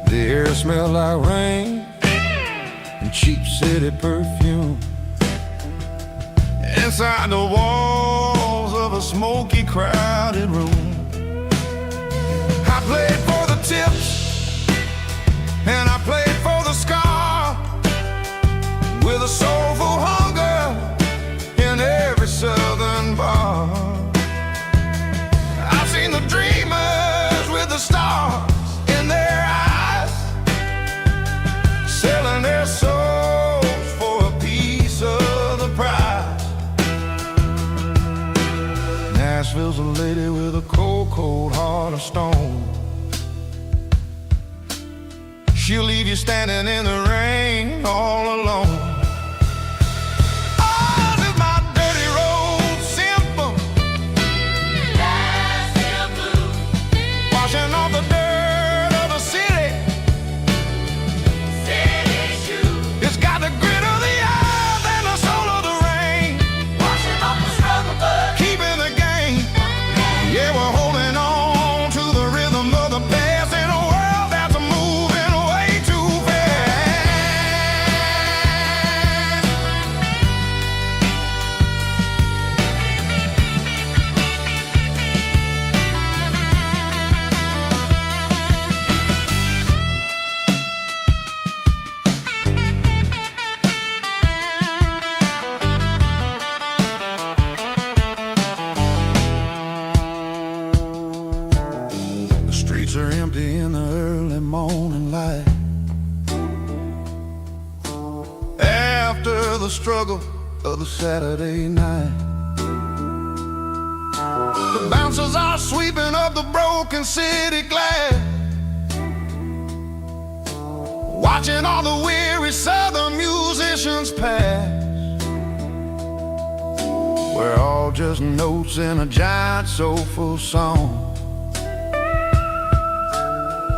The air smelled like rain and cheap city perfume. Inside the walls of a smoky, crowded room, I played for the tips and I played for the scar, with a soulful hunger in every southern bar. I've seen the dreamers with the stars in their eyes, selling their souls for a piece of the prize. Nashville's a lady with a cold, cold heart of stone. She'll leave you standing in the rain all alone. Are empty in the early morning light, after the struggle of the Saturday night. The bouncers are sweeping up the broken city glass, watching all the weary southern musicians pass. We're all just notes in a giant soulful song,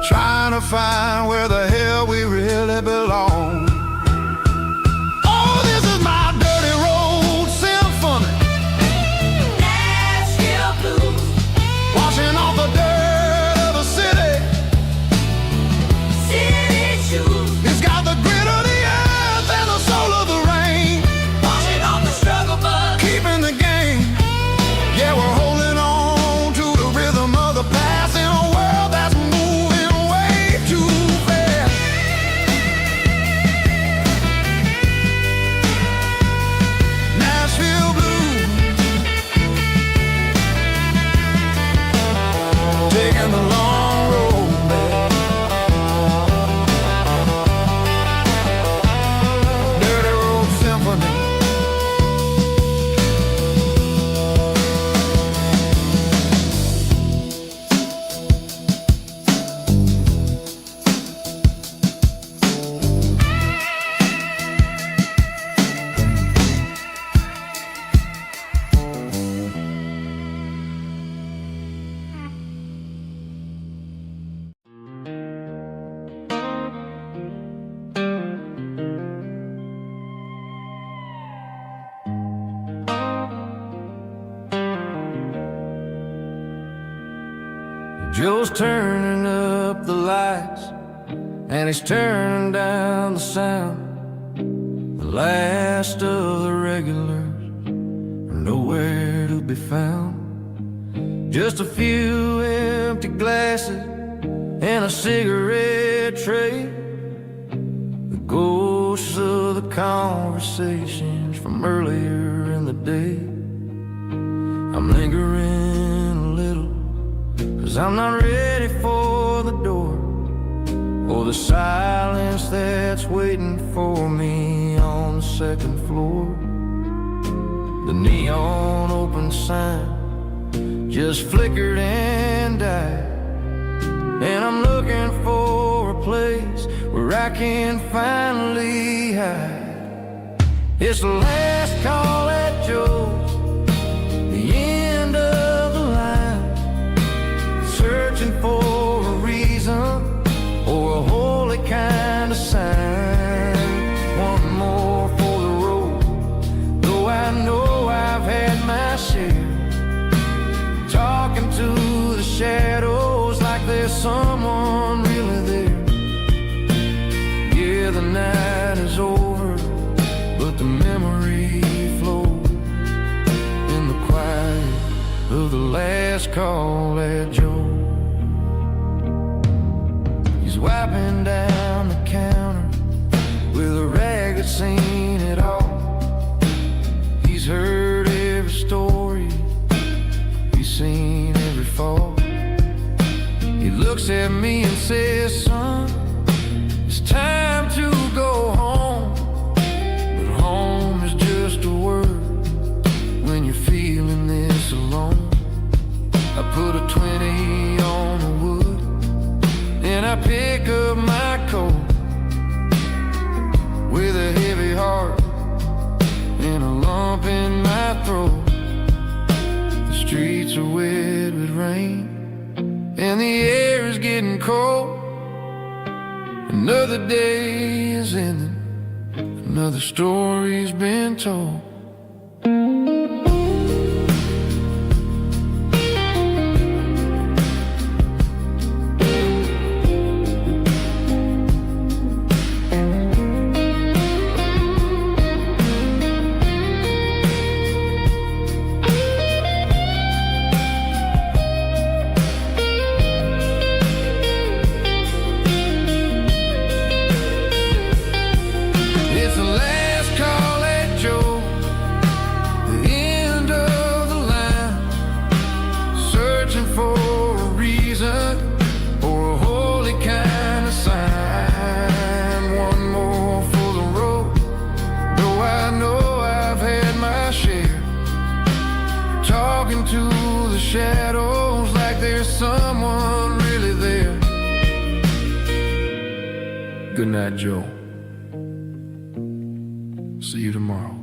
trying to find where the hell we really belong. Oh, this is my dirty road symphony, Nashville blues, washing off the dirt of the city, city shoes. It's got the grit of the earth and the soul of the rain, washing off the struggle bug, keeping the game. Yeah, we're holding on to the rhythm of the past in a world that's taking the long road back. Dirty road symphony. Joe's turning up the lights and he's turning down the sound. The last of the regulars are nowhere to be found. Just a few empty glasses and a cigarette tray, the ghosts of the conversations from earlier in the day. I'm lingering a little, 'cause I'm not ready for the door, or the silence that's waiting for me on the second floor. The neon open sign just flickered and died, and I'm looking for a place where I can finally hide. It's the last call at Joe's, the end of the line, searching for a reason or a holy kind of sign. One more for the road, though I know I've had my share, talking to the shadows like there's someone really there. last call at Joe. He's wiping down the counter with a rag that's seen it all. He's heard every story, he's seen every fall. He looks at me and says, son, it's time to go home. But home is just a word when you're feeling this alone. I put a 20 on the wood, and I pick up my coat with a heavy heart and a lump in my throat. The streets are wet with rain and the air is getting cold. Another day is ending, another story's been told. Shadows like there's someone really there. Good night, Joe. See you tomorrow.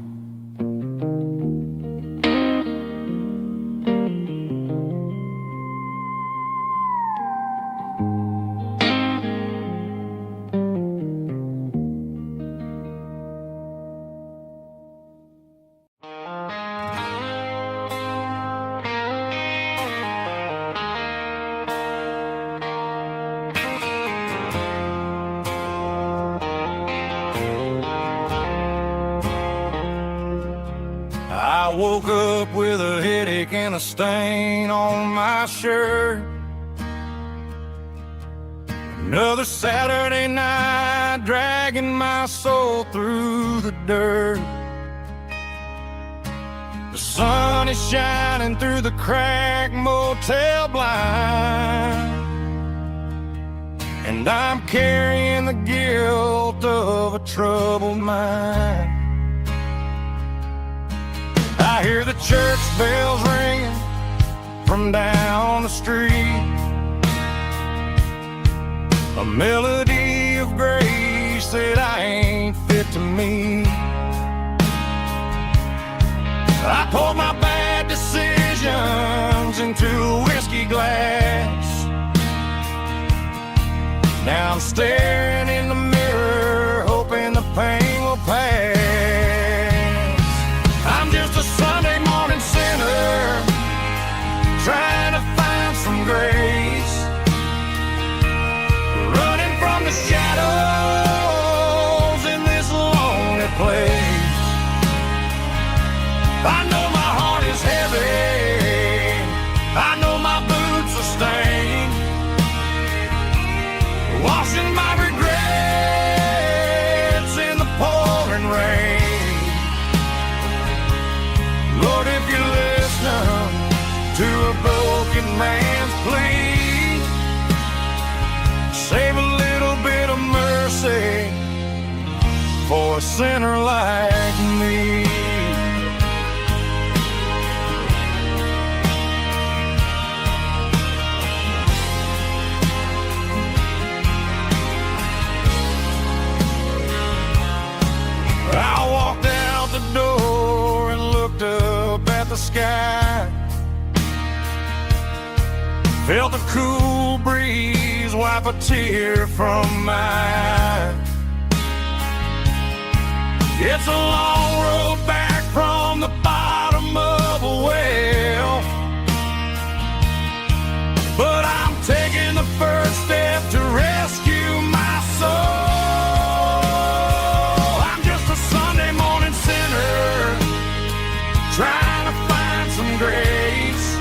I woke up with a headache and a stain on my shirt. Another Saturday night dragging my soul through the dirt. The sun is shining through the cracked motel blind, and I'm carrying the guilt of a troubled mind. I hear the church bells ringing from down the street, a melody of grace that I ain't fit to meet. I poured my bad decisions into a whiskey glass. Now I'm staring in the mirror, hoping the pain will pass. I'm just a Sunday morning sinner, trying to find some grace, running from the shadows in this lonely place. I know my heart is heavy, I know my boots are stained, washing my regrets in the pouring rain. Lord, if you listen to a broken man's plea, save a little bit of mercy for a sinner like me. I walked out the door and looked up at the sky, felt the cool breeze wipe a tear from my eye. It's a long road back from the bottom of a well, but I'm taking the first step to rescue my soul. Trying to find some grace,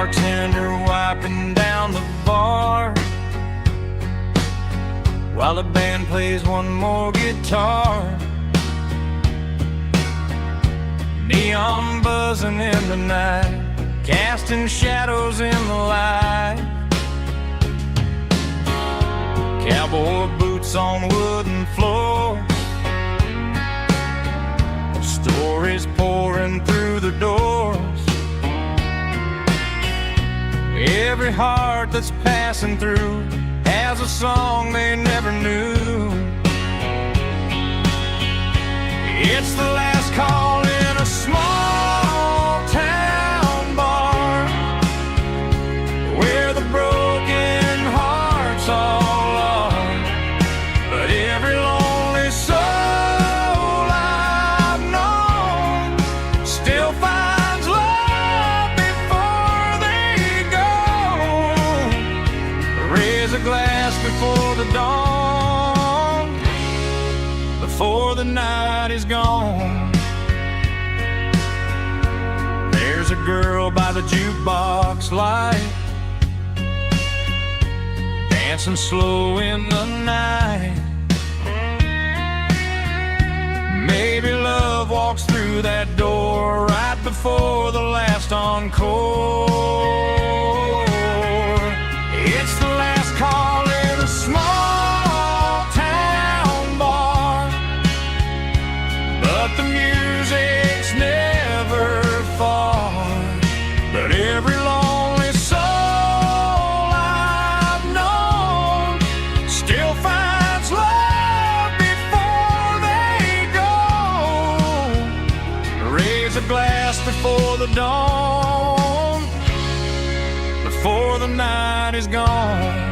bartender wiping down the bar while the band plays one more guitar. Neon buzzing in the night, casting shadows in the light. Cowboy boots on wooden floors, stories pouring through the doors. Every heart that's passing through has a song they never knew. It's the last call in a small town bar where the broken hearts all are. But every lonely soul I've known still finds love before they go. Raise a glass before the dawn, before the night is gone. There's a girl by the jukebox light, dancing slow in the night. Maybe love walks through that door right before the last encore. It's the last call in a small town bar, but the music's never far. But every lonely soul I've known still finds love before they go. Raise a glass before the dawn, before the night is gone.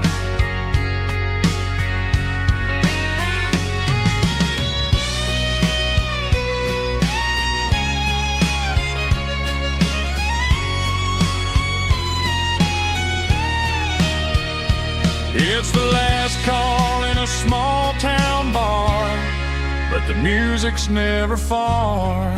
It's the last call in a small town bar, but the music's never far.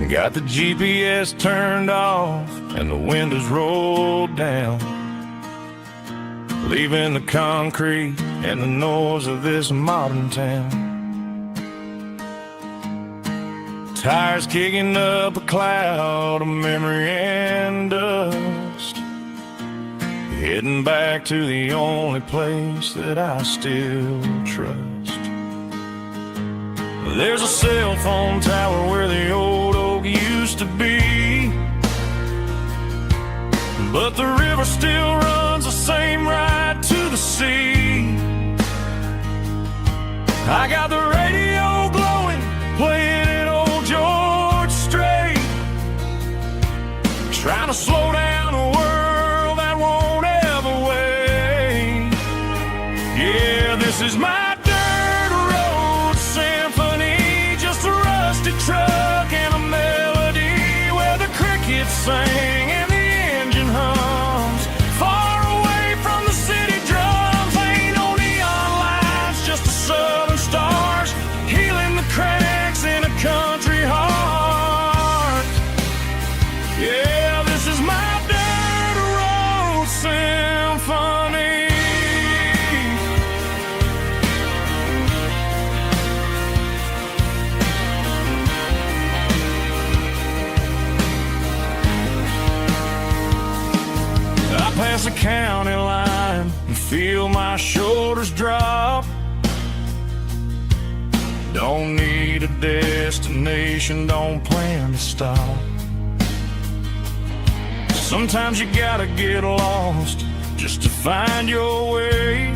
Got the GPS turned off and the windows rolled down, leaving the concrete and the noise of this modern town. Tires kicking up a cloud of memory and dust, heading back to the only place that I still trust. There's a cell phone tower where the old oak used to be, but the river still runs the same right to the sea. I got the radio glowing, playing an old George Strait, trying to slow down a world that won't ever wait. Yeah, this is my truck and a melody where the crickets sing and the engine hums, far away from the city drums. Ain't no neon lights, just the southern stars healing the cracks in a country heart. Yeah, this is my dirt road symphony. Past the county line and feel my shoulders drop. Don't need a destination, don't plan to stop. Sometimes you gotta get lost just to find your way.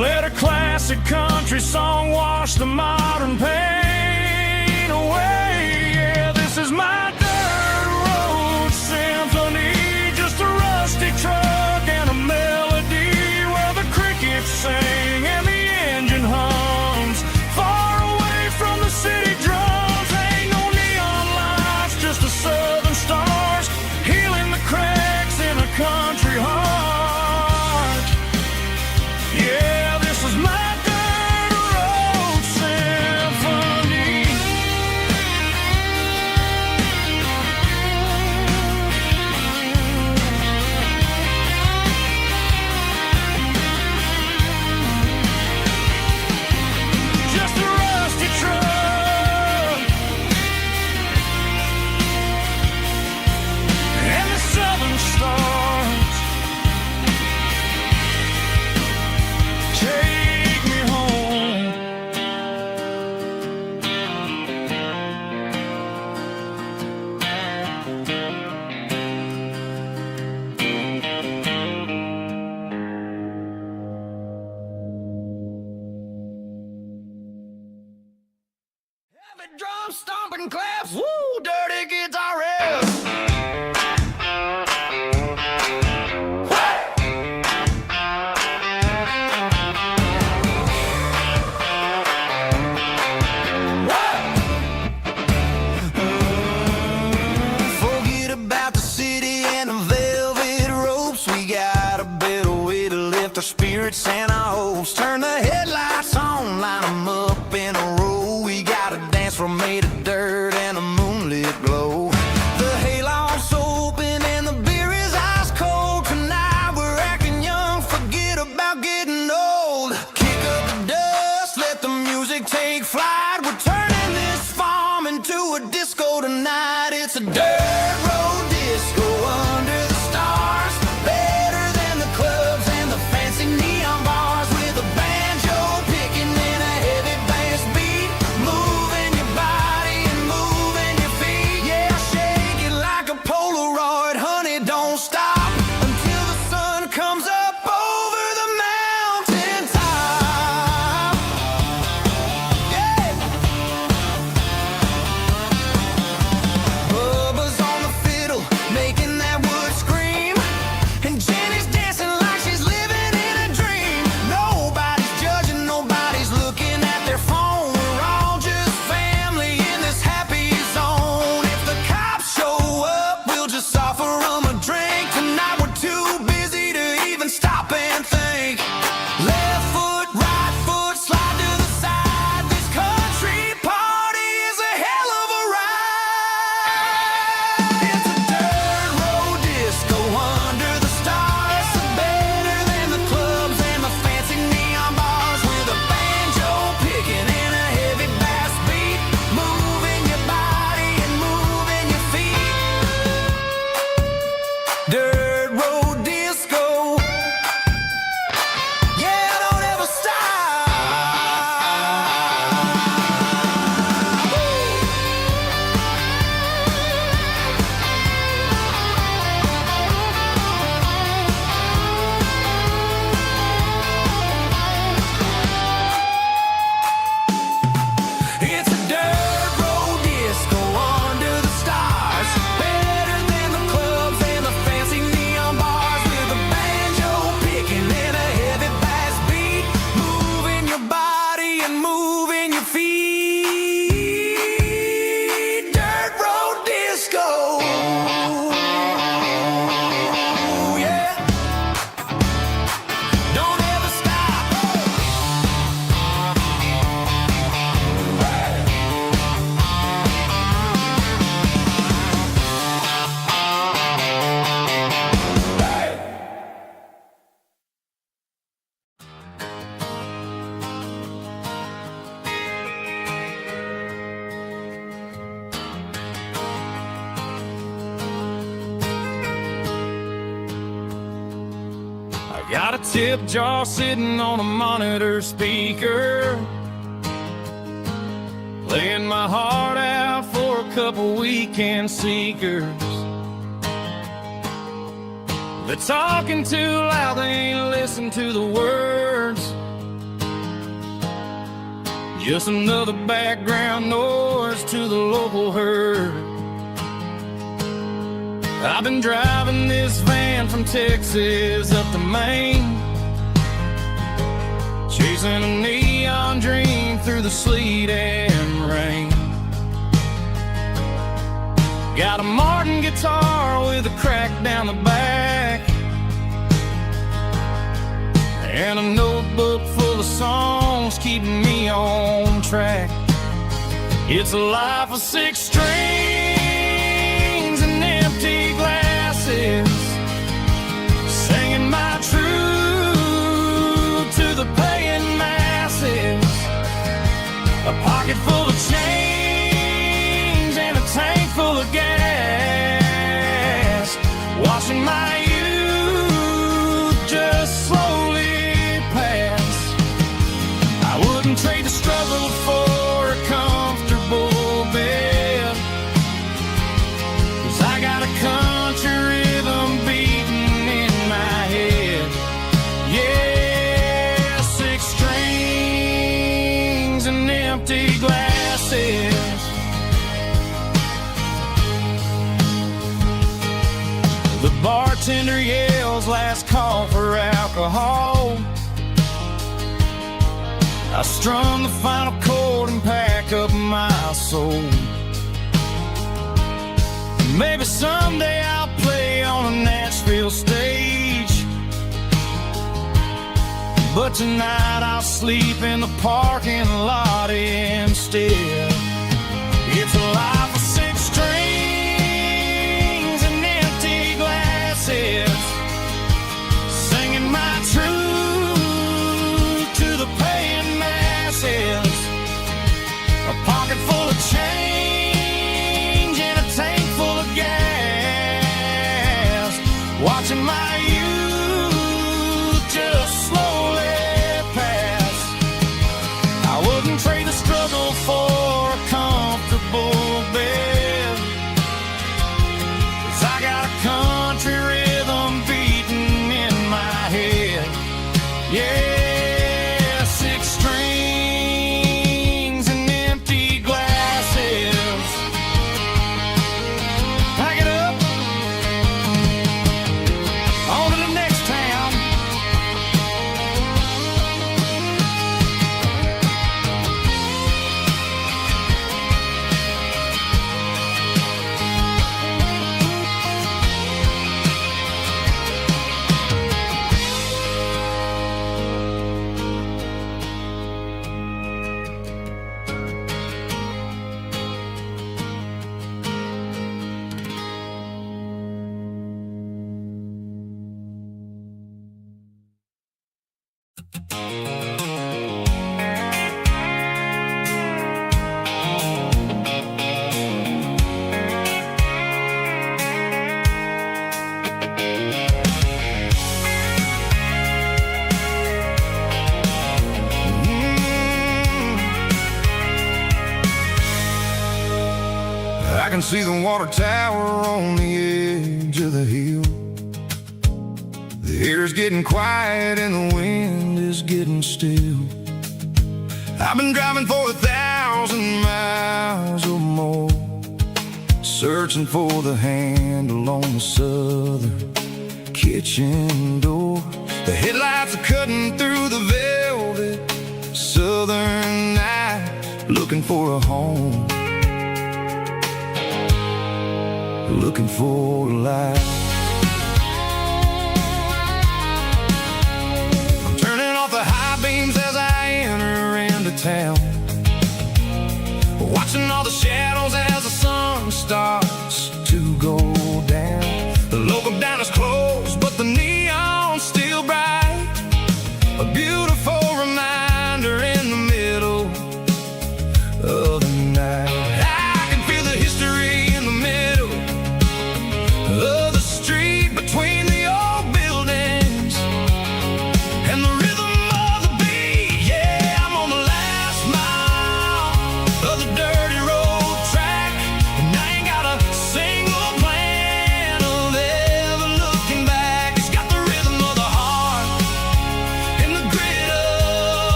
Let a classic country song wash the modern pain away. Yeah, this is my dirt road symphony, just a rusty truck and a melody where the crickets sing and the engine hums far away from the city drums. Ain't no neon lights, just the southern stars healing the cracks in a country heart. Yeah, this is my dirt road symphony. Just a rusty truck and the southern stars take me home. Heavy drum stomping claps, woo, dirty guitar riffs. Forget about the city and the velvet ropes. We got a better way to lift our spirits and our hopes. Turn the headlights on, line them up in a row. We got a dance floor made of dirt and a moonlit glow. The hayloft's open and the beer is ice cold. Tonight we're acting young, forget about getting old. Kick up the dust, let the music take flight. We're turning this farm into a disco tonight. It's a dirt road disco under the stars. Better than the clubs and the fancy neon bars. With a banjo picking and a heavy bass beat. Moving your body and moving your feet. Yeah, shake it like a Polaroid, honey, don't stop until the sun comes up over the mountain top. Yeah. Bubba's on the fiddle, making that wood scream. And Jenny's dancing like she's living in a dream. Nobody's judging, nobody's looking at their phone. We're all just family in this happy zone. If the cops show up, we'll just offer them a drink. Tonight we're too busy to even stop and think. Left foot, right foot, slide to the side. This country party is a hell of a ride. It's a dirt road disco under the stars. Better than the clubs and the fancy neon bars. With a banjo picking and a heavy bass beat. Moving your body and moving your feet. Dirt road disco. Yeah, don't ever stop. It's a dirt road disco under the stars. Better than the clubs and the fancy neon bars. With a banjo picking and a heavy bass beat. Moving your body and moving your feet. Dirt road disco. Yeah. Don't ever stop. I got a tip jar sitting on a monitor speaker, playing my heart out for a couple weekend seekers. They're talking too loud, they ain't listen to the words. Just another background noise to the local herd. I've been driving this van from Texas up to Maine, chasing a neon dream through the sleet and rain. Got a Martin guitar with a crack down the back, and a notebook full of songs keeping me on track. It's a life of 6 strings and empty glasses, singing my truth to the paying masses. A pocket full of change and a tank full of gas, watching my youth just slowly pass. I wouldn't trade the struggle for a comfortable bed, 'cause I got a country rhythm beating in my head. Yeah, 6 strings and empty glasses. The bartender yells last call for alcohol. I strum the final chord and pack up my soul. Maybe someday I'll play on a Nashville stage, but tonight I'll sleep in the parking lot instead. It's a life of 6 strings and empty glasses, singing my truth to the paying masses. A pocket full of change and a tank full of gas, watching my youth just slowly pass. I wouldn't trade the struggle for a comfortable bed, 'cause I got a country rhythm beating in my head. Yeah, 6 strings and empty glasses. Pack it up, on to the next town. I can see the water tower on the edge of the hill. The air's getting quiet and the wind is getting still. I've been driving for 1,000 miles or more, searching for the handle on the southern kitchen door. The headlights are cutting through the velvet southern night, looking for a home, looking for a life. I'm turning off the high beams as I enter into town, watching all the shadows as the sun starts to go down. The local dine is closed, but the neon's still bright, a beautiful reminder in the middle of the night. I can feel the history in the middle of the street, between the old buildings and the rhythm of the beat. Yeah, I'm on the last mile of the dirty road track,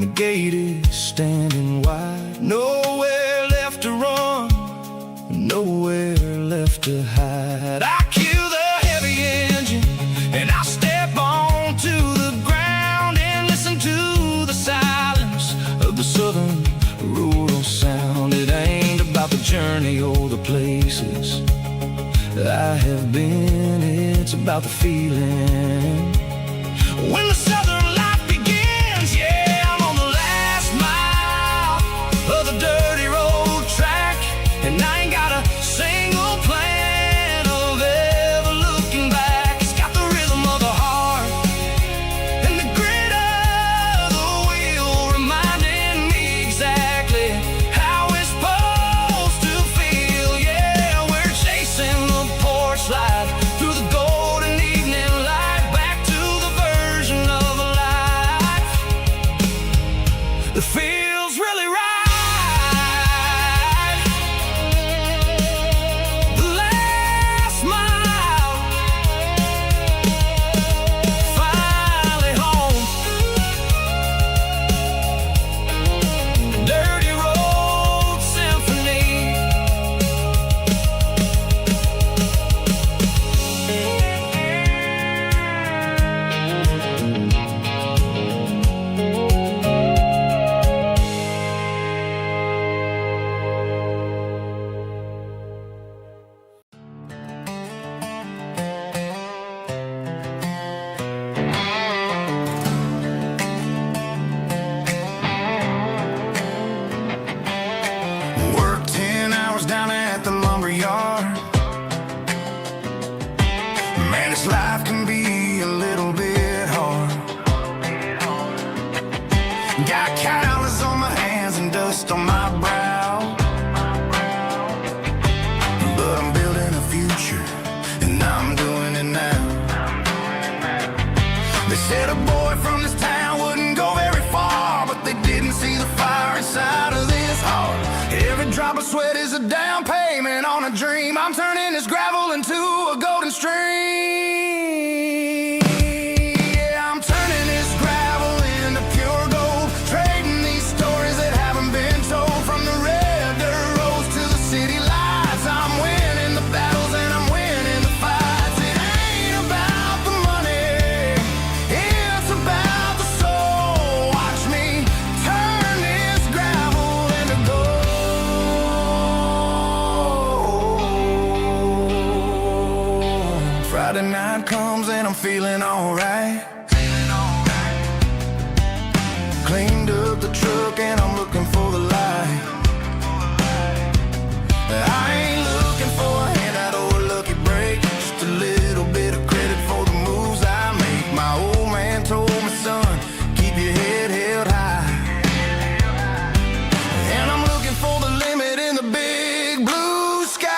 and the gate is standing wide. Nowhere left to run, nowhere left to hide. I kill the heavy engine and I step onto the ground and listen to the silence of the southern rural sound. It ain't about the journey or the places I have been, it's about the feeling. When the southern life begins, yeah, I'm on the last mile of the dirty road track, and I ain't got a single plan of ever looking back. It's got the rhythm of the heart and the grit of the wheel, reminding me exactly how it's supposed to feel. Yeah, we're chasing the porch light through the golden evening light, back to the version of a life that feels really right. The last mile, finally home. Dirty road symphony. Work 10 hours down at the lumber yard. Man, this life can be a little bit hard. Got calluses on my hands and dust on my brow, but I'm building a future and I'm doing it now. They said a boy from this town wouldn't go very far, but they didn't see the fire inside of this heart. Every drop of sweat is a down payment on a dream. I'm turning this gravel into a golden stream. Yeah, I'm turning this gravel into pure gold, trading these stories that haven't been told. From the red dirt roads to the city lights, I'm winning the battles and I'm winning the fights. It ain't about the money, it's about the soul. Watch me turn this gravel into gold. Friday night comes and I'm feeling alright. Cleaned up the truck and I'm looking for the light. I ain't looking for a handout or a lucky break, just a little bit of credit for the moves I make. My old man told me, son, keep your head held high. And I'm looking for the limit in the big blue sky.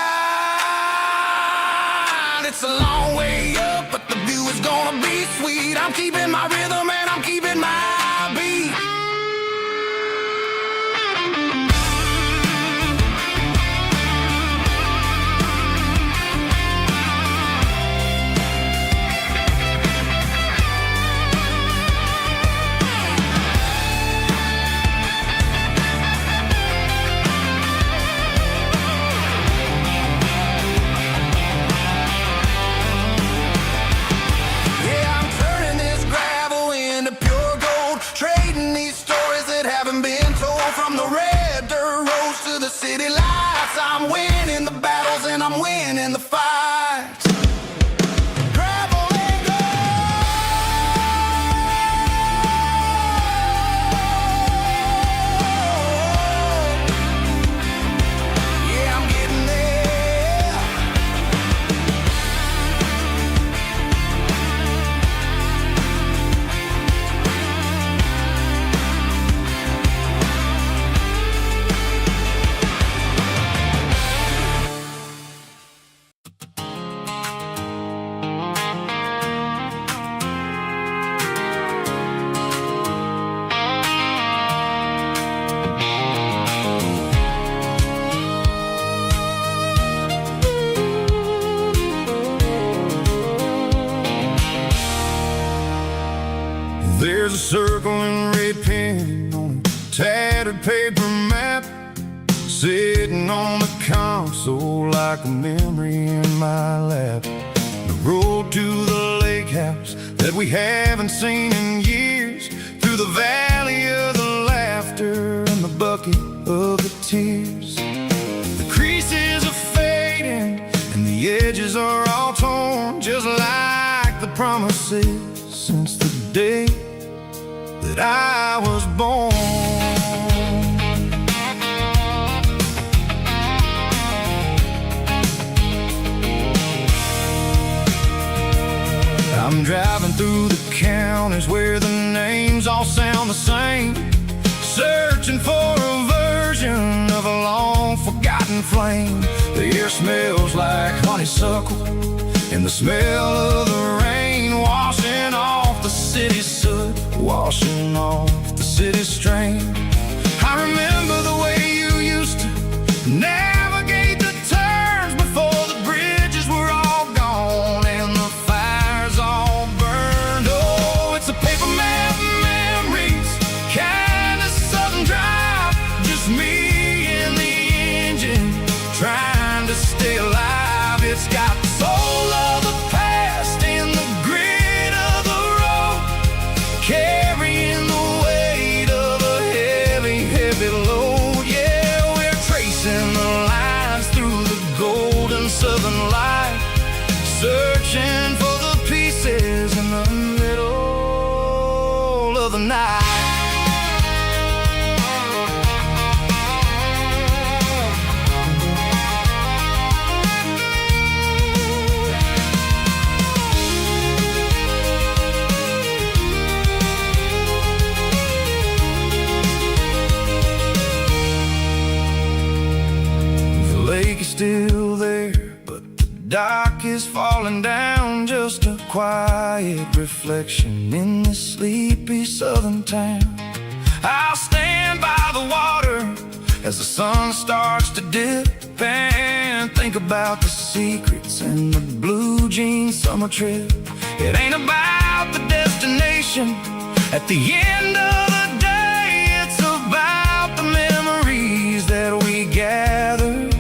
It's a long way up, but the view is gonna be sweet. I'm keeping my rhythm and I'm keeping my beat. Yeah, I'm turning this gravel into pure gold, trading these stories that haven't been told. From the red dirt roads to the city lights, I'm winning the battles and I'm winning the fights. Gravel and gold. Yeah, I'm getting there. paper map sitting on the console like a memory in my lap. The road to the lake house that we haven't seen in years, through the valley of the laughter and the bucket of the tears. The creases are fading and the edges are all torn, just like the promises since the day that I was born. I'm driving through the counties where the names all sound the same, searching for a version of a long forgotten flame. The air smells like honeysuckle and the smell of the rain washing off the city's soot, washing off the city's strain. I remember the way you used to navigate the turns before the bridges were all gone and the fires all burned. Oh, it's a paper map memories, kind of southern drive, just me and the engine trying to stay alive. It's got the soul of the past and the grit of the road, carrying the weight of a heavy, heavy load. Yeah, we're tracing the lines through the golden southern light, searching for the pieces in the middle of the night. Still there, but the dock is falling down, just a quiet reflection in this sleepy southern town. I'll stand by the water as the sun starts to dip and think about the secrets and the blue jean summer trip. It ain't about the destination at the end of the day, it's about the memories that we gather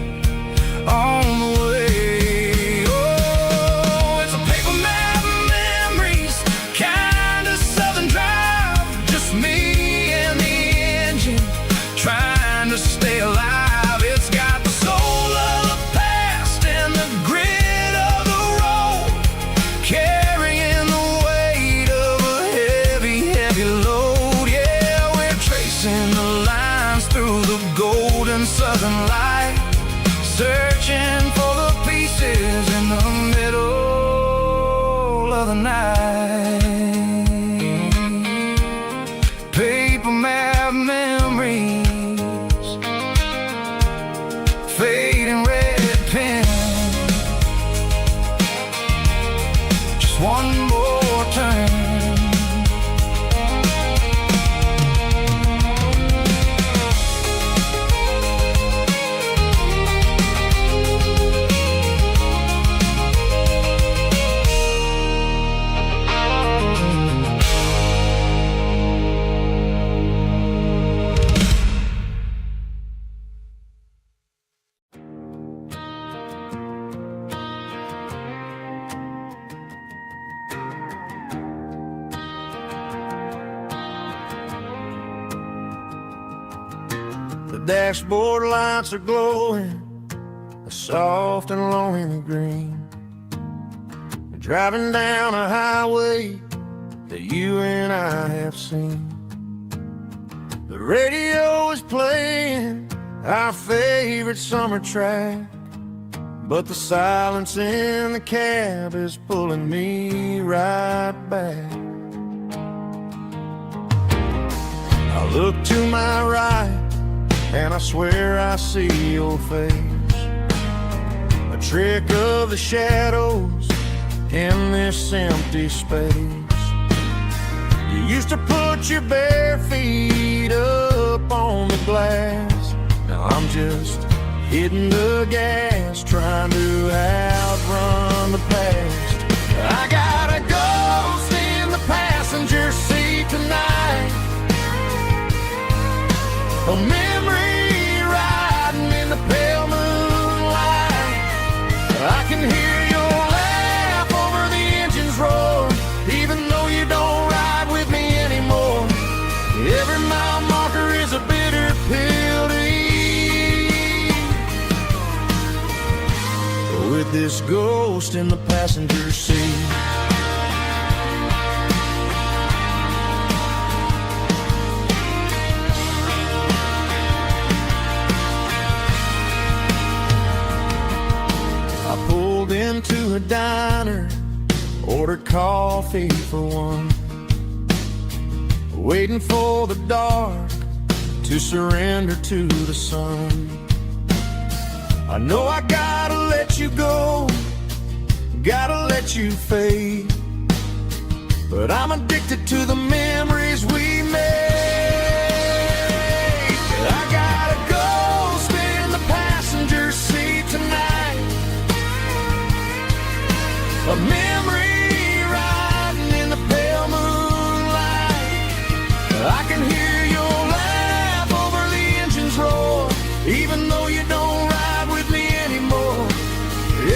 on the way. Oh, it's a paper map memories, kind of southern drive, just me and the engine trying to stay alive. It's got the soul of the past and the grit of the road, carrying the weight of a heavy, heavy load. Yeah, we're tracing the lines through the golden southern light, searching for the pieces in the middle of the night. Paper map memories, fading red pen, just one more turn. The dashboard lights are glowing, a soft and lonely green. We're driving down a highway that you and I have seen. The radio is playing our favorite summer track, but the silence in the cab is pulling me right back. I look to my right and I swear I see your face, a trick of the shadows in this empty space. You used to put your bare feet up on the glass, now I'm just hitting the gas, trying to outrun the past. I got a ghost in the passenger seat tonight, A memory riding in the pale moonlight. I can hear your laugh over the engine's roar, even though you don't ride with me anymore. Every mile marker is a bitter pill to eat. With this ghost in the passenger seat. I pulled into a diner, ordered coffee for one, waiting for the dark to surrender to the sun. I know I gotta let you go, gotta let you fade, but I'm addicted to the memories we made. I got a ghost in the passenger seat tonight, a memory riding in the pale moonlight. I can hear your laugh over the engine's roar, even though you don't ride with me anymore.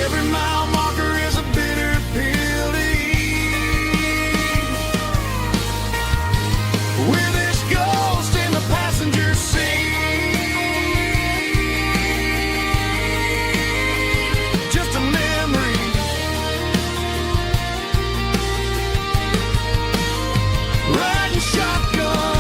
Every mile marker is a bitter pill to eat. With this ghost in the passenger seat. Just a memory, riding shotgun.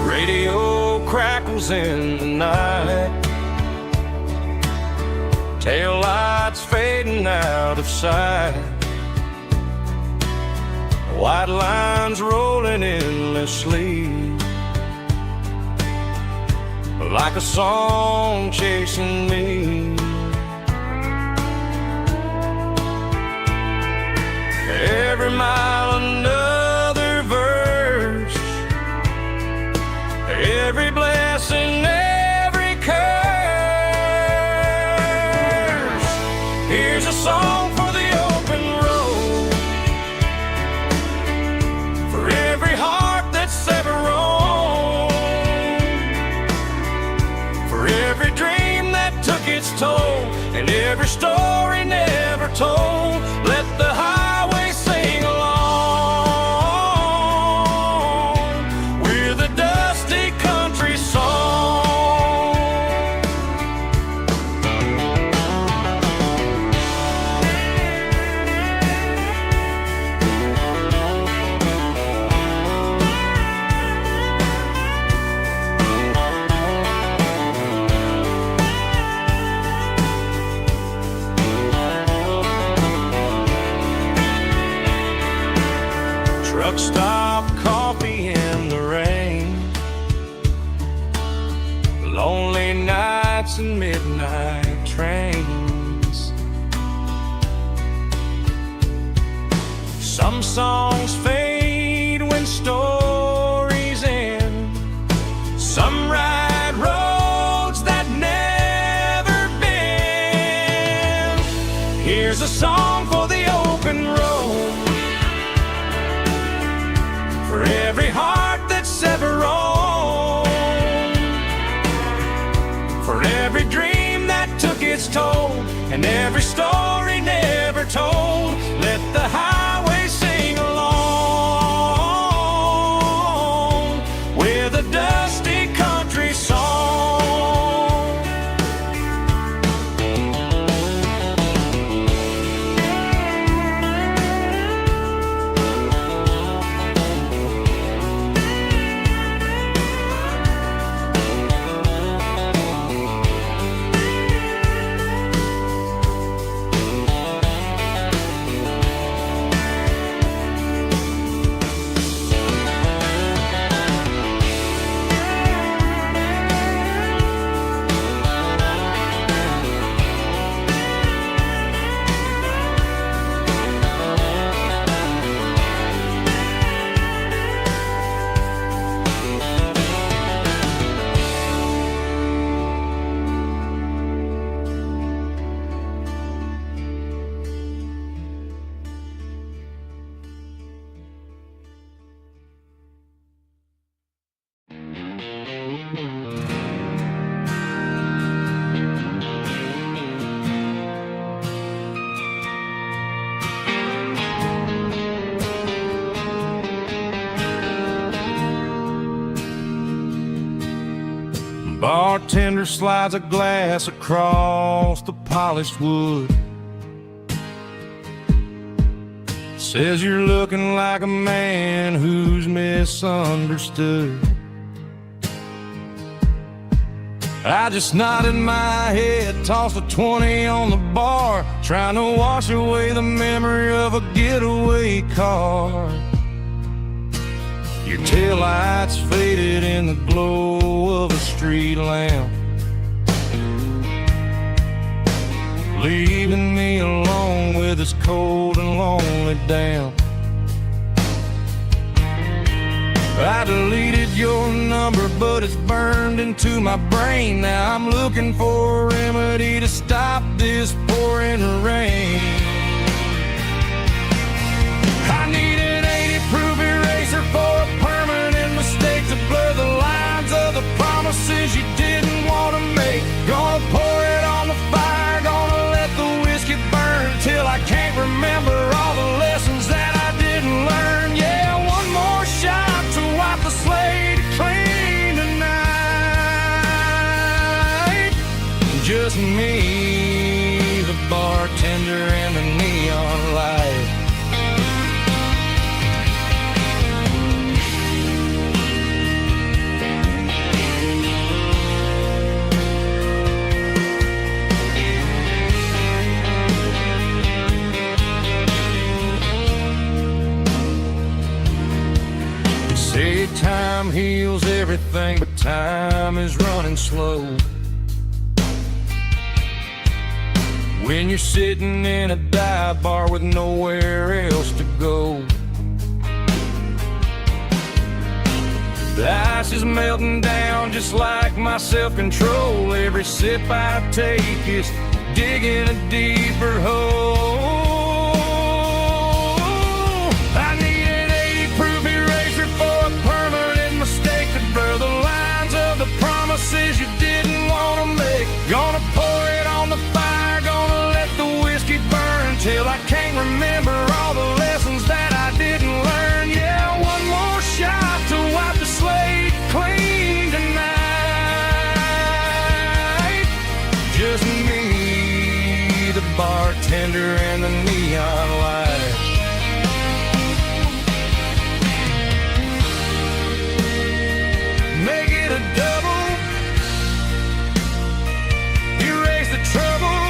Radio crackles in the night, tail lights fading out of sight, white lines rolling endlessly, like a song chasing me. Every mile another verse, every blessing, every curse. Here's a song for the open road, for every heart that's ever roamed, for every dream that took its toll, and every story never told. Let the highway sing along with a dusty country song. Truck stop, coffee in the rain, lonely nights and midnight trains. Some songs fade when stories end, some ride roads that never bend. Here's a song for the open road, for every heart that's ever roamed, for every dream that took its toll, and every story never told. Let the highway sing along with a dusty country song. bartender slides a glass across the polished wood. Says you're looking like a man who's misunderstood. I just nodded my head, tossed a 20 on the bar, trying to wash away the memory of a getaway car. Your taillights faded in the glow of a street lamp, leaving me alone with this cold and lonely damp. I deleted your number, but it's burned into my brain. Now I'm looking for a remedy to stop this pouring rain. I need an 80-proof eraser for a permanent mistake, to blur the lines of the promises you didn't want to make. Gonna pour it on the fire, gonna let the whiskey burn till I can't remember all the lessons that I didn't learn. Yeah, one more shot to wipe the slate clean tonight. Just me, the bartender, and the neon light. Say time heals everything, but time is running slow. When you're sitting in a dive bar with nowhere else to go, the ice is melting down just like my self-control. Every sip I take is digging a deeper hole. I need an 80-proof eraser for a permanent mistake, to blur the lines of the promises you didn't want to make. Gonna pour it on the fire, gonna let the whiskey burn till I can't remember all the lessons that I didn't learn. Yeah, one more shot to wipe the slate clean tonight. Just me, the bartender, and the neon light. Make it a double, erase the trouble.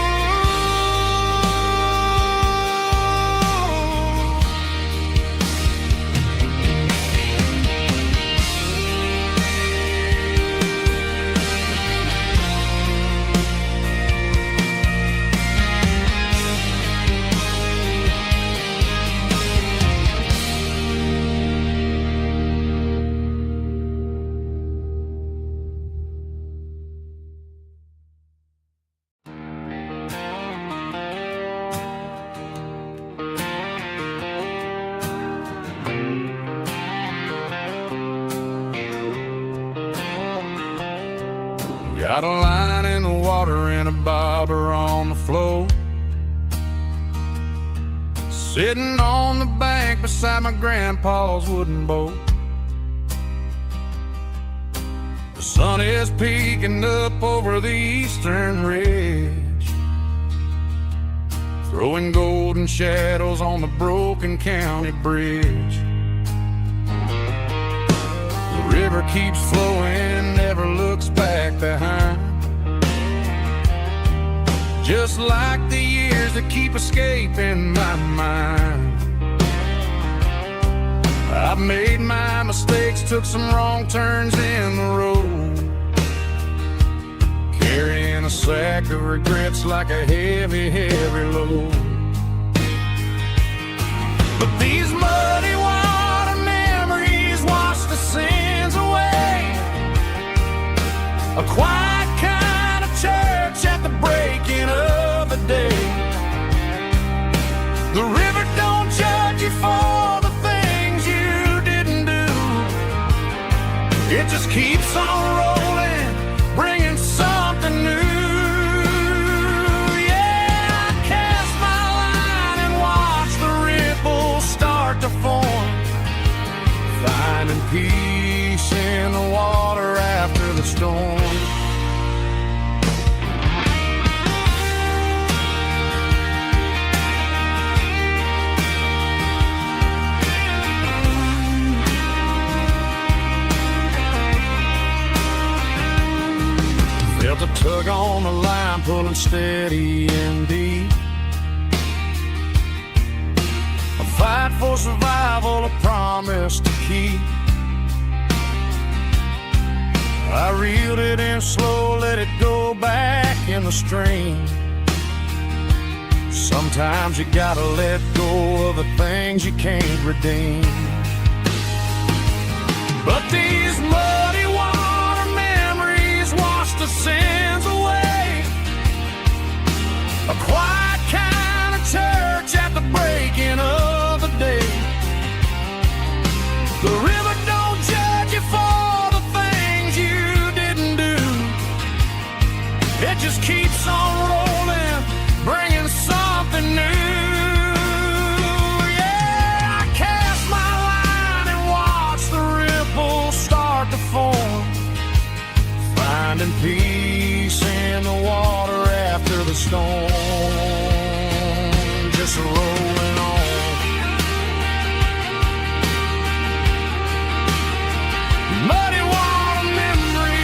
Got a line in the water and a bobber on the floor, sitting on the bank beside my grandpa's wooden boat. The sun is peeking up over the eastern ridge, throwing golden shadows on the broken county bridge. The river keeps flowing, never looks back behind, just like the years that keep escaping my mind. I've made my mistakes, took some wrong turns in the road, carrying a sack of regrets like a heavy, heavy load. But these muddy water memories wash the sins away. A quiet kind of church at the breaking of the day. The river don't judge you for the things you didn't do. It just keeps on rolling, bringing something new. Yeah, I cast my line and watch the ripples start to form, finding peace in the water after the storm. Tug on the line, pulling steady and deep. A fight for survival, a promise to keep. I reeled it in slow, let it go back in the stream. Sometimes you gotta let go of the things you can't redeem. But these muddy water memories wash the sins away. A quiet kind of church at the breaking of the day. The river don't judge you for the things you didn't do. It just keeps on rolling, bringing something new. To form, finding peace in the water after the storm, just rolling on. Muddy water memory.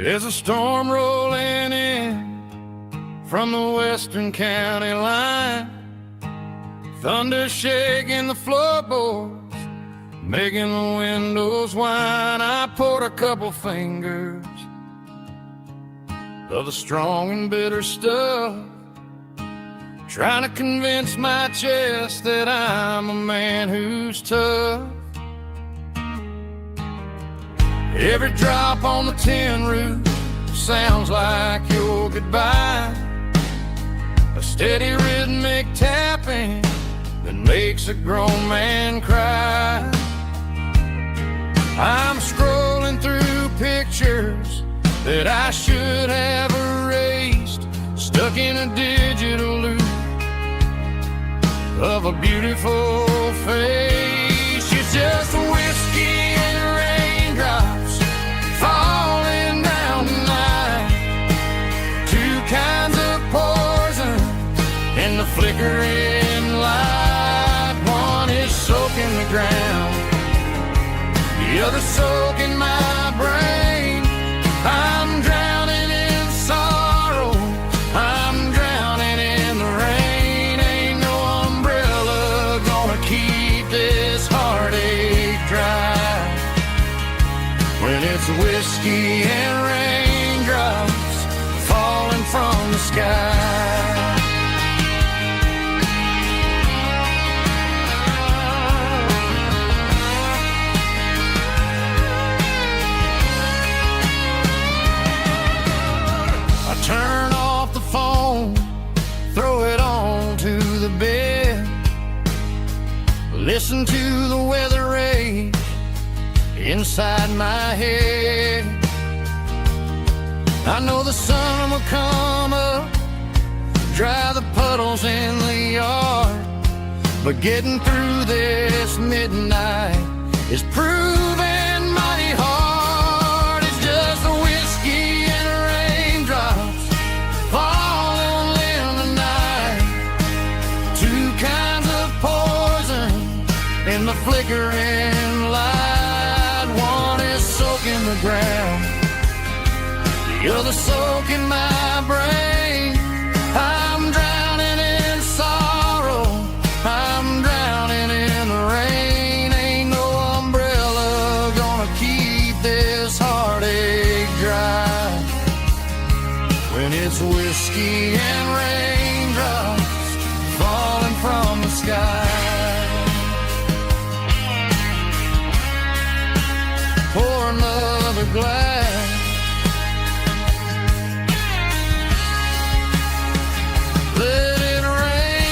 There's a storm rolling in from the western county line. Thunder shaking the floorboards, making the windows whine. I poured a couple fingers of the strong and bitter stuff, trying to convince my chest that I'm a man who's tough. Every drop on the tin roof sounds like your goodbye. A steady rhythmic tapping that makes a grown man cry. I'm scrolling through pictures that I should have erased, stuck in a digital loop of a beautiful face. It's just whiskey and raindrops falling down tonight. Two kinds of poison in the flickering light. One is soaking the ground, the other soaking my brain. I'm drowning in sorrow, I'm drowning in the rain. Ain't no umbrella gonna keep this heartache dry when it's whiskey and raindrops falling from the sky. Turn off the phone, throw it on to the bed, listen to the weather rage inside my head. I know the sun will come up, dry the puddles in the yard, but getting through this midnight is proving mighty hard. It's just a whiskey and raindrops falling in the night. Two kinds of poison in the flickering light. One is soaking the ground, the other soaking my brain. I'm drowning in sorrow, I'm drowning in the rain. Ain't no umbrella gonna keep this heartache dry when it's whiskey and raindrops falling from the sky. Pour another glass, let it rain.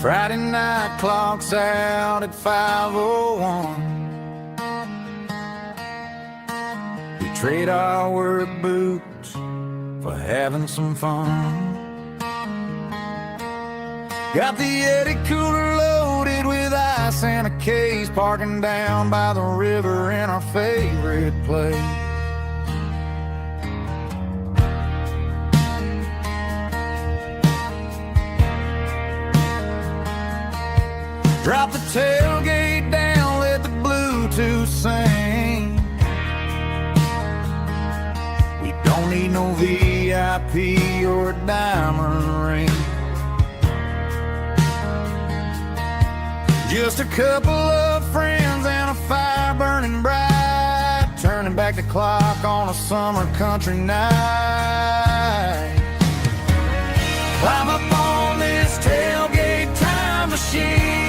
Friday night clocks out at 5:01. We trade our work boots for having some fun. Got the Yeti cooler loaded with ice and a case, parking down by the river in our favorite place. Drop the tailgate down, let the Bluetooth sing. We don't need no VIP or a diamond ring. Just a couple of friends and a fire burning bright, turning back the clock on a summer country night. Climb up on this tailgate time machine,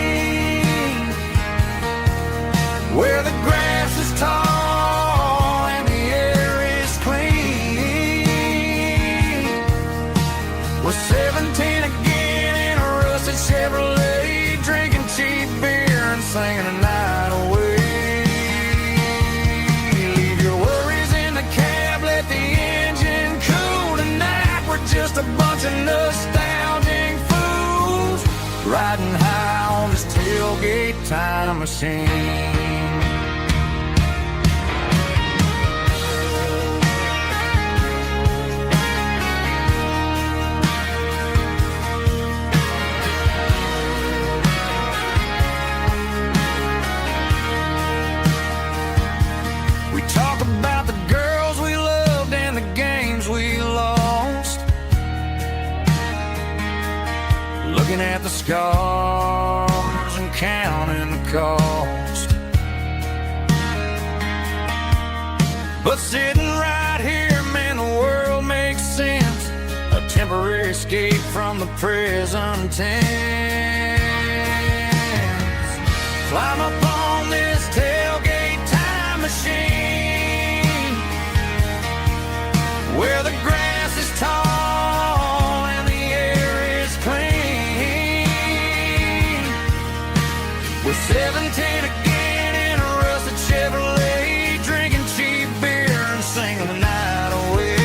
where the grass is tall and the air is clean. We're 17 again in a rusted Chevrolet, drinking cheap beer and singing the night away. Leave your worries in the cab, let the engine cool tonight. We're just a bunch of nostalgic fools, riding high on this tailgate time machine. Looking at the scars and counting the cost. But sitting right here, man, the world makes sense. A temporary escape from the present tense. Climb up on this tailgate time machine, where the grass is tall and the air is clean. We're 17 again in a rusted Chevrolet, drinking cheap beer and singing the night away.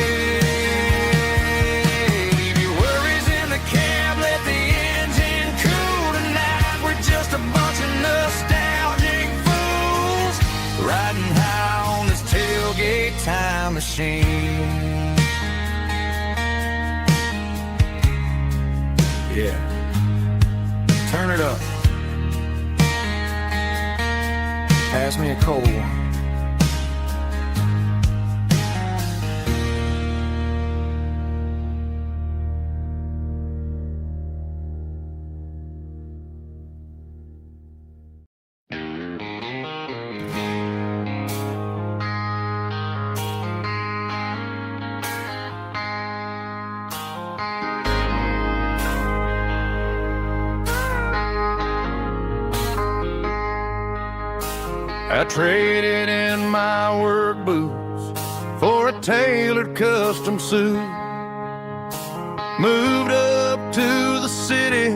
Leave your worries in the cab, let the engine cool tonight. We're just a bunch of nostalgic fools, riding high on this tailgate time machine. Yeah, turn it up. Pass me a cold one. I traded in my work boots for a tailored custom suit. Moved up to the city,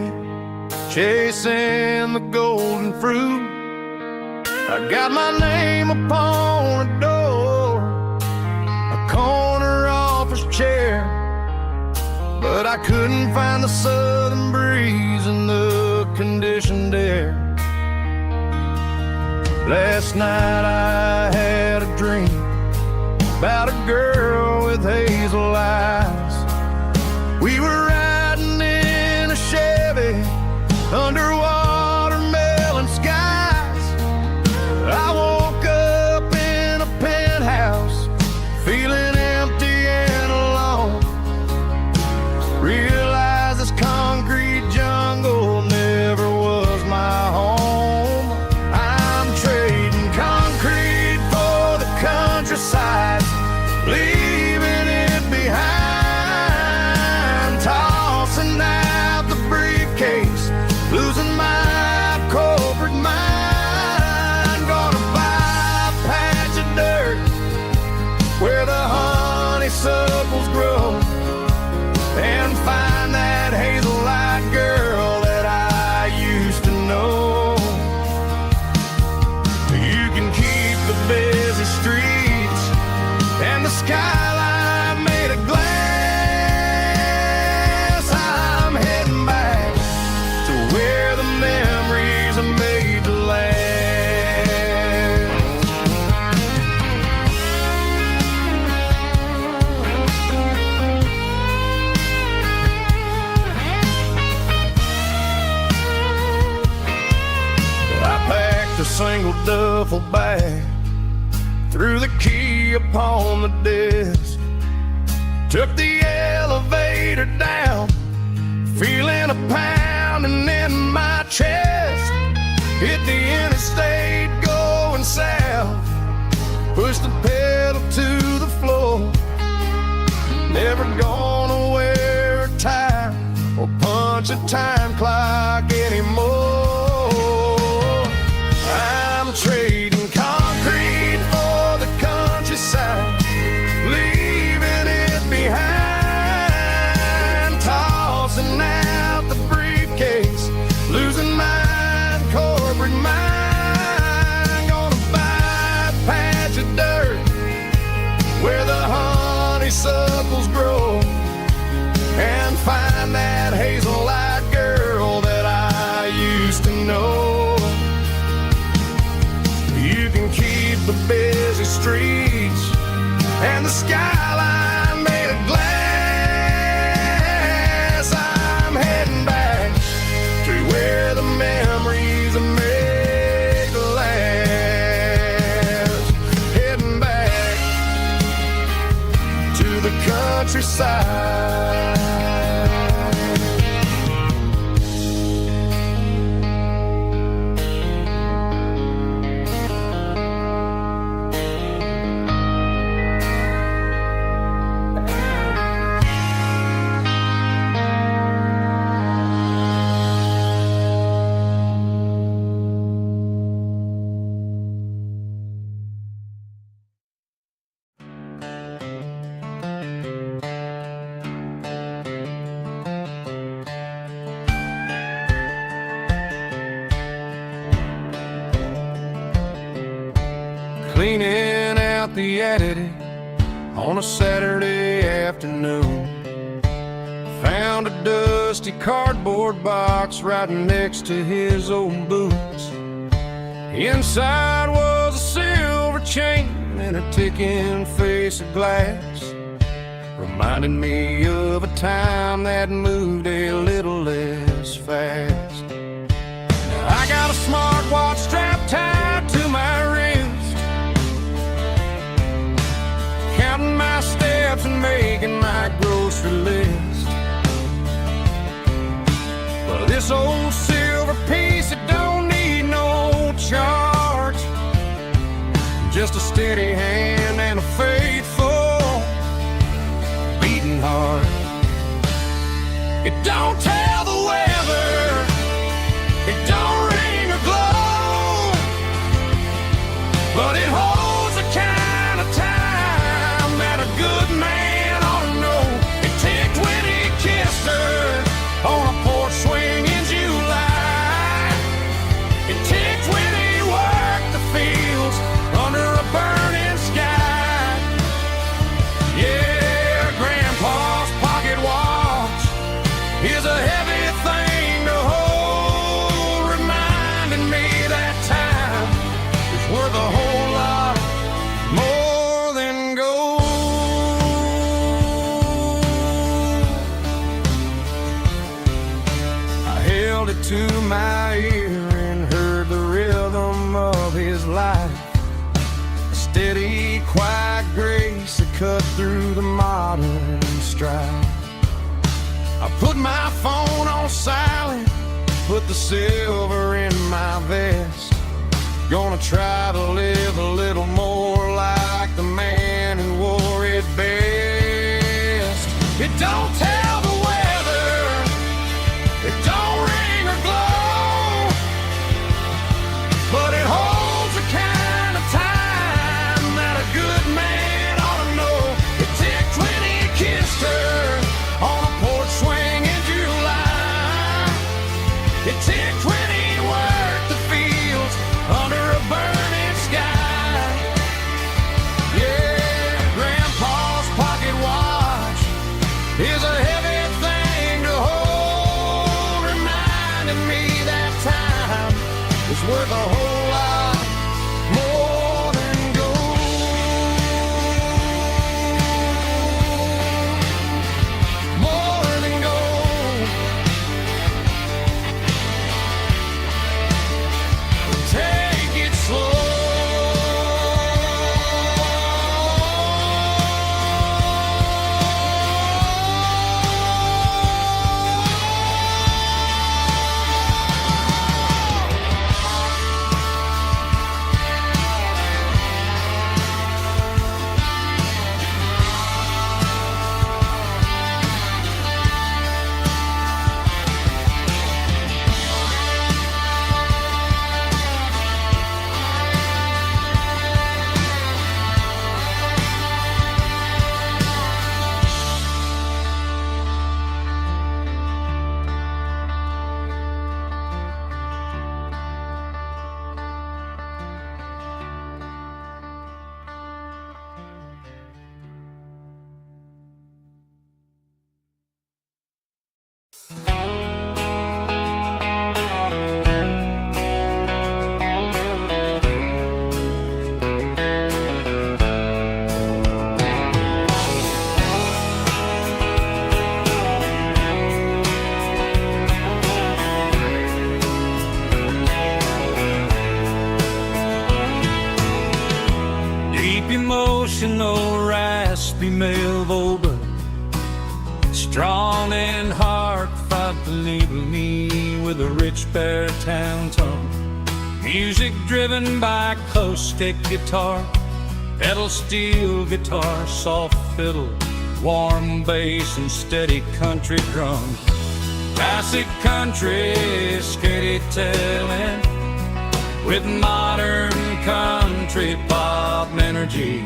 chasing the golden fruit. I got my name upon a door, a corner office chair, but I couldn't find the southern breeze in the conditioned air. Last night I had a dream about a girl with hazel eyes. We were riding in a Chevy under watermelon skies. I woke up in a penthouse, feeling empty and alone. Realized this concrete jungle never was my home. Countryside, leaving it behind. streets and the skyline made of glass. I'm heading back to where the memories are made to last. A single duffel bag, threw the key upon the desk, took the elevator down, feeling a pounding in my chest, hit the interstate going south, pushed the pedal to the floor, never gonna wear a tie or punch a time clock anymore. I'm trading concrete for the countryside, leaving it behind, tossing out the briefcase, losing my corporate mind. Gonna buy a patch of dirt where the honeysuckles grow and find that hazel-eyed girl that I used to know. The busy streets and the skyline made of glass. I'm heading back to where the memories are made to last. Heading back to the countryside. Cleaning out the attic on a Saturday afternoon, found a dusty cardboard box right next to his old boots. Inside was a silver chain and a ticking face of glass, reminding me of a time that moved a little less fast. Now I got a smartwatch strapped tied to my wrist, counting my steps and making my grocery list. But this old silver piece, it don't need no charge, just a steady hand and a faithful beating heart. It don't tell the weather, it don't ring or glow, but it holds the kind of time that a good man ought to know. It ticked when he kissed her on a porch swing in July. It ticked when he worked the fields under a burning sky. Yeah, Grandpa's pocket watch is a heavy thing to hold, reminding me that time is worth a whole lot more than gold. I held it to my ear and heard the rhythm of his life, a steady, quiet grace that cut through the modern strife. I put my phone on silent, put the silver in my vest. Gonna try to live a little more like the man who wore it best. It don't tell the weather, it don't ring or glow, but it holds the kind of time that a good man ought to know. It ticked when he kissed her on a porch swing in July. It ticked when he worked the fields under a burning sky. traditional raspy male Volga, strong in heart, fought to leave me with a rich baritone tone. Music driven by acoustic guitar, pedal steel guitar, soft fiddle, warm bass and steady country drums. Classic country storytelling with modern country pop energy.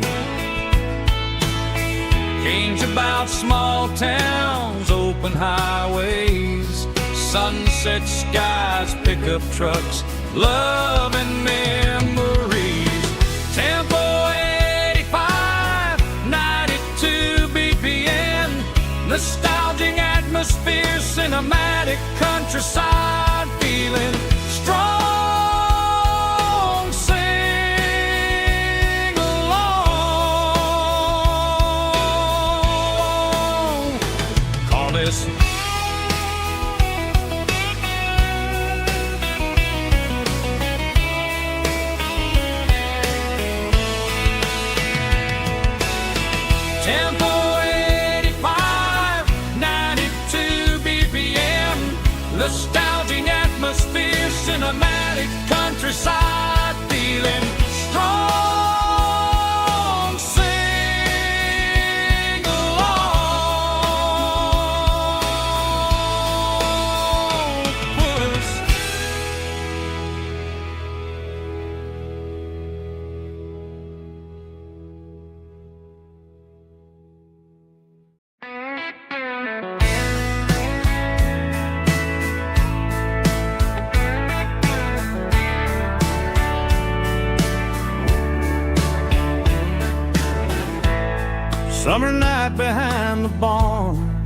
Games about small towns, open highways, sunset skies, pickup trucks, love and memories. Tempo 85, 92 BPM, nostalgic atmosphere, cinematic countryside feeling, strong, sing along. Call this Tempo 85, 92 BPM, nostalgic atmosphere, cinematic countryside feeling, strong, sing along. Summer night behind the barn,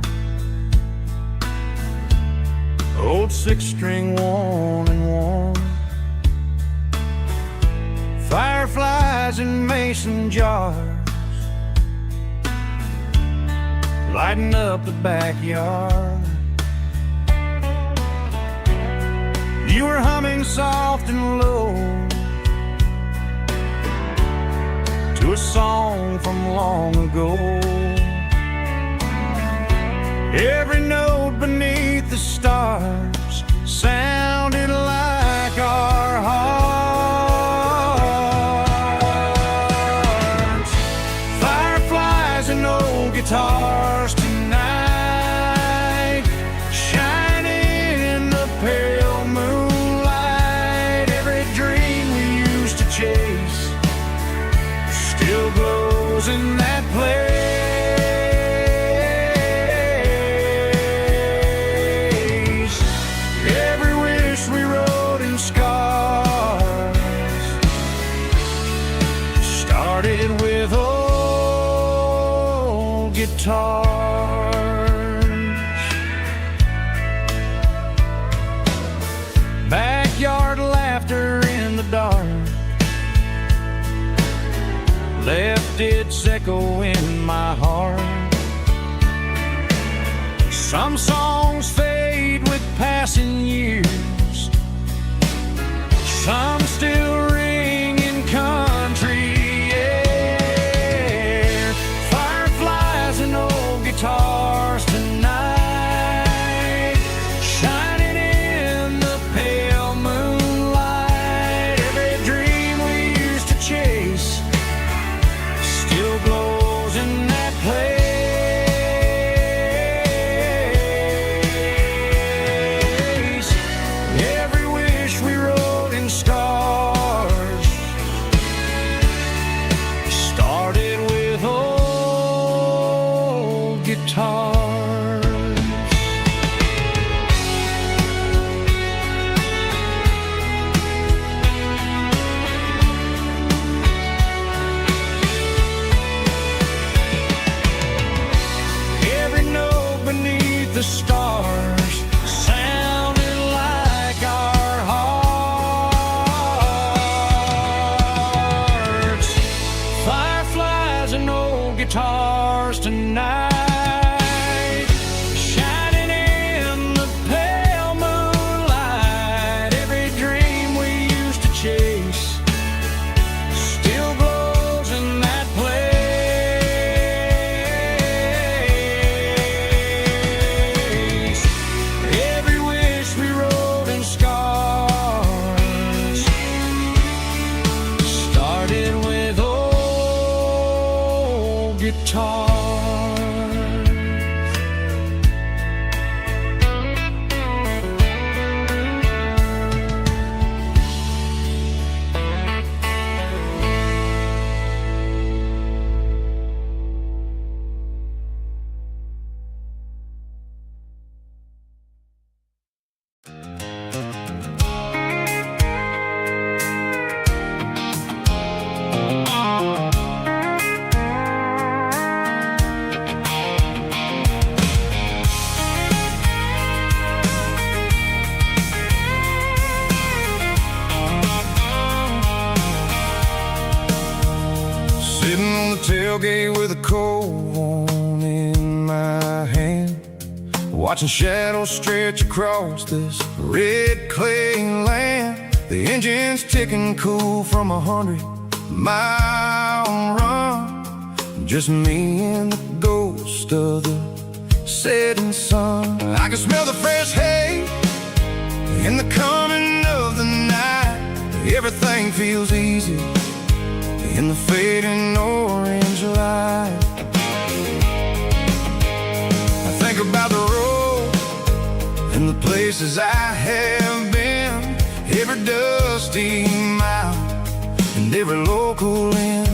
old six-string worn and worn, fireflies in mason jars, lighting up the backyard. You were humming soft and low to a song from long ago. Every note beneath the stars sounded like our hearts. Fireflies and old guitars tonight, shining in the pale moonlight. Every dream we used to chase still glows in that place. Every wish we wrote in scars started with old guitars. Backyard laughter in the dark left its echo in my heart. Some songs fade with passing years, some still ring in country air. Fireflies and old guitars tonight, shining in the pale moonlight. Every dream we used to chase still glows in that place. Every wish we wrote in scars started with old guitars. Every note beneath the stars sounded like our hearts. Fireflies and old guitars tonight, shining in the pale moonlight. Every dream we used to chase still glows in that place. guitars. Sitting on the tailgate with a cold one in my hand, watching shadows stretch across this red clay land. The engine's ticking cool from 100-mile run. Just me and the ghost of the setting sun. I can smell the fresh hay in the coming of the night. Everything feels easy in the fading orange light. I think about the road and the places I have been, every dusty mile and every local inn.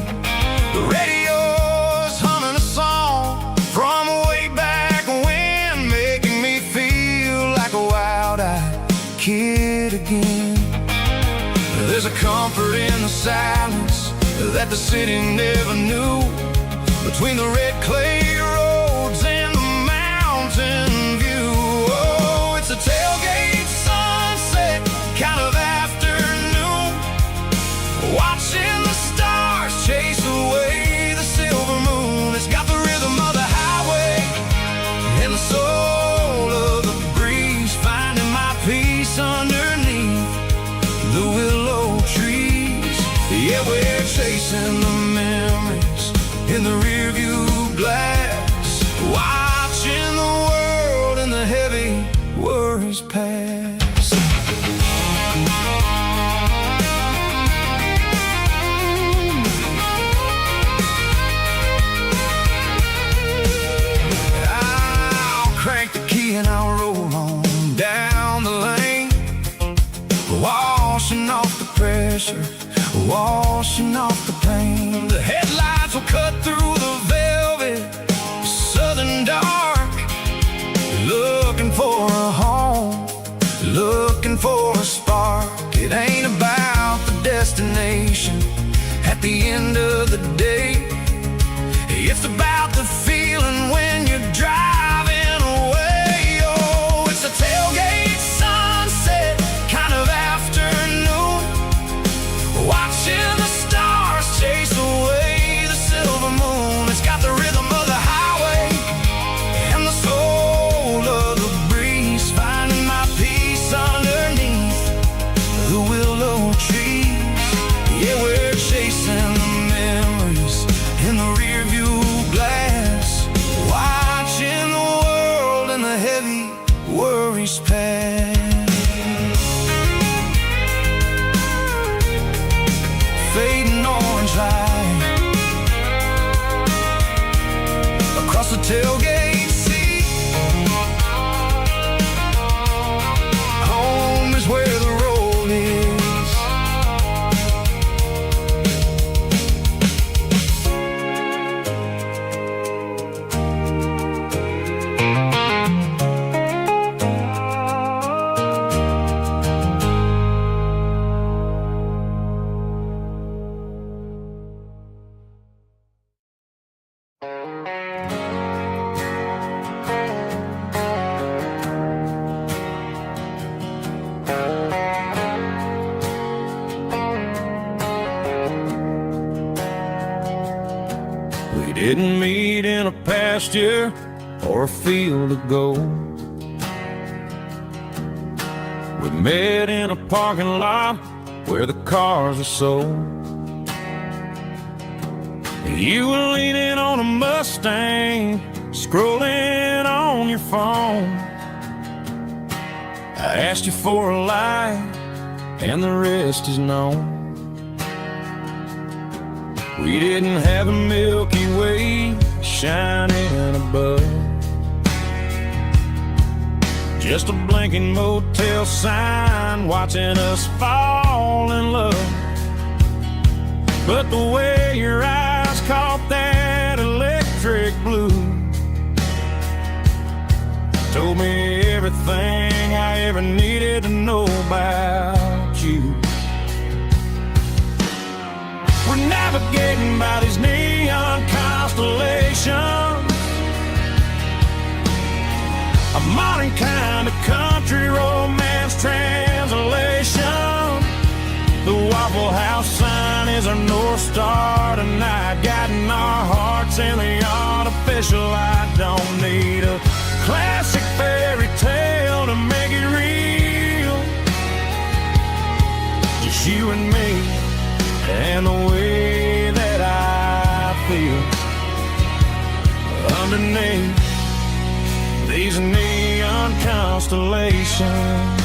The radio's humming a song from way back when, making me feel like a wild-eyed kid again. There's a comfort in the silence that the city never knew, between the red clay roads and the mountain view. Oh, it's a tailgate sunset kind of afternoon, watching the stars chase away the silver moon. It's got the rhythm of the highway and the soul of the breeze, finding my peace underneath the willow trees. Yeah, we're chasing the memories in the rearview glass, watching the world and the heavy worries pass. I'll crank the key and I'll roll on down the lane, washing off the pressure, washing off the pain. The headlights will cut through the velvet southern dark, looking for a home, looking for a spark. It ain't about the destination at the end of the day, it's about the feeling when you're driving away. Oh, it's a tailgate sunset kind of afternoon, watching the stars chase away the silver moon. It's got the rhythm of the highway and the soul of the breeze, finding my peace underneath the willow trees. Yeah, we're chasing the memories in the rearview glass, watching the world and the heavy worries pass. Fading orange light across the tailgate seat. Home is where the road is. We didn't meet in a pasture or a field of gold. We met in a parking lot where the cars are sold. You were leaning on a Mustang, scrolling on your phone. I asked you for a light, and the rest is known. We didn't have a Milky Way shining above. Just a blinking motel sign watching us fall in love. But the way your eyes caught that electric blue told me everything I ever needed to know about you. We're navigating by these neon constellations, a modern kind of country romance translation. The Waffle House sign is our North Star tonight, guiding our hearts in the artificial. I don't need a classic fairy tale to make it real. Just you and me and the way that I feel underneath these neon constellations.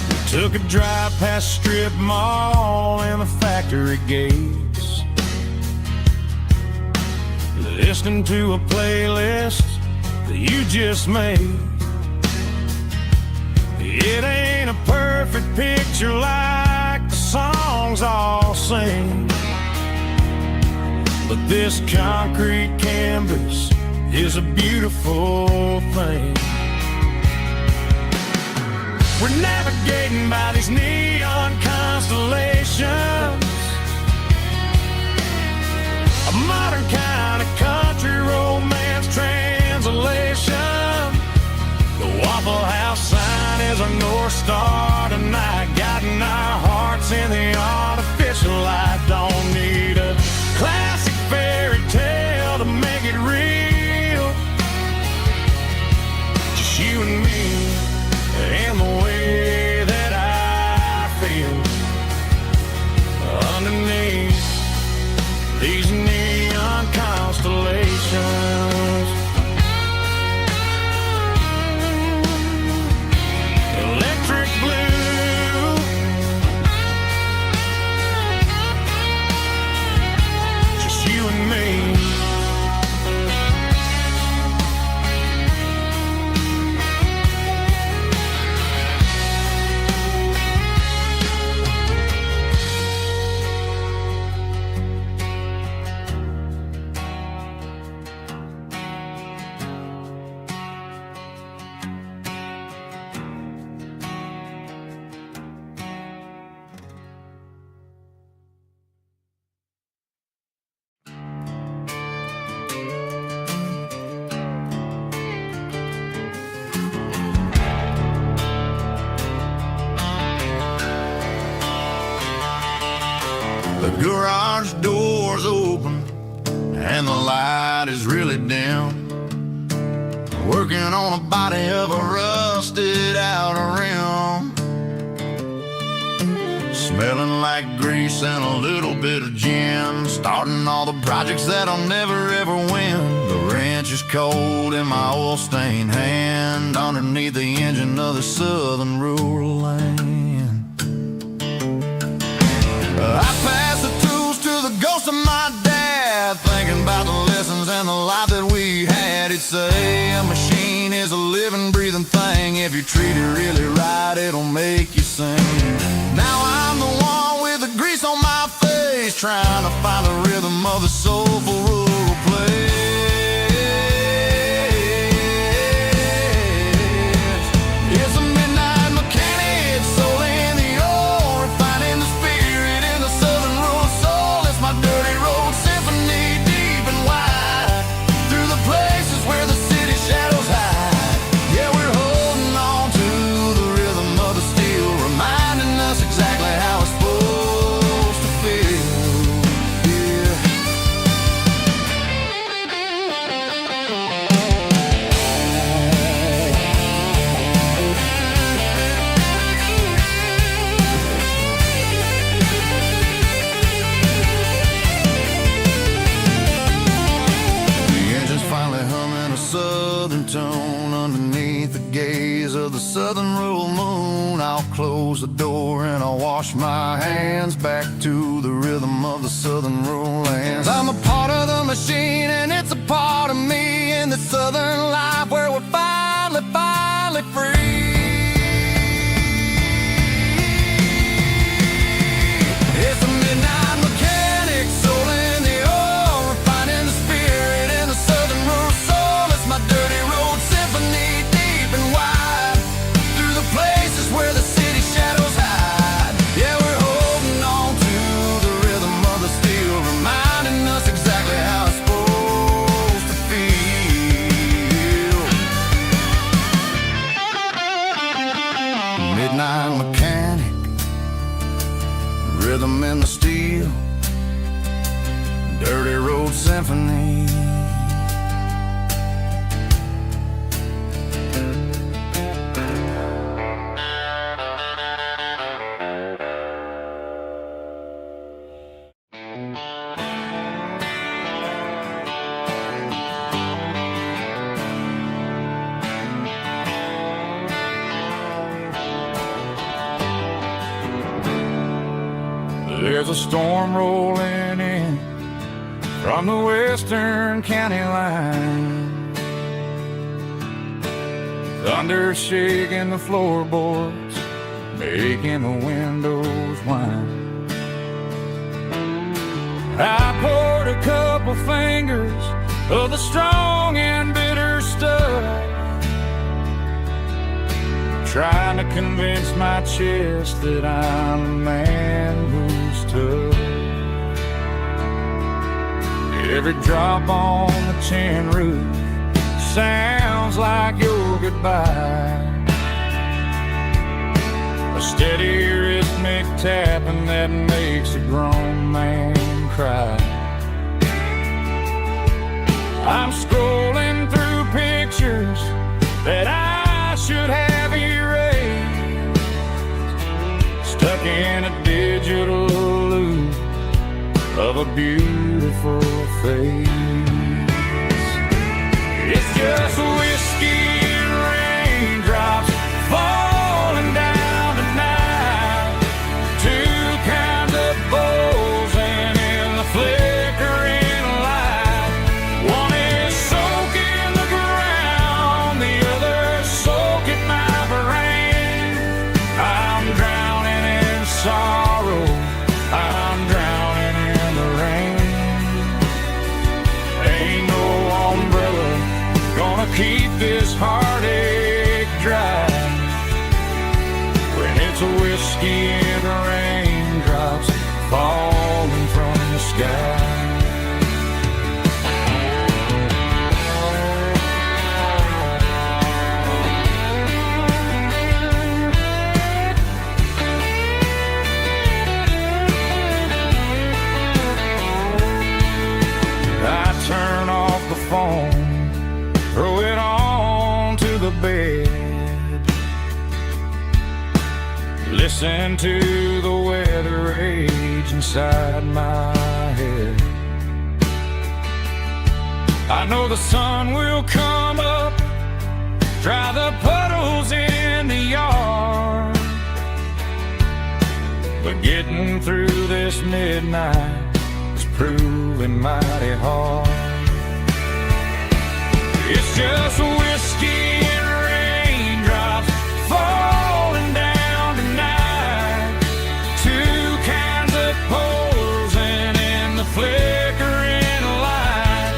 We took a drive past strip mall and the factory gates, listening to a playlist that you just made. It ain't a perfect picture like the songs all sing, but this concrete canvas is a beautiful thing. We're navigating by these neon constellations, a modern kind of country romance translation. The Waffle House sign is our North Star tonight, guiding our hearts in the artificial. I don't need a classic fairy tale to make it real. Just you and me and the way that I feel underneath these neon constellations. Electric blue, just you and me. The garage door's open and the light is really dim. Working on a body of a rusted out rim, smelling like grease and a little bit of gin. Starting all the projects that I'll never ever win. The wrench is cold in my oil-stained hand, underneath the engine of the southern rural land. I pass the tools to the ghost of my dad, thinking about the lessons and the life that we had. He'd say a machine is a living, breathing thing. If you treat it really right, it'll make you sing. Now I'm the one with the grease on my face, trying to find the rhythm of the soulful rural place. It's a midnight mechanic, soul in the ore, refining the spirit in the southern rural soul. It's my dirty road symphony, deep and wide, through the places where the city shadows hide. Yeah, we're holding on to the rhythm of the steel, reminding us exactly how it's supposed to feel. Yeah. southern rural moon, I'll close the door and I'll wash my hands back to the rhythm of the southern rural lands. I'm a part of the machine and it's a part of me in the southern life where we're finally free. It's a midnight mechanic, soul in the oil, refining the spirit in the southern rural soul. It's my dirty road symphony, deep and wide, through the places where the city shadows hide. Yeah, we're holding on to the rhythm of the steel, reminding us exactly how it's supposed to feel. Midnight mechanic, rhythm in the steel, dirty road symphony. There's a storm rolling in from the western county line, thunder shaking the floorboards, making the windows whine. I poured a couple fingers of the strong and bitter stuff, trying to convince my chest that I'm a man who's tough. Every drop on the tin roof sounds like your goodbye, a steady rhythmic tapping that makes a grown man cry. I'm scrolling through pictures that I should have erased, stuck in a digital loop of a beautiful face. It's just whiskey and raindrops falling down tonight, two kinds of bowls and in the flickering light. One is soaking the ground, the other soaking my brain. I'm drowning in sorrow, I'm drowning in the rain. Ain't no umbrella gonna keep this heartache dry when it's a whiskey and raindrops falling from the sky. I turn off the phone, throw it on to the bed, listen to the weather rage inside my head. I know the sun will come up, dry the puddles in the yard, but getting through this midnight is proving mighty hard. It's just whiskey and raindrops falling down tonight, two kinds of posing in the flickering light.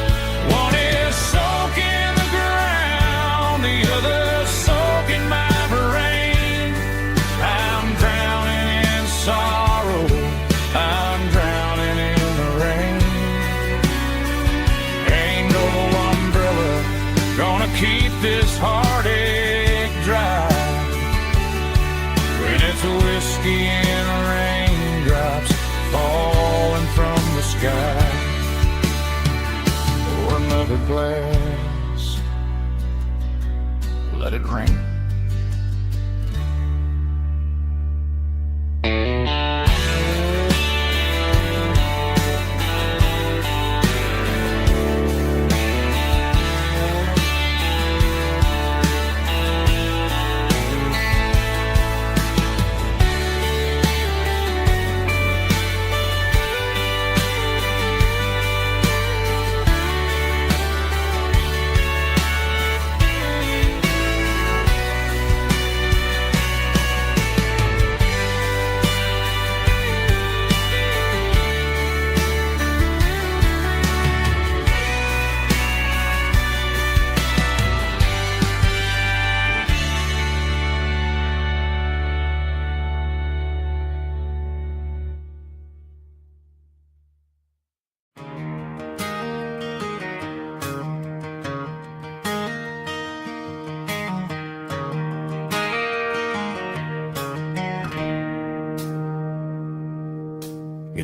One is soaking the ground, the other soaking my brain. I'm drowning in sorrow, I'm drowning in the rain. Ain't no umbrella gonna keep this heartache dry when it's a whiskey and raindrops falling from the sky. Pour another glass, let it rain.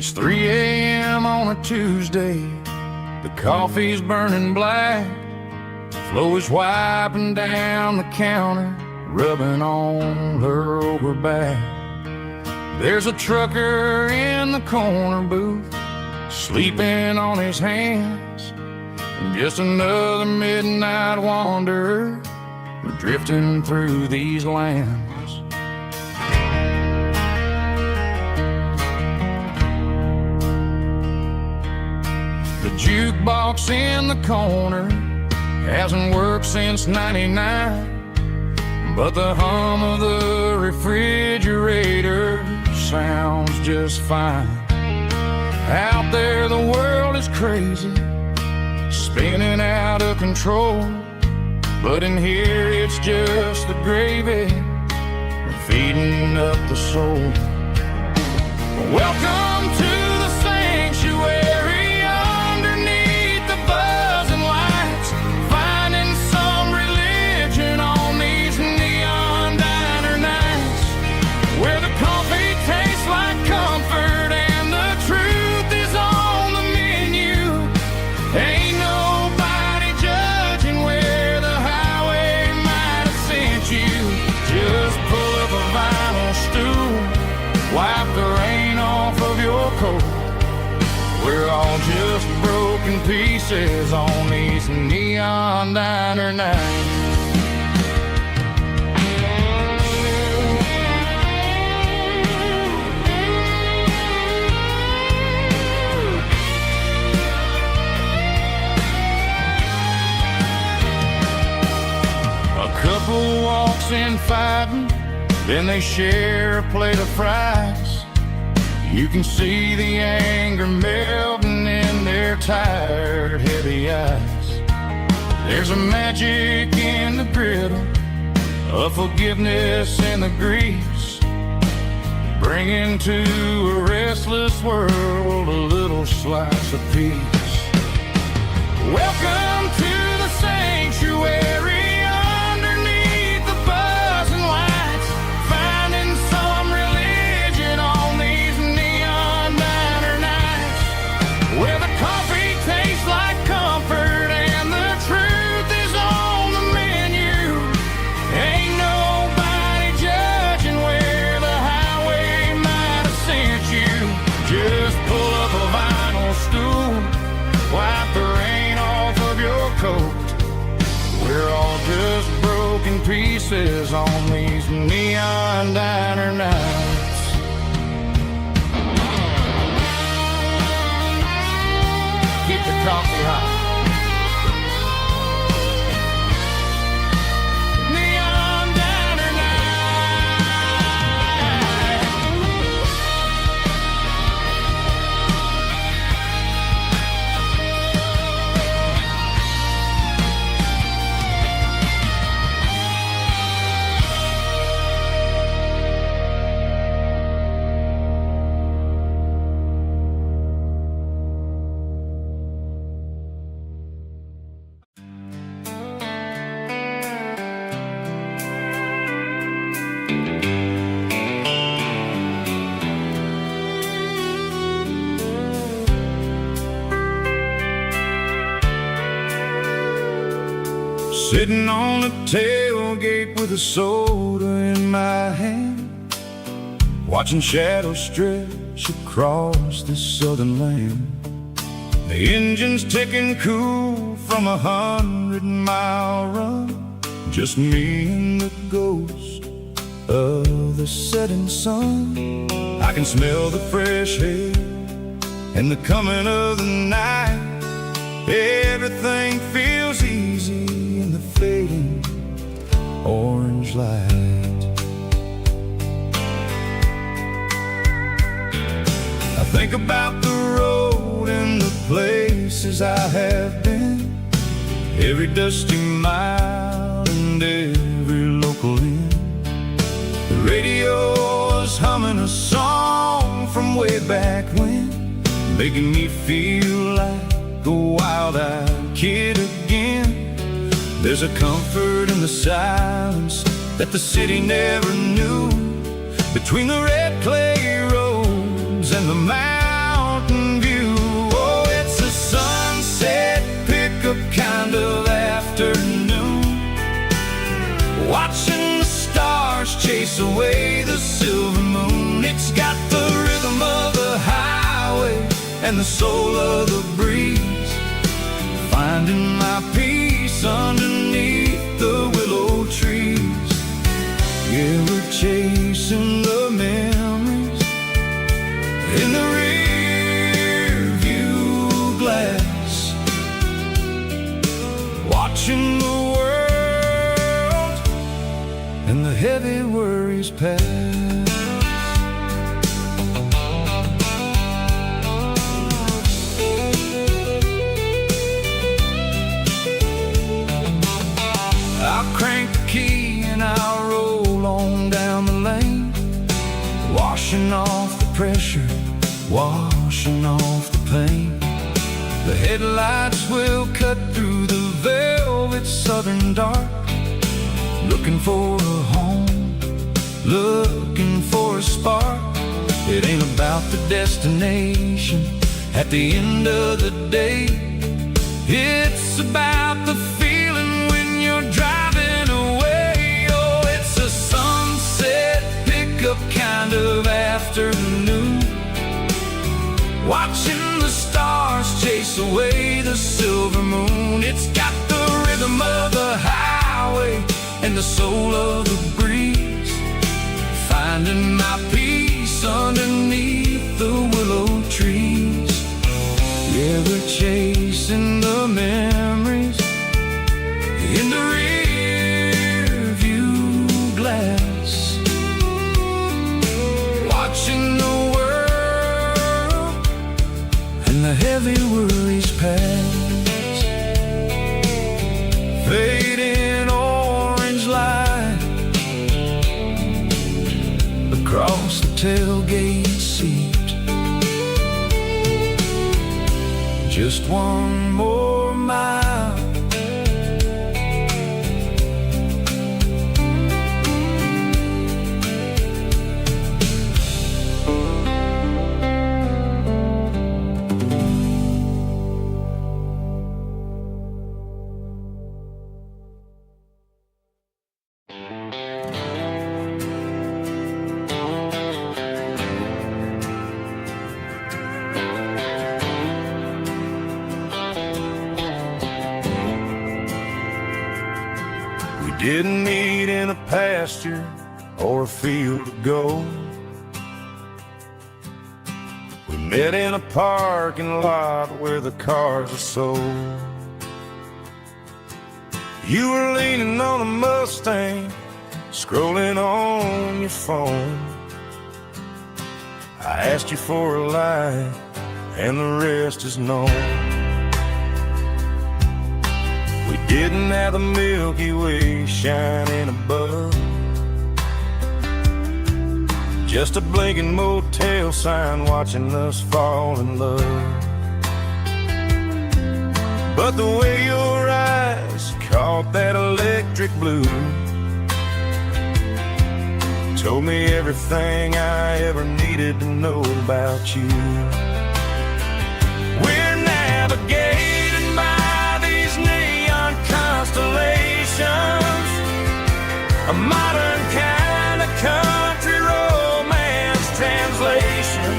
It's 3 a.m. on a Tuesday. The coffee's burning black. Flo is wiping down the counter, rubbing on her over back. There's a trucker in the corner booth, sleeping on his hands. Just another midnight wanderer, drifting through these lands. The jukebox in the corner hasn't worked since '99, but the hum of the refrigerator sounds just fine. Out there the world is crazy, spinning out of control, but in here it's just the gravy feeding up the soul. Welcome to the sanctuary, underneath the buzzing lights, finding some religion on these neon diner nights, where the coffee tastes like comfort and the truth is on the menu. Ain't nobody judging where the highway might have sent you. Just pull up a vinyl stool, wipe the rain off of your coat. We're all just broken pieces on these neon diner nights. A couple walks in fighting, then they share a plate of fries. You can see the anger melting in their tired, heavy eyes. There's a magic in the griddle, a forgiveness in the grease, bringing to a restless world a little slice of peace. Welcome to the sanctuary, underneath the buzzing lights, finding some religion on these neon diner nights, where the coffee tastes like comfort and the truth is on the menu. Ain't nobody judging where the highway might have sent you. Just pull up a vinyl stool, wipe the rain off of your coat. We're all just broken pieces on these neon diner nights. Keep the coffee hot. Neon diner Sitting on the tailgate with a soda in my hand, watching shadows stretch across this southern land. The engine's ticking cool from 100-mile run, just me and the ghost of the setting sun. I can smell the fresh air and the coming of the night. Everything feels easy in the fading orange light. I think about the road and the places I have been, every dusty mile and every local inn. The radio is humming a song from way back when, making me feel like a wild-eyed kid again. There's a comfort in the silence that the city never knew, between the red clay roads and the mountains chase away the silver moon. It's got the rhythm of the highway and the soul of the breeze, finding my peace underneath the willow trees. Yeah, we're chasing the memories in the rear view glass, watching the world and the heavy worries pass. I'll crank the key and I'll roll on down the lane, washing off the pressure, washing off the pain. The headlights will cut through the velvet southern dark, looking for a home, looking for a spark. It ain't about the destination at the end of the day, it's about the feeling when you're driving away. Oh, it's a sunset pickup kind of afternoon, watching the stars chase away the silver moon. It's got the rhythm of the highway and the soul of the breeze, finding my peace underneath the willow trees. Yeah, we're chasing the memories in the rear view glass, watching the world and the heavy worries pass. Fading orange light across the tailgate seat, just one more mile. Didn't meet in a pasture or a field of gold. We met in a parking lot where the cars are sold. You were leaning on a Mustang, scrolling on your phone. I asked you for a light, and the rest is known. We didn't have the Milky Way shining above, just a blinking motel sign watching us fall in love. But the way your eyes caught that electric blue told me everything I ever needed to know about you. We're navigating by these neon constellations, a modern kind of country romance translation.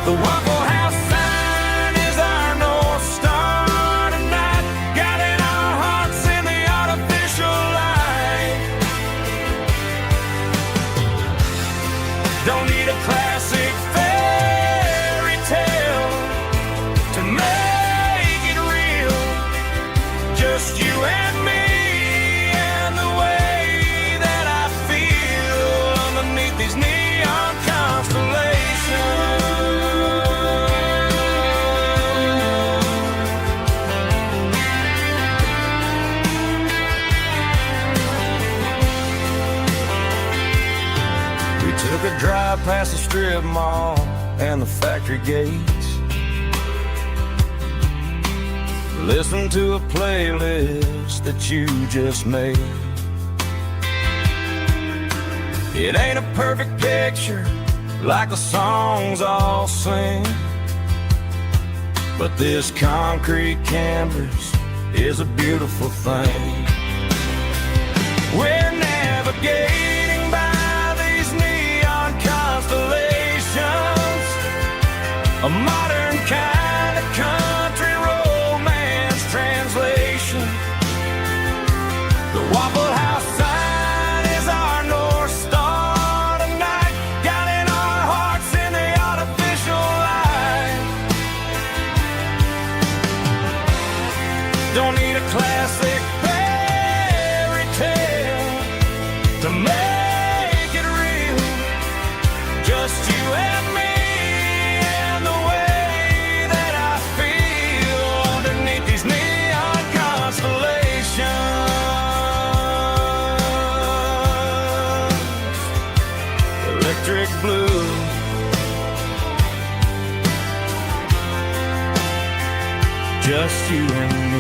The Waffle House sign is our North Star tonight, guiding our hearts in the artificial light. Don't need a classic fairy tale to make it real, just you and me and the way that I feel underneath these neon constellations. We took a drive past the strip mall and the factory gates, listened to a playlist that you just made. It ain't a perfect picture like the songs all sing, but this concrete canvas is a beautiful thing. We're never navigating by these neon constellations, a modern kind of country romance translation. The Waffle House sign is our North Star tonight, guiding our hearts in the artificial light. Don't need a classic fairy tale to make it real, just you and me and the way that I feel underneath these neon constellations. Electric blue, just you and me.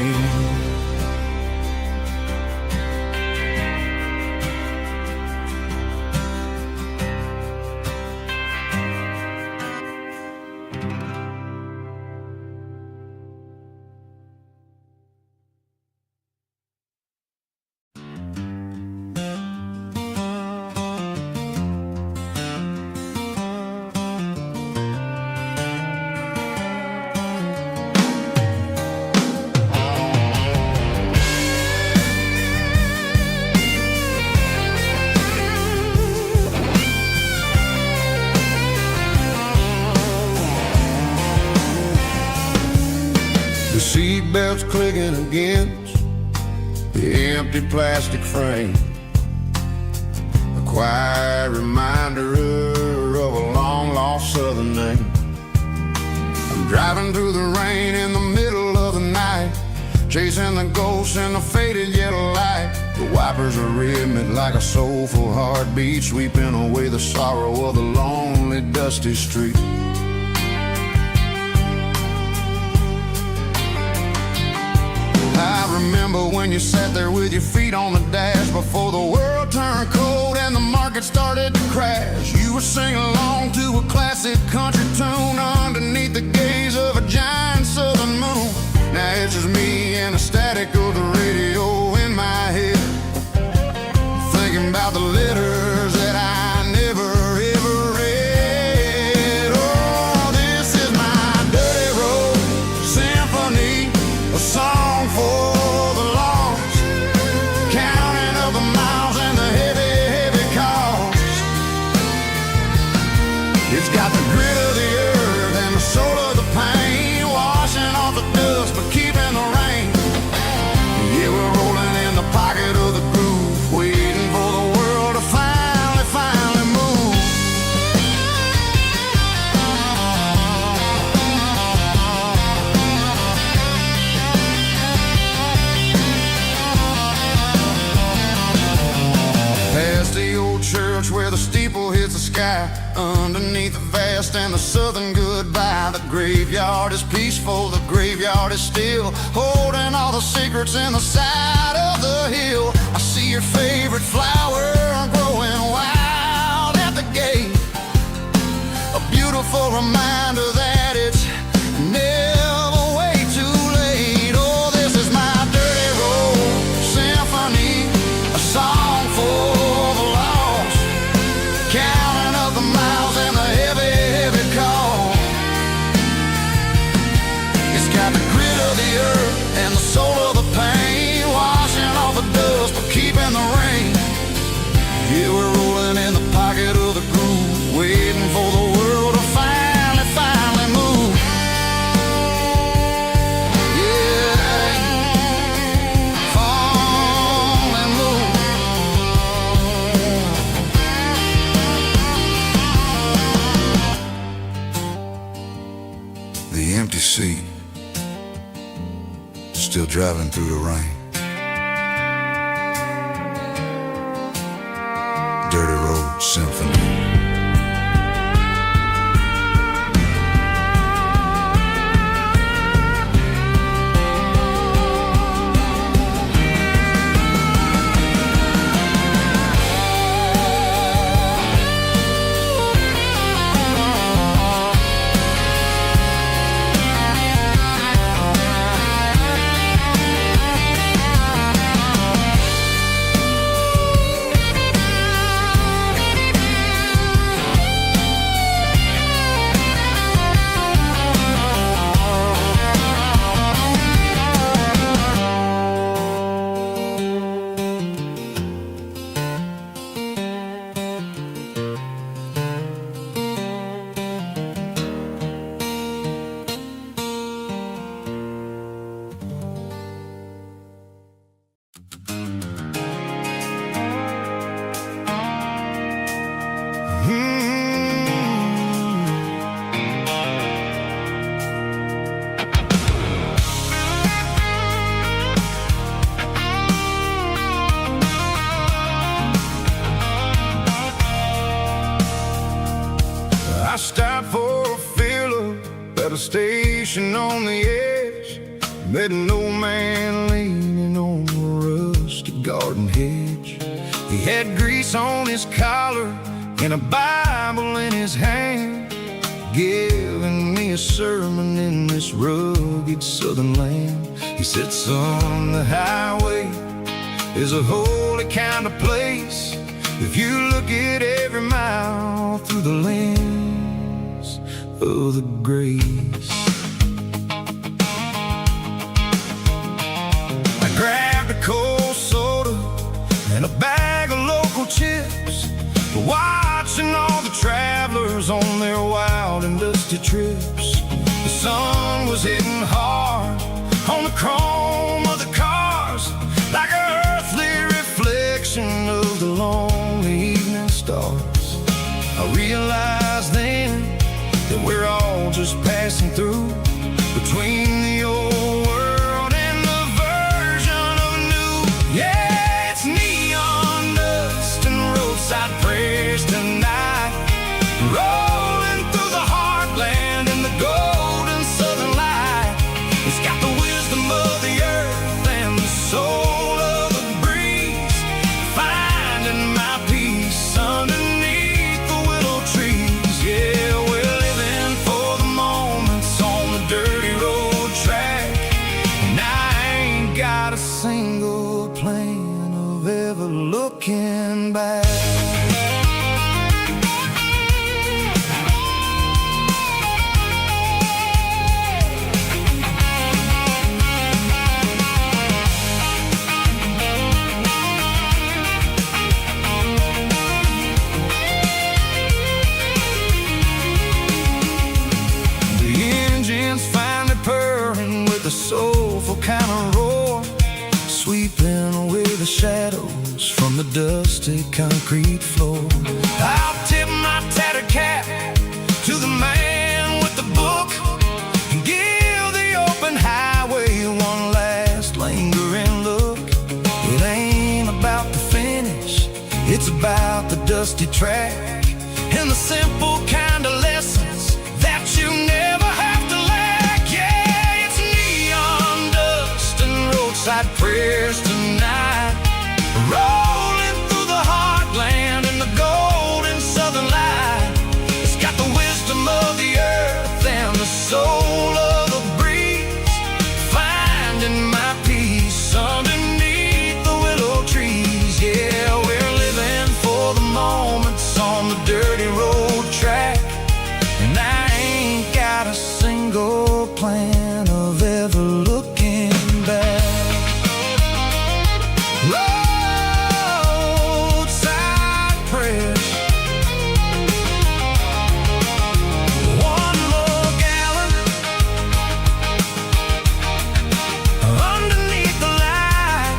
The seatbelt's clicking against the empty plastic frame, a quiet reminder of a long-lost southern name. I'm driving through the rain in the middle of the night, chasing the ghosts in the faded yellow light. The wipers are rhythmic like a soulful heartbeat, sweeping away the sorrow of the lonely, dusty street. I remember when you sat there with your feet on the dash before the world turned cold and the market started to crash. You were singing along to a classic country tune underneath the gaze of a giant southern moon. Now it's just me and the static of the radio in my head, thinking about the letters that I never ever read. Oh, this is my dirty road symphony, a song for the lost, counting up the miles and the heavy, heavy cost. It's got the grit of the earth and the soul of the pain, washing off the dust but keeping the rain. Yeah, we're rolling in the pocket of the groove, waiting for the world to finally move. Past the old church where the steeple hits the sky, underneath the vast and the southern goodbye. The graveyard is peaceful, the graveyard is still, holding all the secrets in the side of the hill. I see your favorite flower growing wild at the gate, a beautiful reminder that it's never way too late. Oh, this is my dirty road symphony, a song for the lost, counting up the miles and the heavy, heavy call. It's got the grit of the earth and the soul of the pain, washing off the dust but keeping the rain. Yeah, we're rolling in the pocket of the groove, waiting for the world to finally move. Yeah, fall and move. The empty seat, still driving through the rain. Dirty Road Symphony. station on the edge, met an old man leaning on a rusty garden hedge. He had grease on his collar and a Bible in his hand, giving me a sermon in this rugged southern land. He said, son, the highway is a holy kind of place if you look at every mile through the lens of the grace. I grabbed a cold soda and a bag of local chips, watching all the travelers on their wild and dusty trips. The sun was hitting hard on the chrome of the cars, like an earthly reflection of the lonely evening stars. I realized then that we're all just passing through between the old world and the version of new. Yeah, it's neon dust and roadside prayers tonight, rolling through the heartland in the golden southern light. It's got the wisdom of the earth and the soul of the breeze, finding my peace underneath the willow trees. Yeah, we're living for the moments on the dirty road track, and I ain't got a single plan of ever looking back. Finally purring with a soulful kind of roar, sweeping away the shadows from the dusty concrete floor. I'll tip my tattered cap to the man with the book and give the open highway one last lingering look. It ain't about the finish, it's about the dusty track and the simple kind of lessons that you never have to lack. Yeah, it's neon dust and roadside prayers tonight, rolling through the heartland in the golden southern light. It's got the wisdom of the earth and the soul of the breeze, finding my peace underneath the willow trees. Yeah, we're living for the moments on the dirty road track, and I ain't got a single plan of ever looking back. Roadside prayers, one more gallon underneath the light.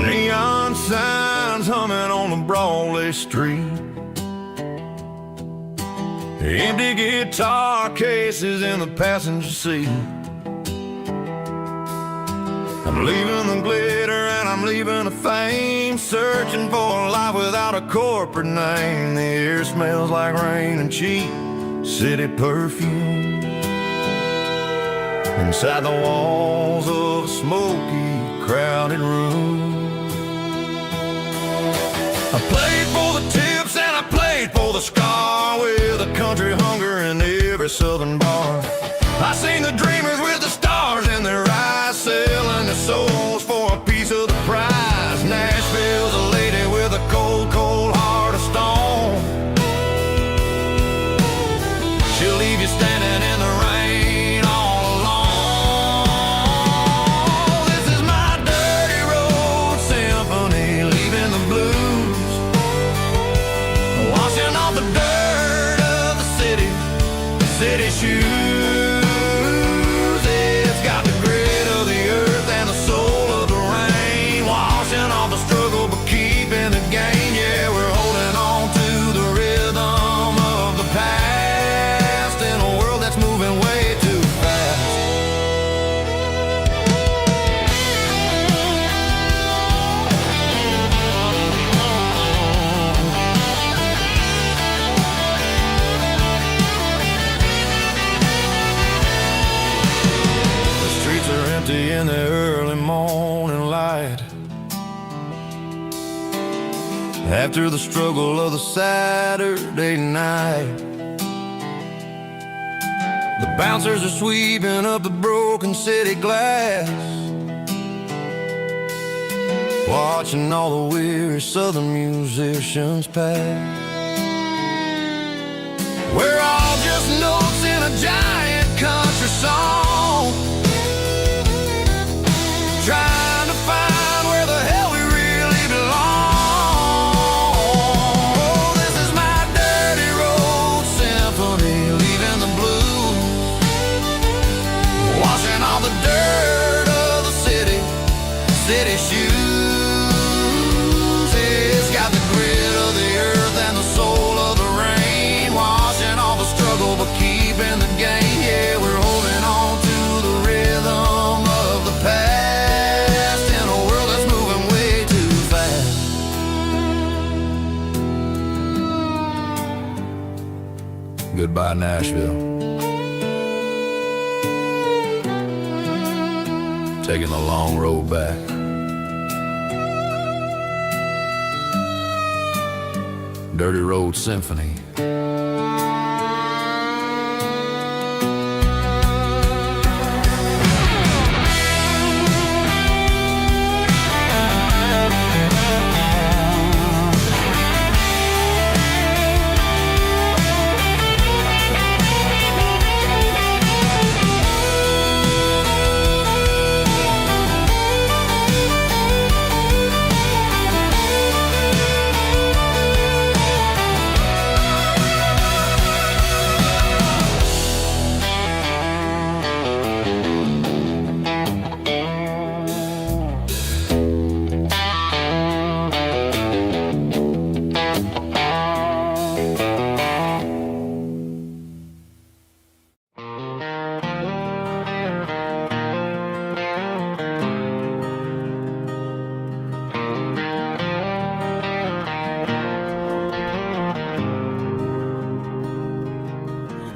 Neon signs humming on the Broadway street, empty guitar cases in the passenger seat. I'm leaving the glitter and I'm leaving the fame, searching for a life without a corporate name. The air smells like rain and cheap city perfume inside the walls of a smoky, crowded room. I played for the tips and I played for the scar, with a country hunger in every southern bar. I seen the dreamers with the stars in their eyes, selling their souls for a piece of the prize. Nashville's a lady with a cold, cold heart of stone. She'll leave you standing in the rain coffee in the early morning light. After the struggle of the Saturday night, the bouncers are sweeping up the broken city glass, watching all the weary southern musicians pass. We're all just notes in a giant country song, trying to find where the hell we really belong. Oh, this is my dirty road symphony, leaving the blues, washing all the dirt of the city shoes. It's got the grit of the earth and the soul of the rain, washing all the struggle but keeping the game. Yeah, we're holding on to the rhythm of the past in a world that's moving way too fast. Goodbye, Nashville. Taking the long road back. Dirty Road Symphony.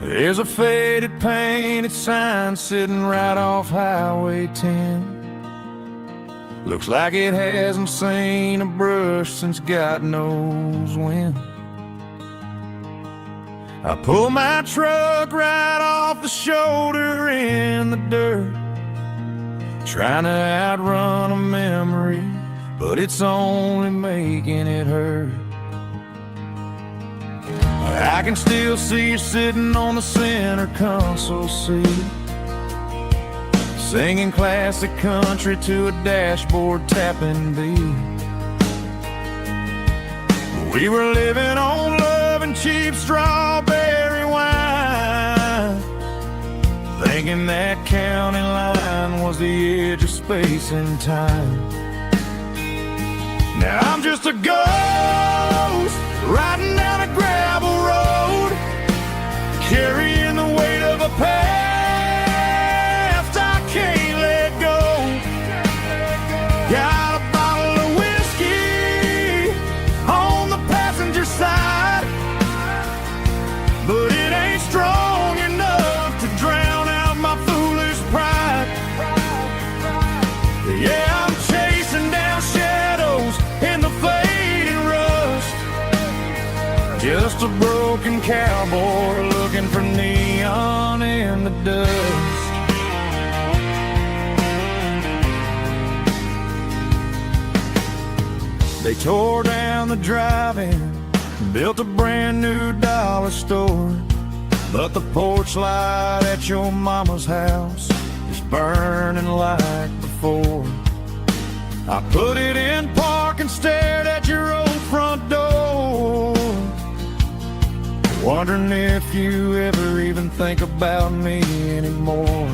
There's a faded painted sign sitting right off Highway 10. Looks like it hasn't seen a brush since God knows when. I pull my truck right off the shoulder in the dirt, trying to outrun a memory, but it's only making it hurt. I can still see you sitting on the center console seat, singing classic country to a dashboard tapping beat. We were living on love and cheap strawberry wine, thinking that county line was the edge of space and time. Now I'm just a ghost riding down a gravel road, carrying the weight of a past I can't let go. Got a bottle of whiskey on the passenger side, but it ain't strong enough to drown out my foolish pride. Yeah, I'm chasing down shadows in the fading rust, just a broken cowboy looking for neon in the dust. They tore down the drive-in, built a brand new dollar store, but the porch light at your mama's house is burning like before. I put it in park and stared at your old front door, wondering if you ever even think about me anymore.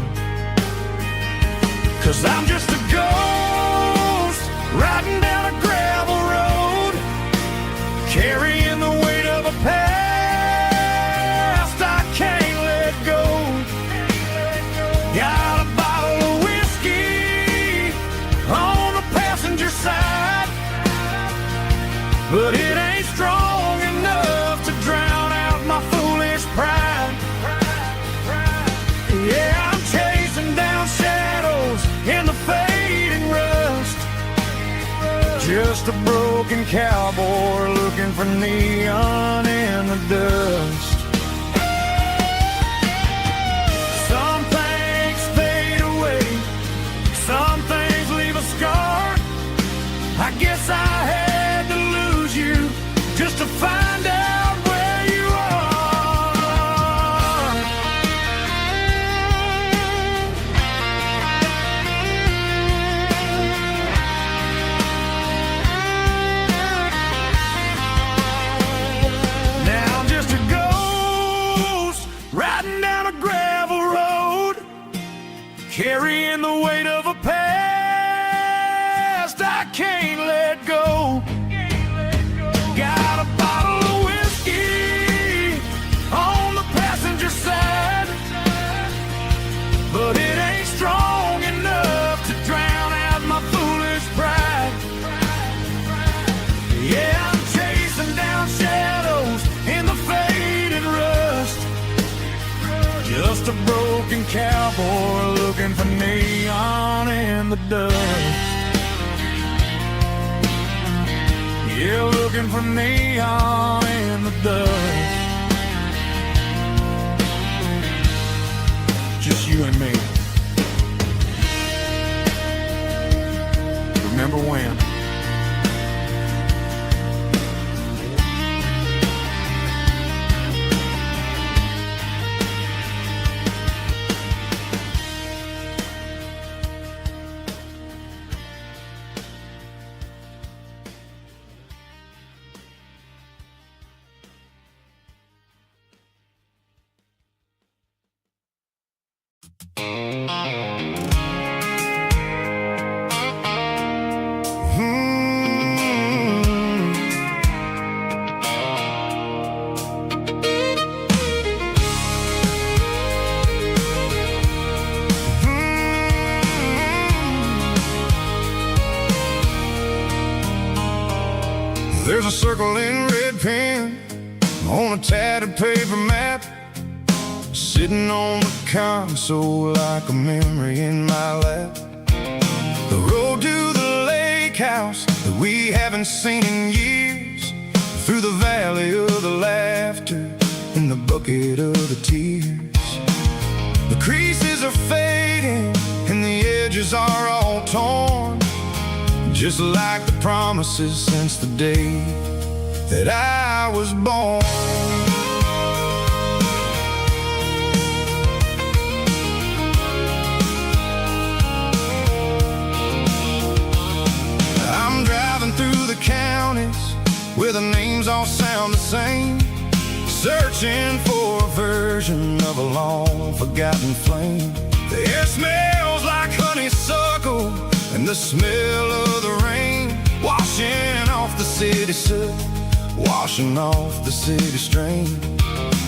'Cause I'm just a ghost riding down a gravel road, carrying the weight of a past I can't let go. Got a bottle of whiskey on the passenger side, but it ain't strong enough to drown out my foolish pride. Yeah, I'm chasing down shadows in Just a broken cowboy looking for neon in the dust. Some things fade away, some things leave a scar. I guess I had to lose you just to find out where you are. Now I'm just a ghost riding down a gravel road, carrying the weight of a past I can't let go. Got a bottle of whiskey on the passenger side, but it ain't strong enough to drown out my foolish pride. Yeah, I'm chasing down shadows in the faded rust. Just a broken cowboy looking for neon in the dust. Yeah, looking for neon in the dust. Just you and me. Remember when? There's a circle in red pen on a tattered paper map, sitting on the console like a memory in my lap. The road to the lake house that we haven't seen in years, through the valley of the laughter and the bucket of the tears. The creases are fading and the edges are all torn, just like the promises since the day that I was born. I'm driving through the counties where the names all sound the same, searching for a version of a long forgotten flame. The air smells like honeysuckle and the smell of the rain, washing off the city soot, washing off the city strain.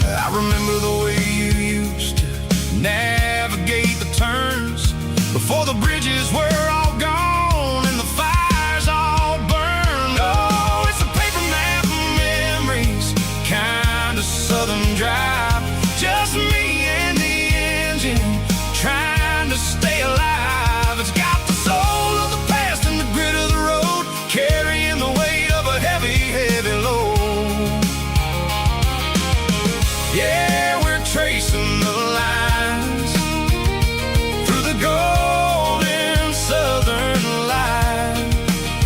I remember the way you used to navigate the turns before the bridges were all gone and the fires all burned. Oh, it's a paper map of memories, kind of southern drive, just me and the engine trying to stay alive. It's got the soul of the past and the grit of the road, carrying the weight of a heavy, heavy load. Yeah, we're tracing the lines through the golden southern light,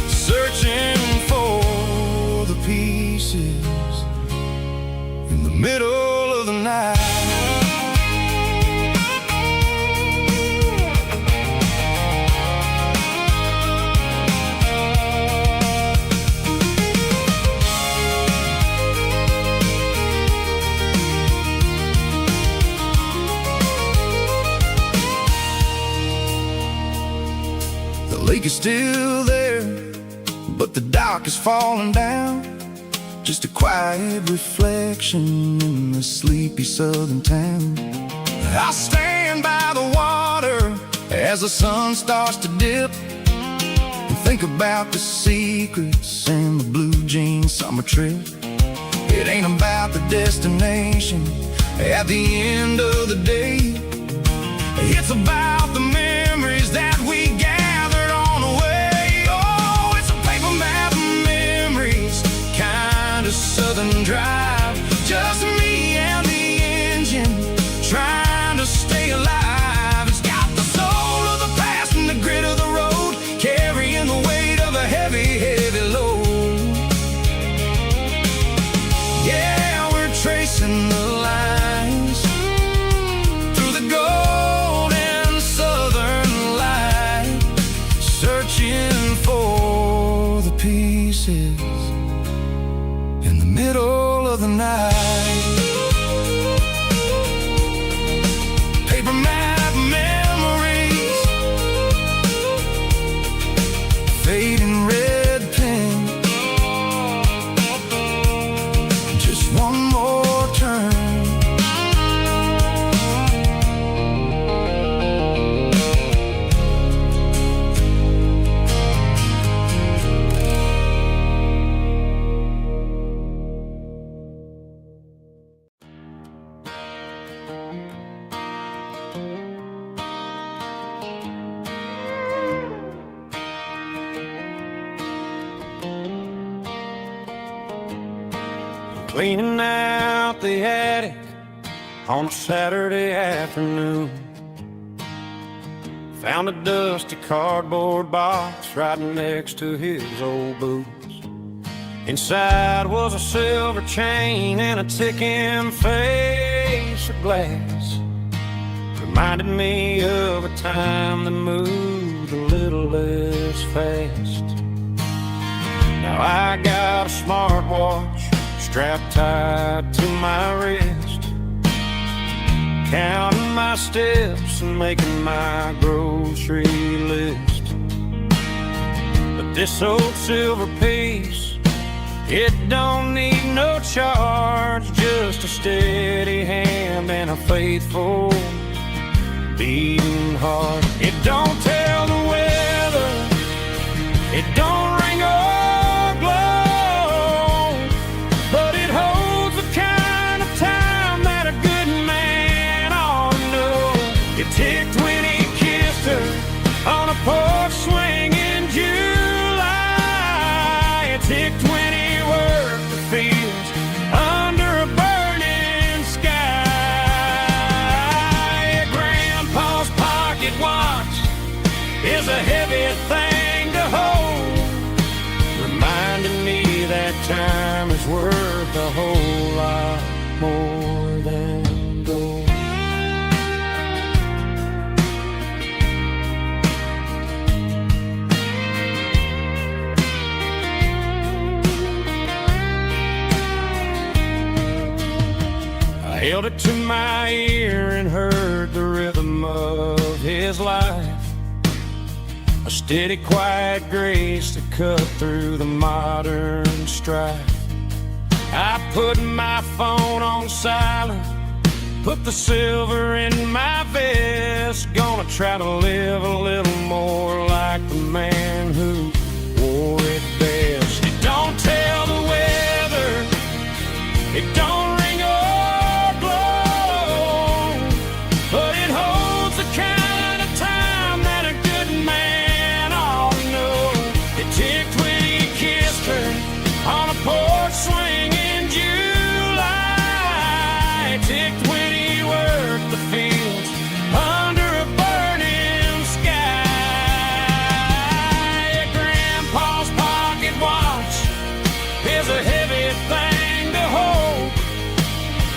searching for the pieces in the middle of the night. The lake is still there, but the dock is falling down, just a quiet reflection in the sleepy southern town. I stand by the water as the sun starts to dip, and think about the secrets and the blue jean summer trip. It ain't about the destination at the end of the day, it's about the memories that we gathered on the way. Oh, it's a paper map searching for the pieces in the middle of the night. Paper map memories, fading red pen, just one more turn. Cleaning out the attic on a Saturday afternoon. Found a dusty cardboard box right next to his old boots. Inside was a silver chain and a ticking face of glass. Reminded me of a time that moved a little less fast. Now I got a smartwatch strapped tight to my wrist, counting my steps and making my grocery list. But this old silver piece, it don't need no charge, just a steady hand and a faithful beating heart. It don't tell the weather, it don't ring or glow, but it holds the kind of time that a good man ought to know. It ticked when he kissed her on a porch swing in July. It ticked when he worked the fields under a burning sky. Grandpa's pocket watch is a heavy thing to hold, reminding me that time is worth a whole lot more than gold. I held it to my ear and heard the rhythm of his life, a steady, quiet grace that cut through the modern strife. I put my phone on silent, put the silver in my vest. Gonna try to live a little more like the man who wore it best. It don't tell the weather, it don't ring or glow, but it holds the kind of time that a good man ought to know. It ticked when he kissed her on a porch swing in July. It ticked when he worked the fields under a burning sky. Grandpa's pocket watch is a heavy thing to hold,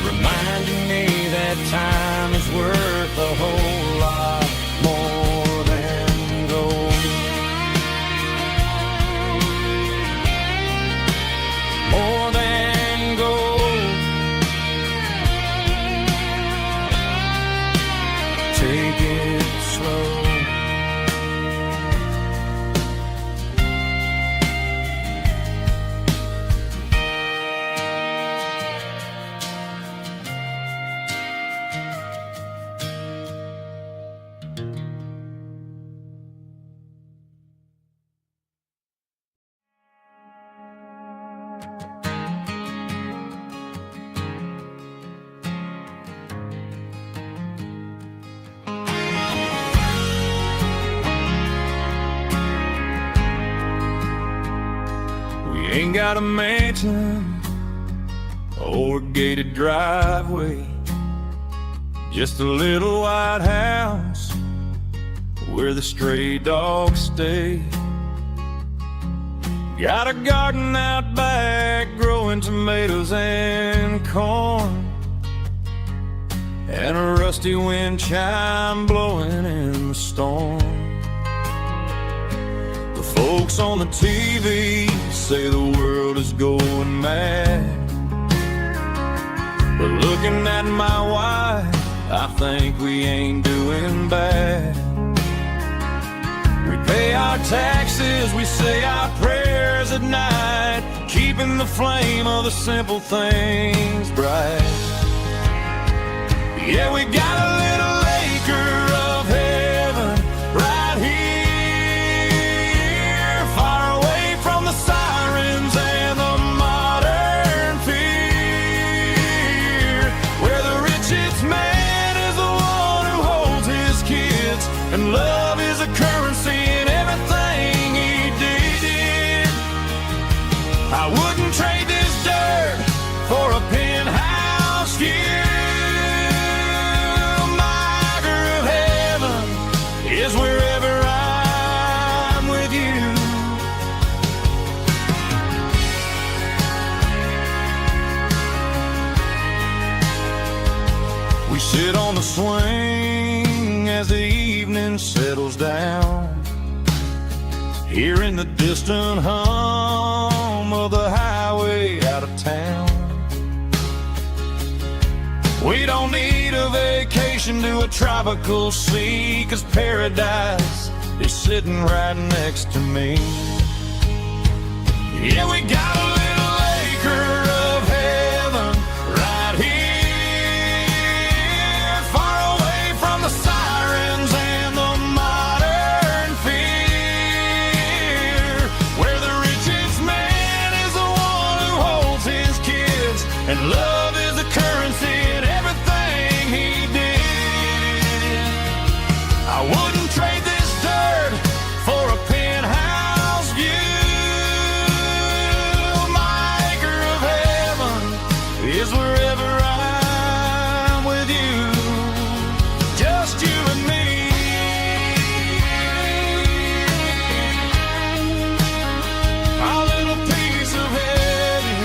reminding me that time is worth a whole lot more than gold. More than gold. Take it slow. Ain't got a mansion or a gated driveway, just a little white house where the stray dogs stay. Got a garden out back growing tomatoes and corn, and a rusty wind chime blowing in the storm. Folks on the TV say the world is going mad, but looking at my wife, I think we ain't doing bad. We pay our taxes, we say our prayers at night, keeping the flame of the simple things bright. Yeah, we got a little acre of heaven right here, far away from the sirens and the modern fear, where the richest man is the one who holds his kids, and love is a currency in everything he did. I wouldn't trade this dirt for a penthouse view. Is wherever I'm with you. We sit on the swing as the evening settles down, hearing the distant hum of the highway out of town. We don't need a vacation to a tropical sea, 'cause paradise is sitting right next to me. Yeah, we got a little acre of heaven right here, far away from the sirens and the modern fear, where the richest man is the one who holds his kids, and love is the currency in everything he did. I wouldn't trade this dirt for a penthouse view. My acre of heaven is wherever I'm with you, just you and me. Our little piece of heaven.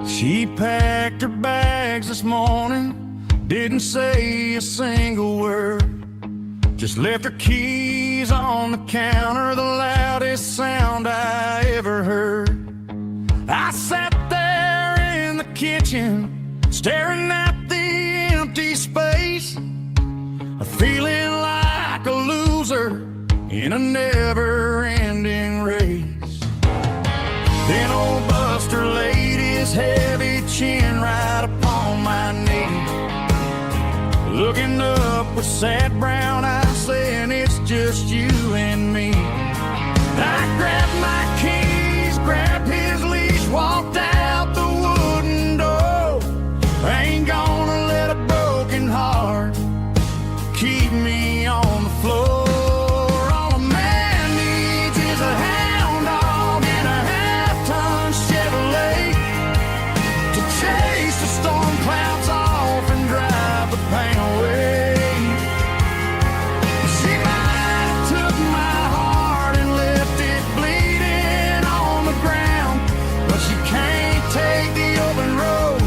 She packed her bags this morning, didn't say a single word, just left her keys on the counter, the loudest sound I ever heard. I sat there in the kitchen, staring at the empty space, feeling like a loser in a never-ending race. Then old Buster laid his heavy chin right upon my knee, looking up with sad brown eyes, saying it's just you and me. I grabbed my keys, grabbed his leash, walked out the wooden door. I ain't gonna let a broken heart keep me on the floor. All a man needs is a hound dog and a half-ton Chevrolet to chase the storm clouds off and drive the pain away. She might have took my heart and left it bleeding on the ground, but she can't take the open road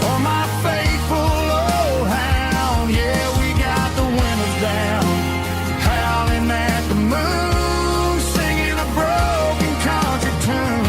for my faithful old hound. Yeah, we got the windows down, howling at the moon, singing a broken country tune.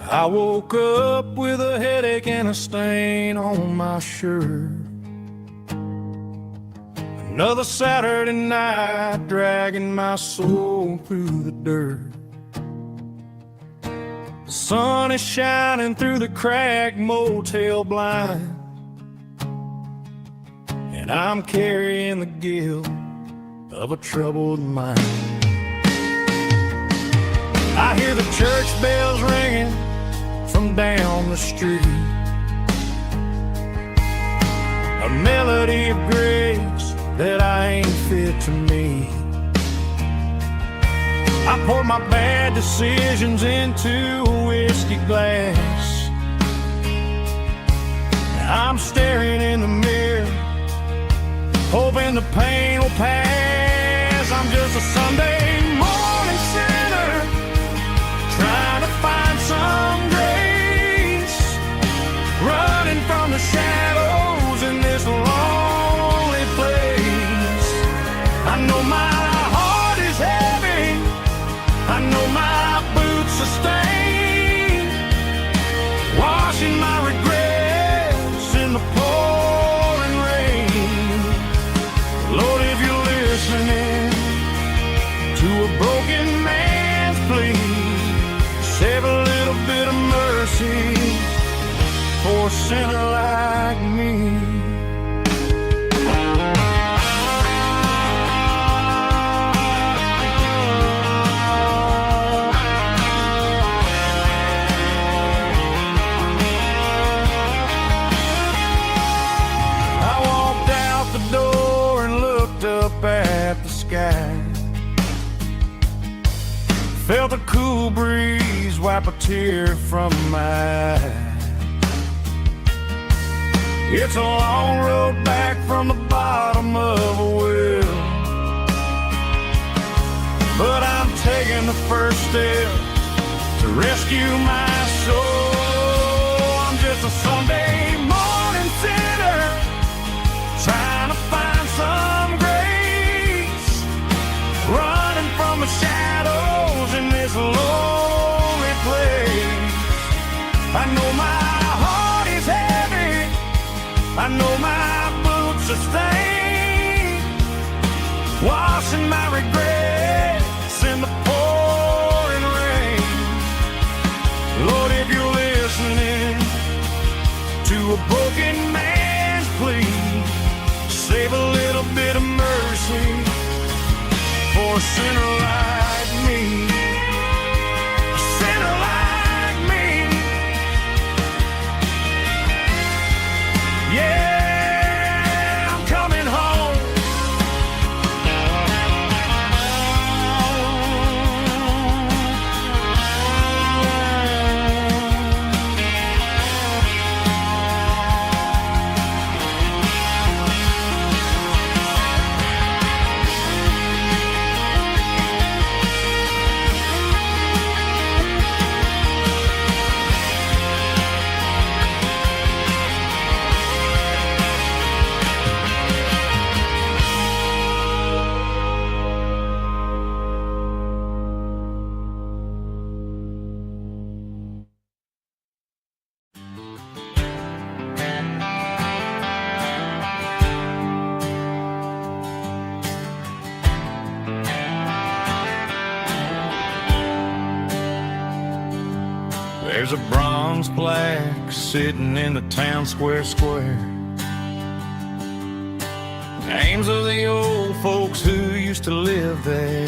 I woke up with a headache and a stain on my shirt. Another Saturday night dragging my soul through the dirt. The sun is shining through the cracked motel blind, and I'm carrying the guilt of a troubled mind. I hear the church bells ringing from down the street, a melody of grace that I ain't fit to meet. I poured my bad decisions into a whiskey glass. Now I'm staring in the mirror, hoping the pain will pass. I'm just a Sunday morning sinner, trying to find some grace, running from the shadows in this lonely place. I know my heart is heavy, I know my boots are stained, washing my regrets in the pouring rain. Lord, if you're listening to a broken man's plea, save a little bit of mercy for a sinner like me. I walked out the door and looked up at the sky, felt a cool breeze wipe a tear from my eye. It's a long road back from the bottom of a well, but I'm taking the first step to rescue my soul. I'm just a Sunday morning sinner, trying to find some grace, running from the shadows in this lonely place. I know my heart is heavy, I know my boots are stained, washing my regrets in the pouring rain. Lord, if you're listening to a broken man's plea, save a little bit of mercy for a sinner like me. A sinner like me. Yeah, I'm coming home. There's a bronze plaque sitting in the town square. Names of the old folks who used to live there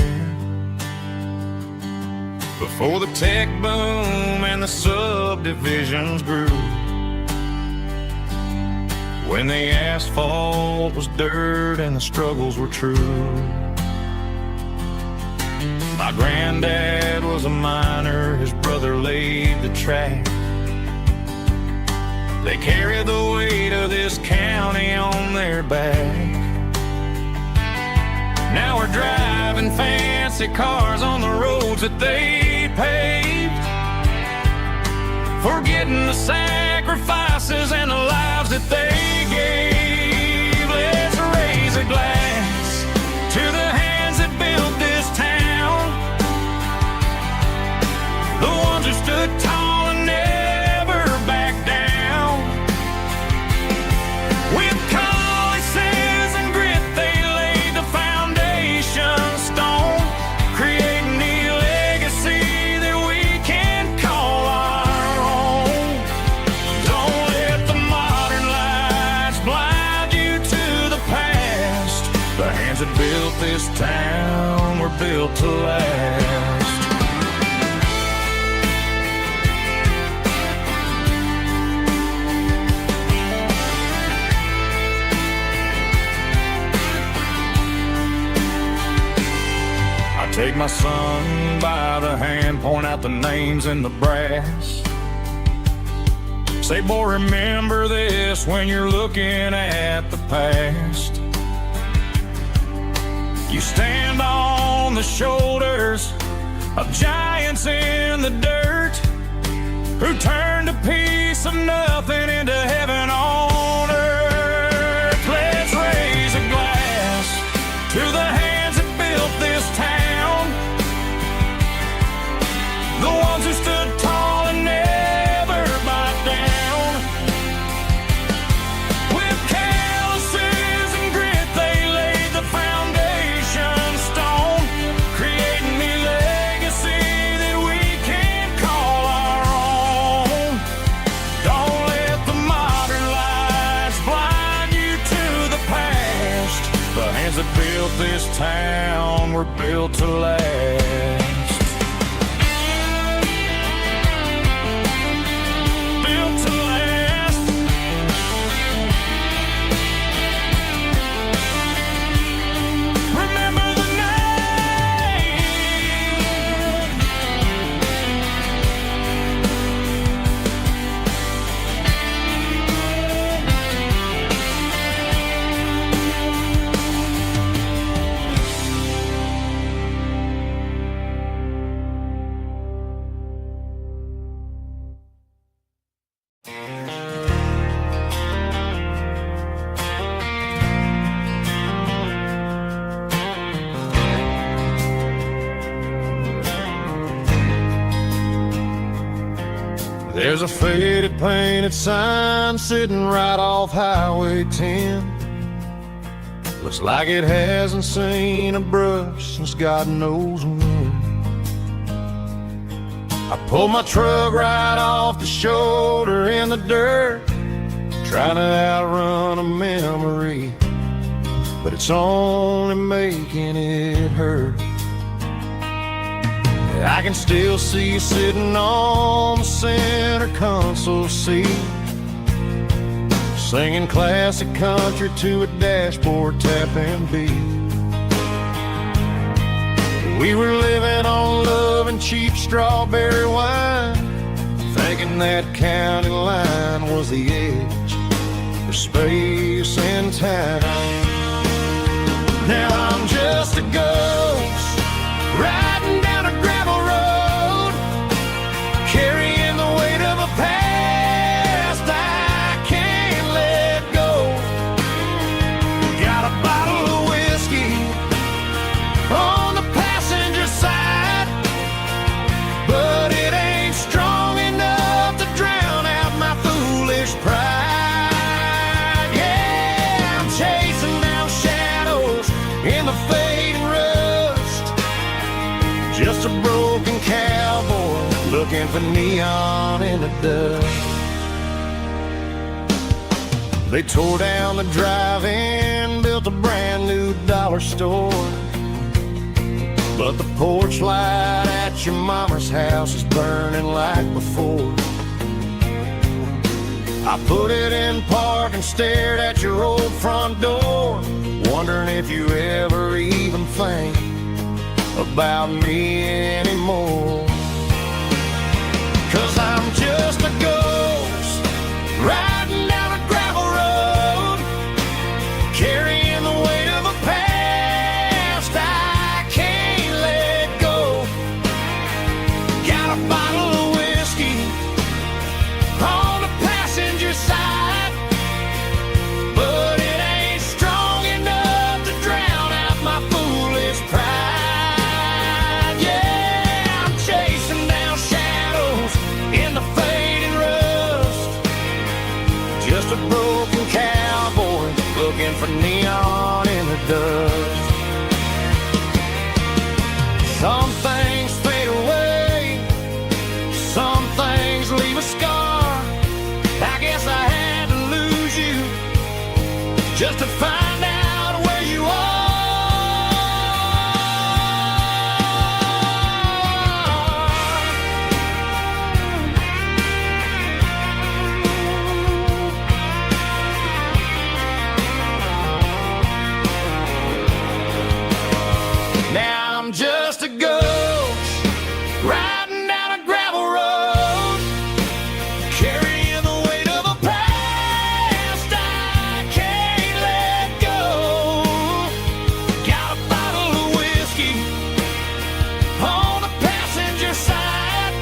before the tech boom and the subdivisions grew, when the asphalt was dirt and the struggles were true. My granddad was a miner, his brother laid the track. They carried the weight of this county on their back. Now we're driving fancy cars on the roads that they paved, forgetting the sacrifices and the lives that they gave. Let's raise a glass to the hands that built this town, the ones who stood tall and built to last. I take my son by the hand, point out the names in the brass. Say, boy, remember this when you're looking at the past. You stand on the shoulders of giants in the dirt who turned a piece of nothing into heaven on earth. Let's raise a glass to the hands that built this town, the ones who stood tall and never bowed down. With calluses and grit they laid the foundation stone, creating a legacy that we can call our own. Don't let the modern lies blind you to the past. The hands that built this town were built to last. There's a faded painted sign sitting right off Highway 10. Looks like it hasn't seen a brush since God knows when. I pulled my truck right off the shoulder in the dirt, trying to outrun a memory, but it's only making it hurt. I can still see you sitting on the center console seat, singing classic country to a dashboard tapping beat. We were living on love and cheap strawberry wine, thinking that county line was the edge of space and time. Now I'm just a ghost riding down a gravel road, carrying the weight of a past I can't let go. Got a bottle of whiskey on the passenger side, but it ain't strong enough to drown out my foolish pride. Yeah, I'm chasing down shadows in the fading rust, just a broken cowboy looking for neon in the dust. They tore down the drive-in, built a brand new dollar store, but the porch light at your mama's house is burning like before. I put it in park and stared at your old front door, wondering if you ever even think about me anymore. 'Cause I'm just a ghost riding down a gravel road, carrying the weight of a past I can't let go. Got a bottle of whiskey on the passenger side, but it ain't strong enough to drown out my foolish pride. Yeah, I'm chasing down shadows in the fading rust, just a broken cowboy looking for neon in the dust. Some things fade away, some things leave a scar. I guess I had to lose you just to find out where you are. riding down a gravel road, carrying the weight of a past I can't let go. Got a bottle of whiskey on the passenger side,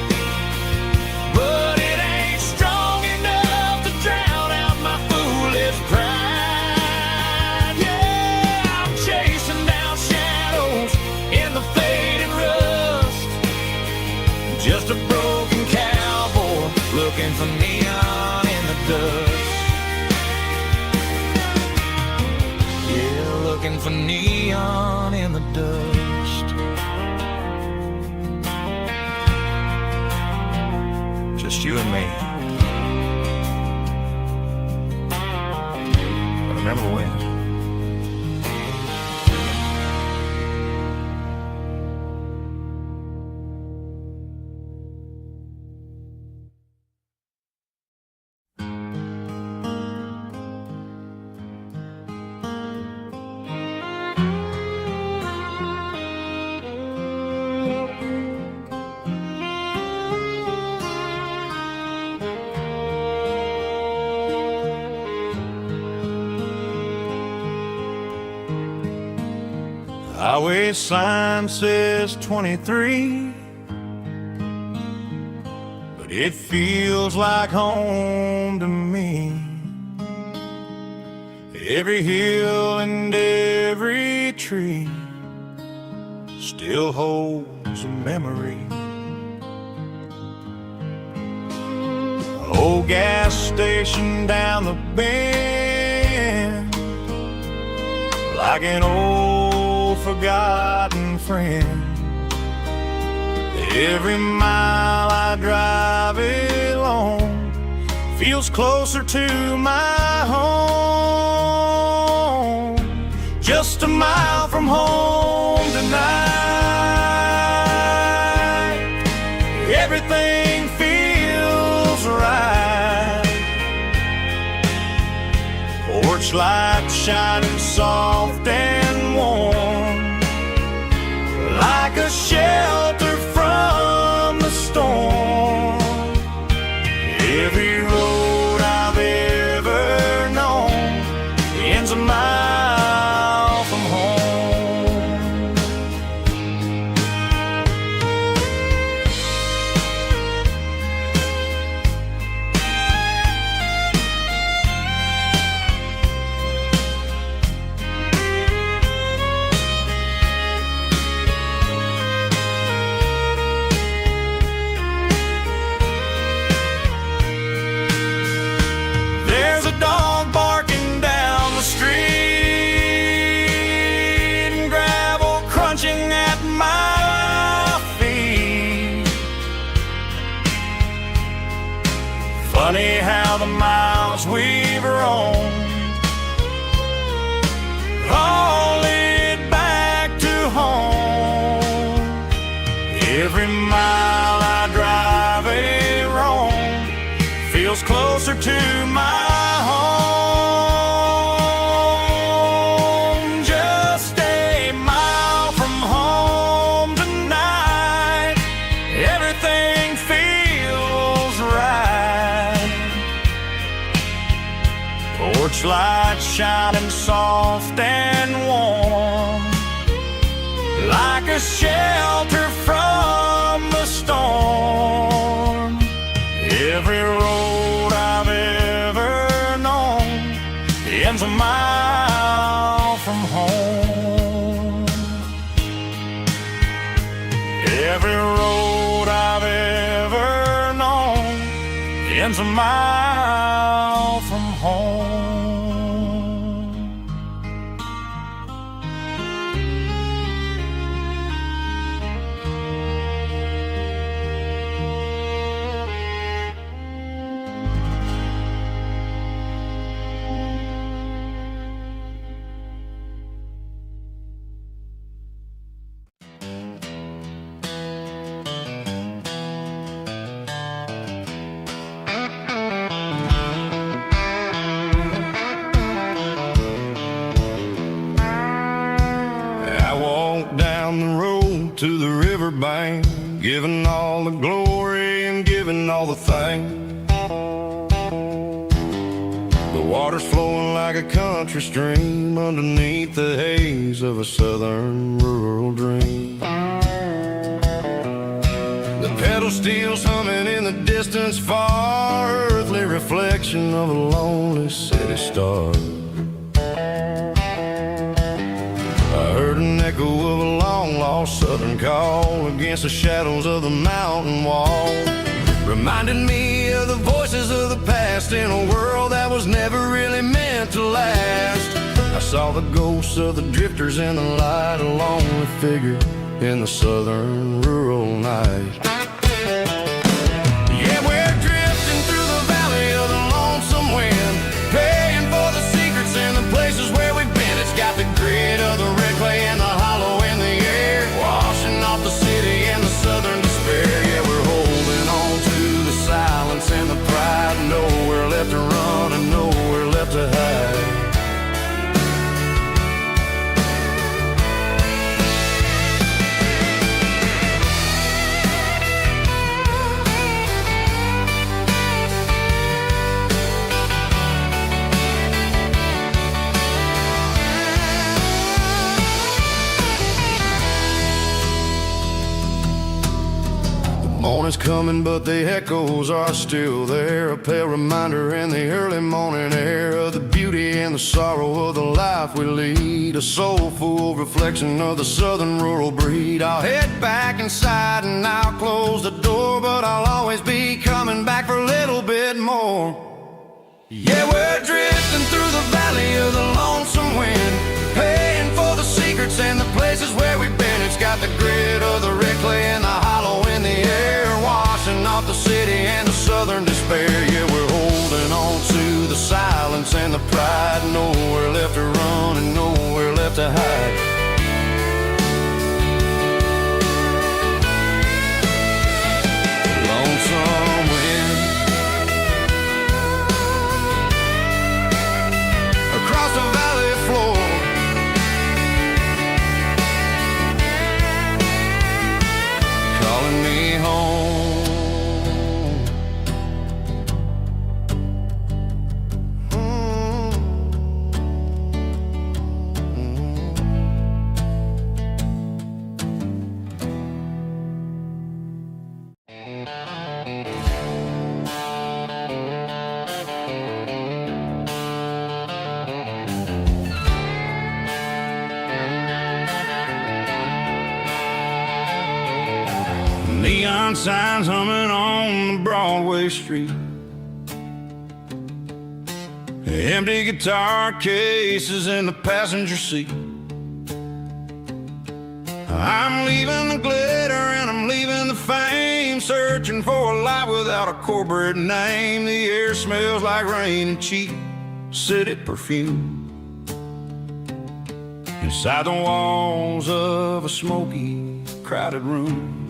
but it ain't strong enough to drown out my foolish pride. Yeah, I'm chasing down shadows in the faded rust, just a broken cowboy looking for neon in the dust. Yeah, looking for neon in the dust. Just you and me. I remember when. Highway sign says 23, but it feels like home to me. Every hill and every tree still holds a memory. Old gas station down the bend, like an old forgotten friend. Every mile I drive along feels closer to my home. Just a mile from home tonight, everything feels right. Porch light shining soft and warm, like a shelter from the storm. Every road I've ever known ends a mile from home. There's a dog barking down the street, and gravel crunching at my feet. Funny how the miles we've roamed all lead back to home. Every mile I drive roam feels closer to my home. Just a mile from home tonight, everything feels right. Porch light shining soft and warm, like a shelter from the storm. Every road I've ever known ends a mile from home. Every road I've ever known ends a mile from home. giving all the glory and giving all the thanks. The water's flowing like a country stream underneath the haze of a southern rural dream. The pedal steel's humming in the distance far, earthly reflection of a lonely city star. I heard an echo of a long-lost southern call against the shadows of the mountain wall. Reminded me of the voices of the past in a world that was never really meant to last. I saw the ghosts of the drifters in the light, a lonely figure in the southern rural night. Yeah, we're drifting through the valley of the lonesome wind, paying for the secrets and the places where we've been. It's got the grit of the red clay and the hollow in the air, washing off the city and the southern despair. Yeah, we're holding on to the silence and the pride, nowhere left to run and nowhere left to hide. Morning's coming, but the echoes are still there, a pale reminder in the early morning air of the beauty and the sorrow of the life we lead, a soulful reflection of the southern rural breed. I'll head back inside and I'll close the door, but I'll always be coming back for a little bit more. Yeah, we're drifting through the valley of the lonesome wind, paying for the secrets and the places where we've been. It's got the grit of the red clay and the hollow in the air, washing off the city and the southern despair. Yeah, we're holding on to the silence and the pride, nowhere left to run and nowhere left to hide. Lonesome wind across the valley floor, calling me home. Neon signs humming on the Broadway street, empty guitar cases in the passenger seat. I'm leaving the glitter and I'm leaving the fame, searching for a life without a corporate name. The air smells like rain and cheap city perfume inside the walls of a smoky, crowded room.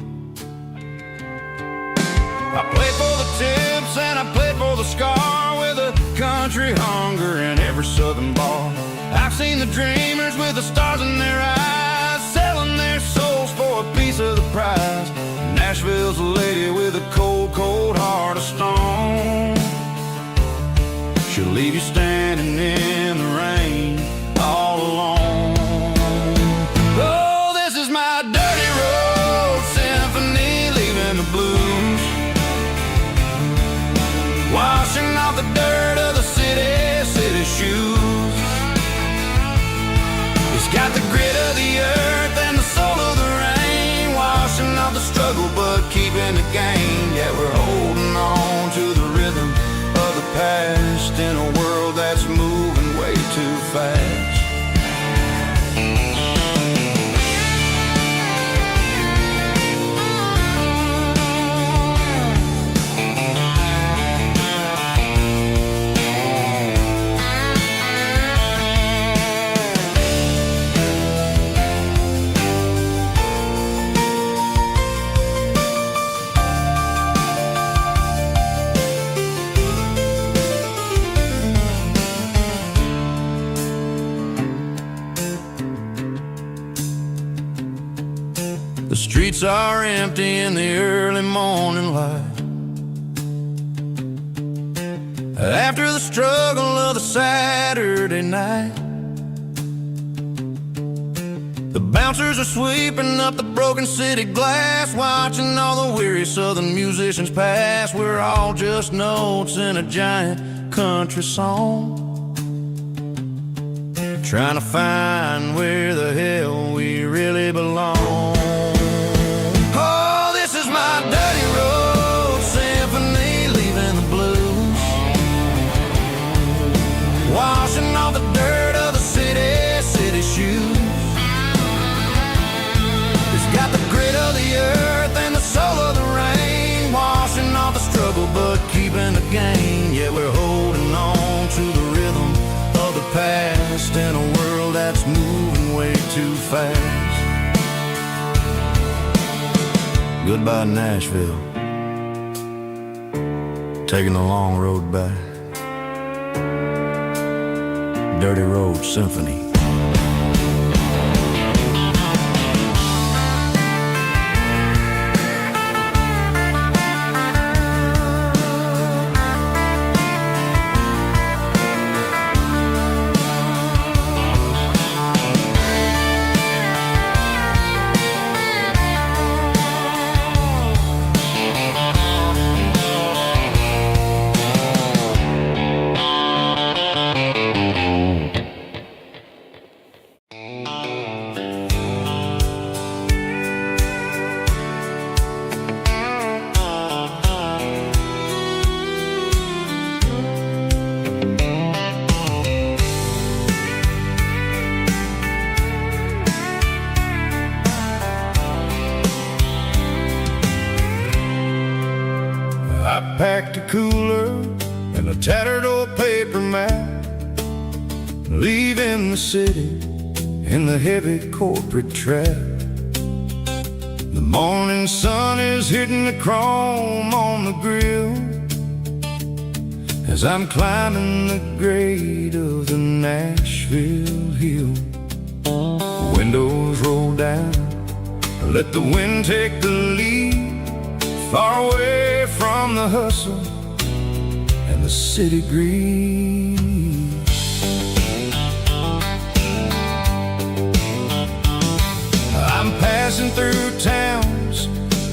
I played for the tips and I played for the scar, with a country hunger in every southern bar. I've seen the dreamers with the stars in their eyes, selling their souls for a piece of the prize. Nashville's a lady with a cold, cold heart of stone. She'll leave you standing in the rain all alone. Oh, this is my dirty road symphony, leaving the blues, washing off the dirt of the city shoes. It's got the grit of the earth and the soul of the rain, washing off the struggle but keeping the gain. Yeah, we're holding on to the rhythm of the past in a world that's moving way too fast. streets are empty in the early morning light. After the struggle of the Saturday night, the bouncers are sweeping up the broken city glass, watching all the weary southern musicians pass. We're all just notes in a giant country song, trying to find where the hell we really belong. Oh, this is my dirty road symphony, leaving the blues, washing off the dirt of the city shoes. It's got the grit of the earth and the soul of the rain, washing off the struggle but keeping the gain. Yeah, we're holding on to the rhythm of the past in a world that's moving way too fast. Goodbye Nashville, taking the long road back. Dirty Road Symphony. I packed a cooler and a tattered old paper map, leaving the city in the heavy corporate trap. The morning sun is hitting the chrome on the grill as I'm climbing the grade of the Nashville hill. Windows roll down, let the wind take the lead, far away from the hustle and the city greed. I'm passing through towns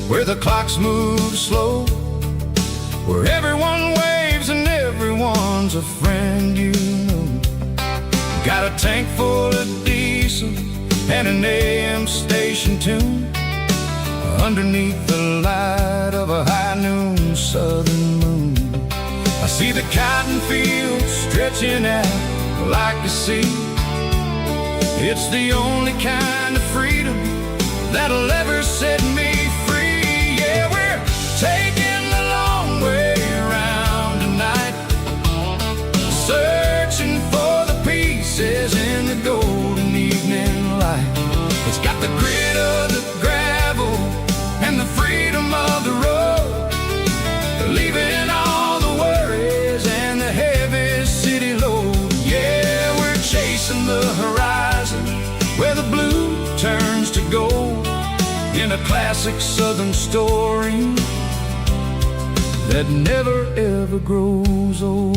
where the clocks move slow, where everyone waves and everyone's a friend you know. Got a tank full of diesel and an AM station tune, underneath the light of a high noon southern moon. I see the cotton fields stretching out like a sea. It's the only kind of freedom that'll ever set me free. Yeah, we're taking the long way around tonight, searching for the pieces in the golden evening light. It's got the grit of the gravel and the freedom of the road, leaving all the worries and the heavy city load. Yeah, we're chasing the horizon where the blue turns to gold, in a classic southern story that never ever grows old.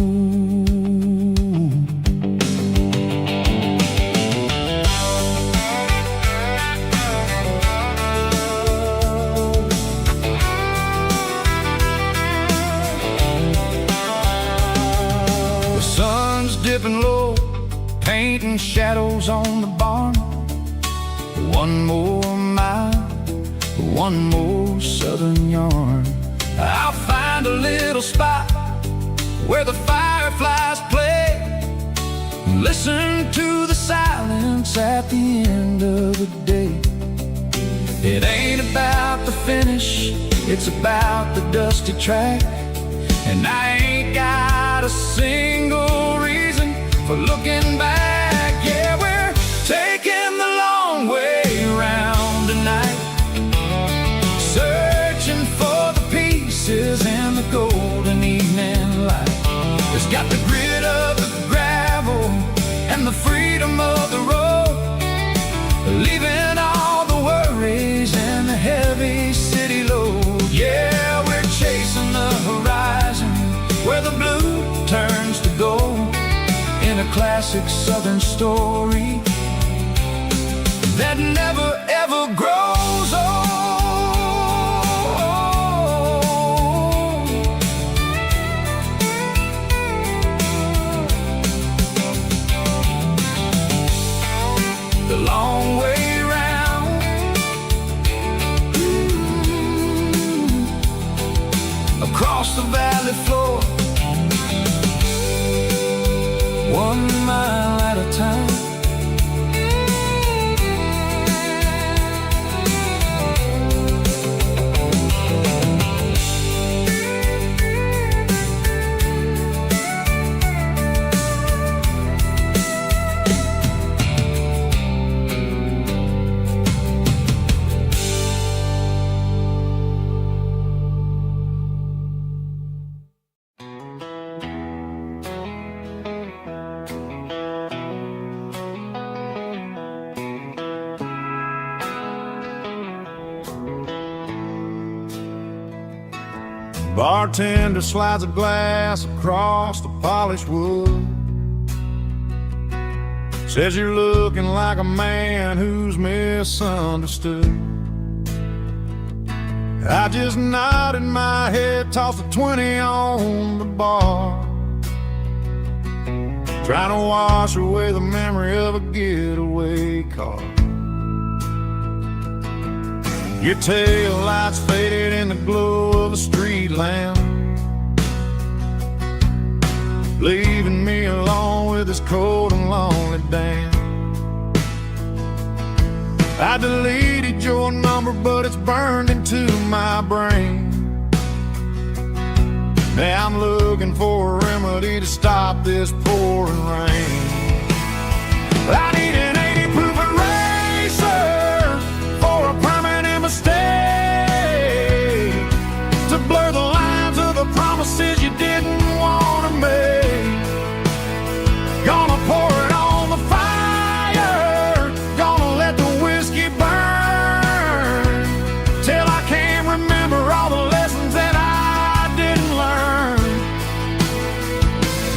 The sun's dipping low, painting shadows on the barn. One more mile, one more southern yarn. I'll find a little spot where the fireflies play, listen to the silence at the end of the day. It ain't about the finish, it's about the dusty track, and I ain't got a single reason for looking back. Yeah, we're taking the long way around tonight, searching for the pieces in the golden evening light. It's got the grit of the gravel and the freedom of the road, leaving all the worries and the heavy classic southern story that never ever grows old. The long way round, across the valley floor, 1 mile at a time. Bartender slides a glass across the polished wood. Says you're looking like a man who's misunderstood. I just nodded my head, tossed a 20 on the bar, trying to wash away the memory of a getaway car. Your tail lights faded in the glow of a street lamp, leaving me alone with this cold and lonely damn. I deleted your number, but it's burned into my brain. Now I'm looking for a remedy to stop this pouring rain. I need an 80 proof eraser for a permanent mistake, to blur the lines of the promises you didn't want to make. Gonna pour it on the fire, gonna let the whiskey burn, till I can't remember all the lessons that I didn't learn.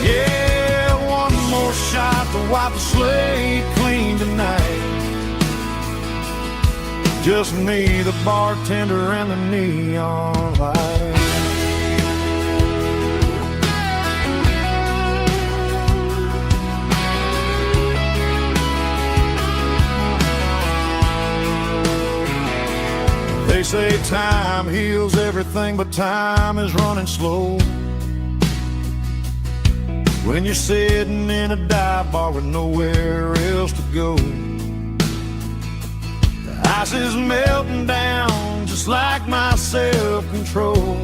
Yeah, one more shot to wipe the slate clean tonight. Just me, the bartender, and the neon light. They say time heals everything, but time is running slow when you're sitting in a dive bar with nowhere else to go. The ice is melting down just like my self-control.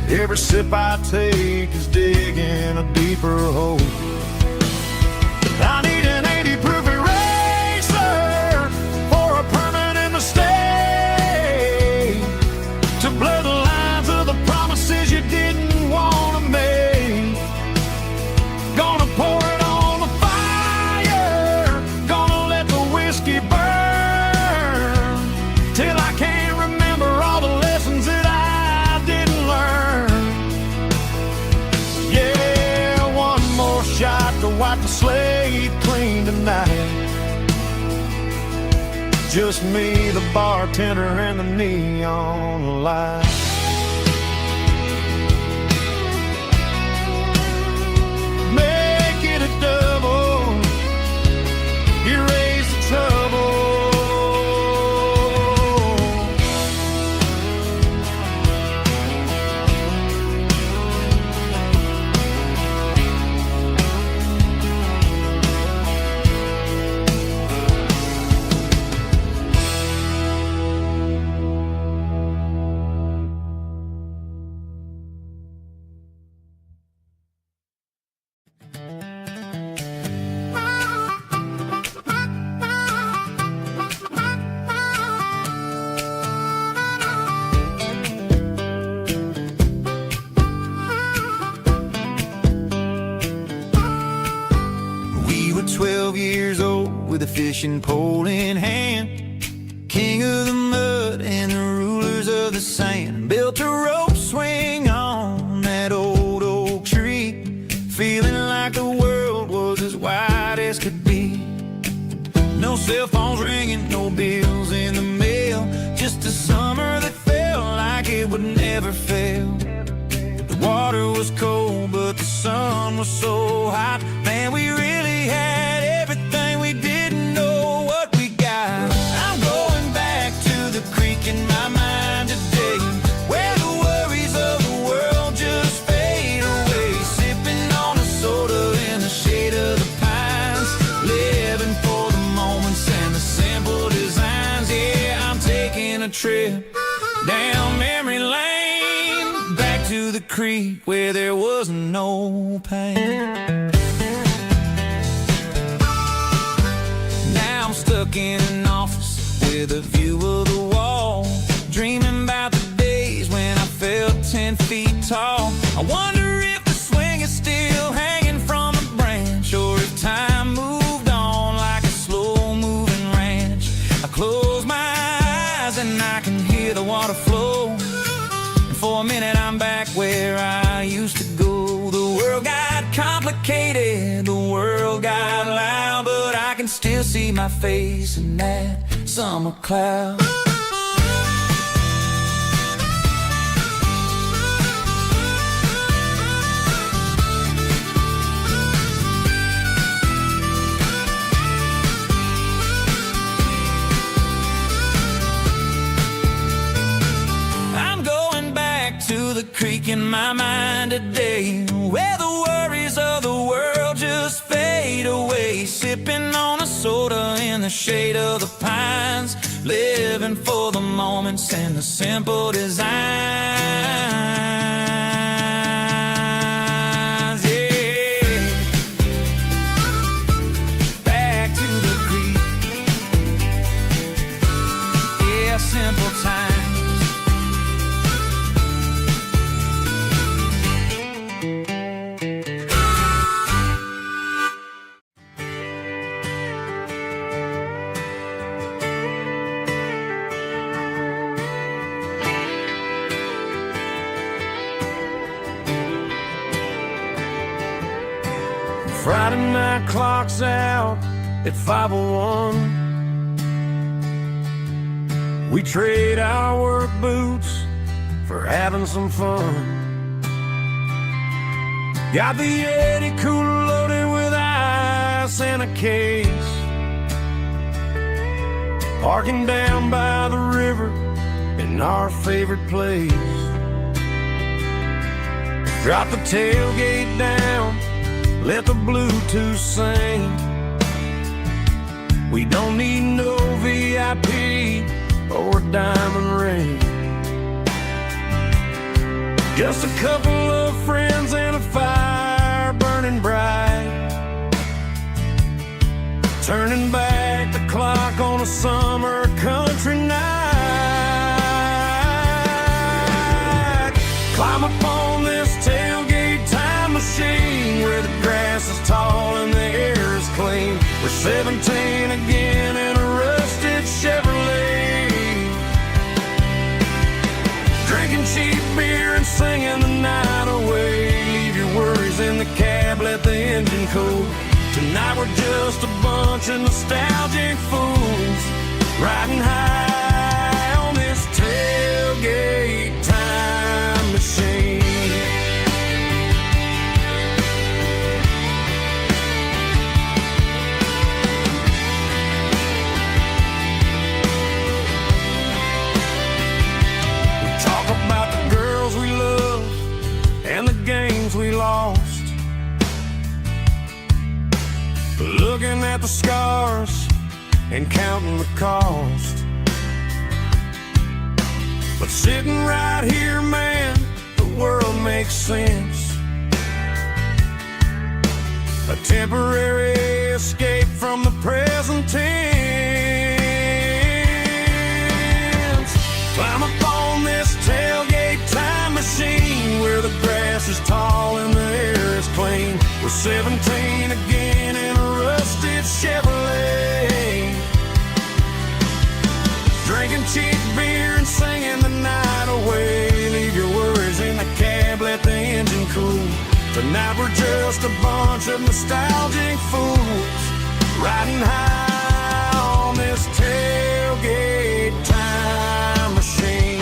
Every sip I take is digging a deeper hole. I need an 80 proof eraser for a permanent mistake, to blur the lines of the promises you didn't want to make. Gonna pour it on the fire, gonna let the whiskey burn, till I can't remember all the lessons that I didn't learn. Yeah, one more shot to wipe the slate clean tonight. Just me, the bartender, and the neon light. Make it a double, erase the trouble. We were 12 years old with a fishing pole in hand, king of the mud and the rulers of the sand. Built a rope swing on that old oak tree, feeling like never failed. The water was cold, but the sun was so hot. Man, we really had everything, we didn't know what we got. I'm going back to the creek in my mind today, where the worries of the world just fade away. Sipping on a soda in the shade of the pines, living for the moments and the simple designs. Yeah, I'm taking a trip down memory lane, back to the creek where there was no pain. Now I'm stuck in an office with a view of the wall, dreaming about the days when I felt 10 feet tall. I wonder if the swing is still hanging from the branch, or if time moved on like a slow-moving ranch. I close my eyes and I can hear the water flow, and for a minute I'm back where I used to go. The world got complicated, the world got loud, but I can still see my face in that summer cloud. To the creek in my mind today, where the worries of the world just fade away. Sipping on a soda in the shade of the pines, living for the moments and the simple designs. Yeah, back to the creek. Yeah, simple times. Friday night clock's out at 5:01. We trade our work boots for having some fun. Got the Yeti cooler loaded with ice and a case, parking down by the river in our favorite place. Drop the tailgate down, let the Bluetooth sing. We don't need no VIP or a diamond ring. Just a couple of friends and a fire burning bright, turning back the clock on a summer country night. Climb up on this tailgate time machine, where the grass is tall and the air is clean. We're 17 again in a rusted Chevrolet, drinking cheap beer and singing the night away. Leave your worries in the cab, let the engine cool. Tonight we're just a bunch of nostalgic fools, riding high on this tailgate time machine. We lost, looking at the scars and counting the cost. But sitting right here, man, the world makes sense. A temporary escape from the present tense. Climb up on this tailgate time machine, where the grass is tall and the air is clean. We're 17 again in a rusted Chevrolet, drinking cheap beer and singing the night away. Leave your worries in the cab, let the engine cool. Tonight we're just a bunch of nostalgic fools, riding high on this tailgate time machine.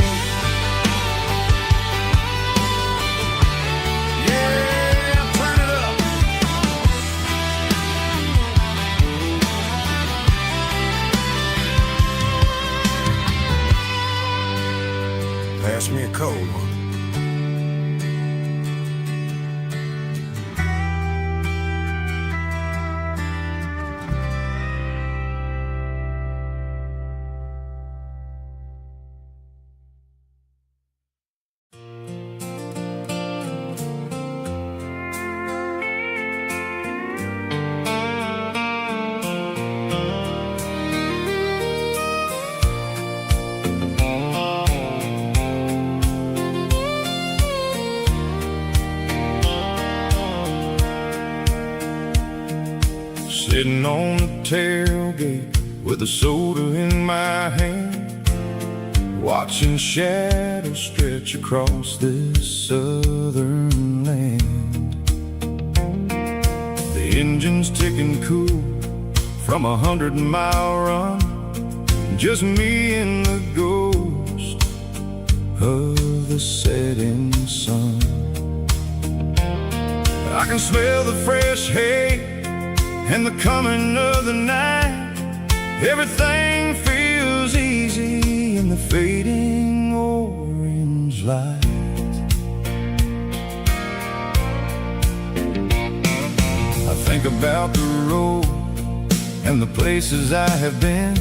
Pass me a cold one. Sitting on the tailgate with a soda in my hand, watching shadows stretch across this southern land. The engine's ticking cool from 100-mile run, just me and the ghost of the setting sun. I can smell the fresh hay and the coming of the night. Everything feels easy in the fading orange light. I think about the road and the places I have been,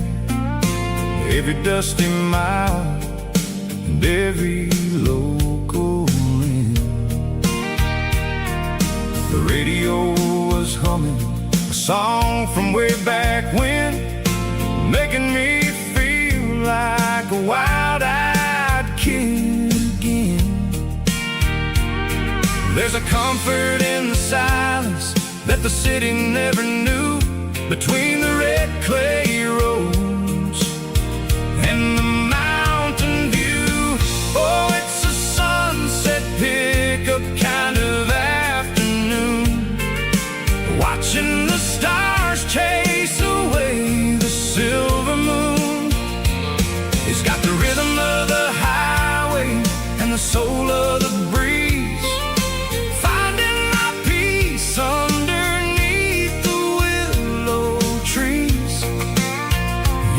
every dusty mile and every local inn. The radio was humming a song from way back when, making me feel like a wild-eyed kid again. There's a comfort in the silence that the city never knew, between the red clay roads and the mountain view. Oh, it's a sunset pickup kind of afternoon, watching the stars chase away the silver moon. It's got the rhythm of the highway and the soul of the breeze, finding my peace underneath the willow trees.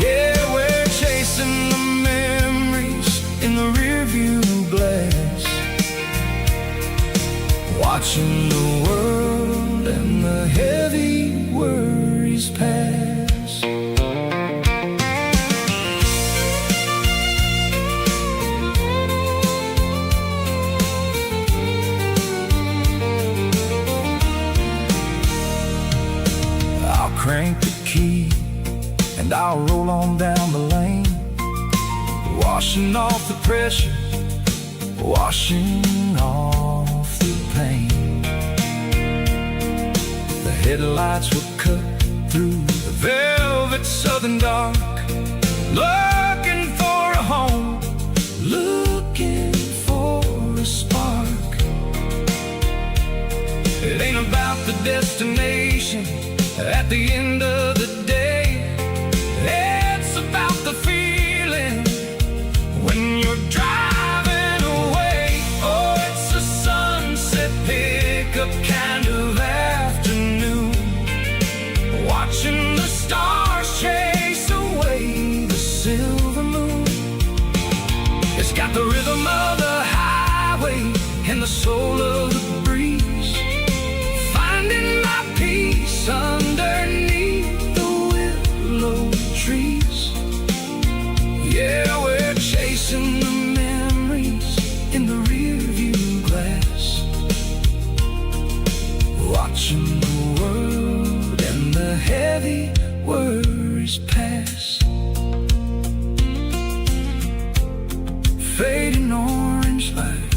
Yeah, we're chasing the memories in the rearview glass, watching the world and the heavy worries pass. I'll crank the key and I'll roll on down the lane, washing off the pressure, washing off the pain. The headlights will cut through the velvet southern dark, looking for a home, looking for a spark. It ain't about the destination at the end of the day, it's about the feeling when you're driving away. Oh, it's a sunset pickup kind of afternoon, watching the stars chase away the silver moon. It's got the rhythm of the highway and the soul of the breeze, finding my peace underneath the willow trees. Yeah, we're chasing the memories in the rearview glass, watching the world and the heavy worries pass. Fading orange light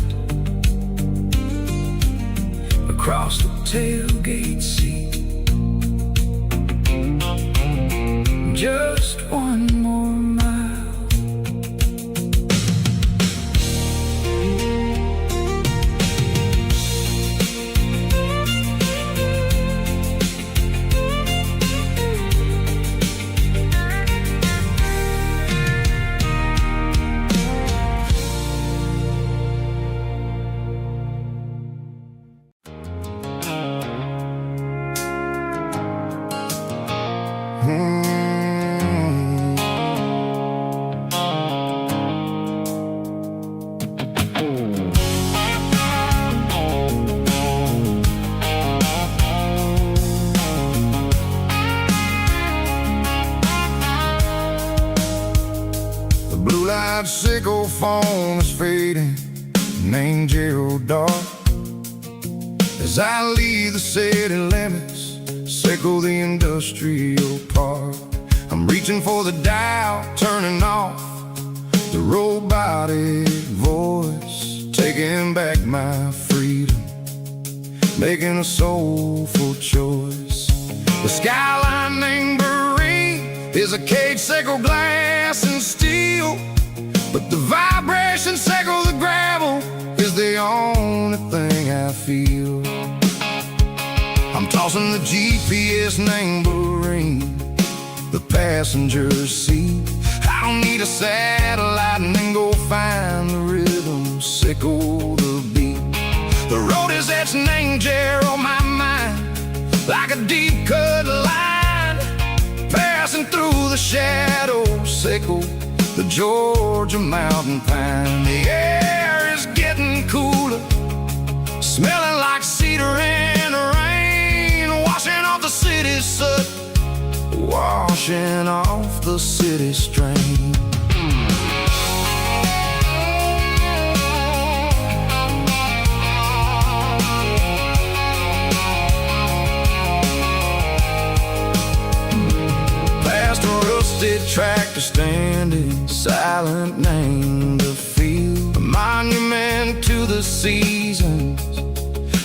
across the tailgate seat. Just one more mile. phone is fading, named Gerald Dark. As I leave the city limits, circle the industrial park. I'm reaching for the dial, turning off the robotic voice, taking back my freedom, making a soulful choice. The skyline named Marine is a cage, circle glass and steel, but the vibration circle the gravel is the only thing I feel. I'm tossing the GPS named Marine, the passenger seat. I don't need a satellite and then go find the rhythm, sickle the beat. The road is etched an angel on my mind, like a deep cut line, passing through the shadows, sickle the Georgia mountain pine. The air is getting cooler, smelling like cedar in the rain, washing off the city soot, washing off the city strain. Past a rusted tractor standing silent, named the field, a monument to the seasons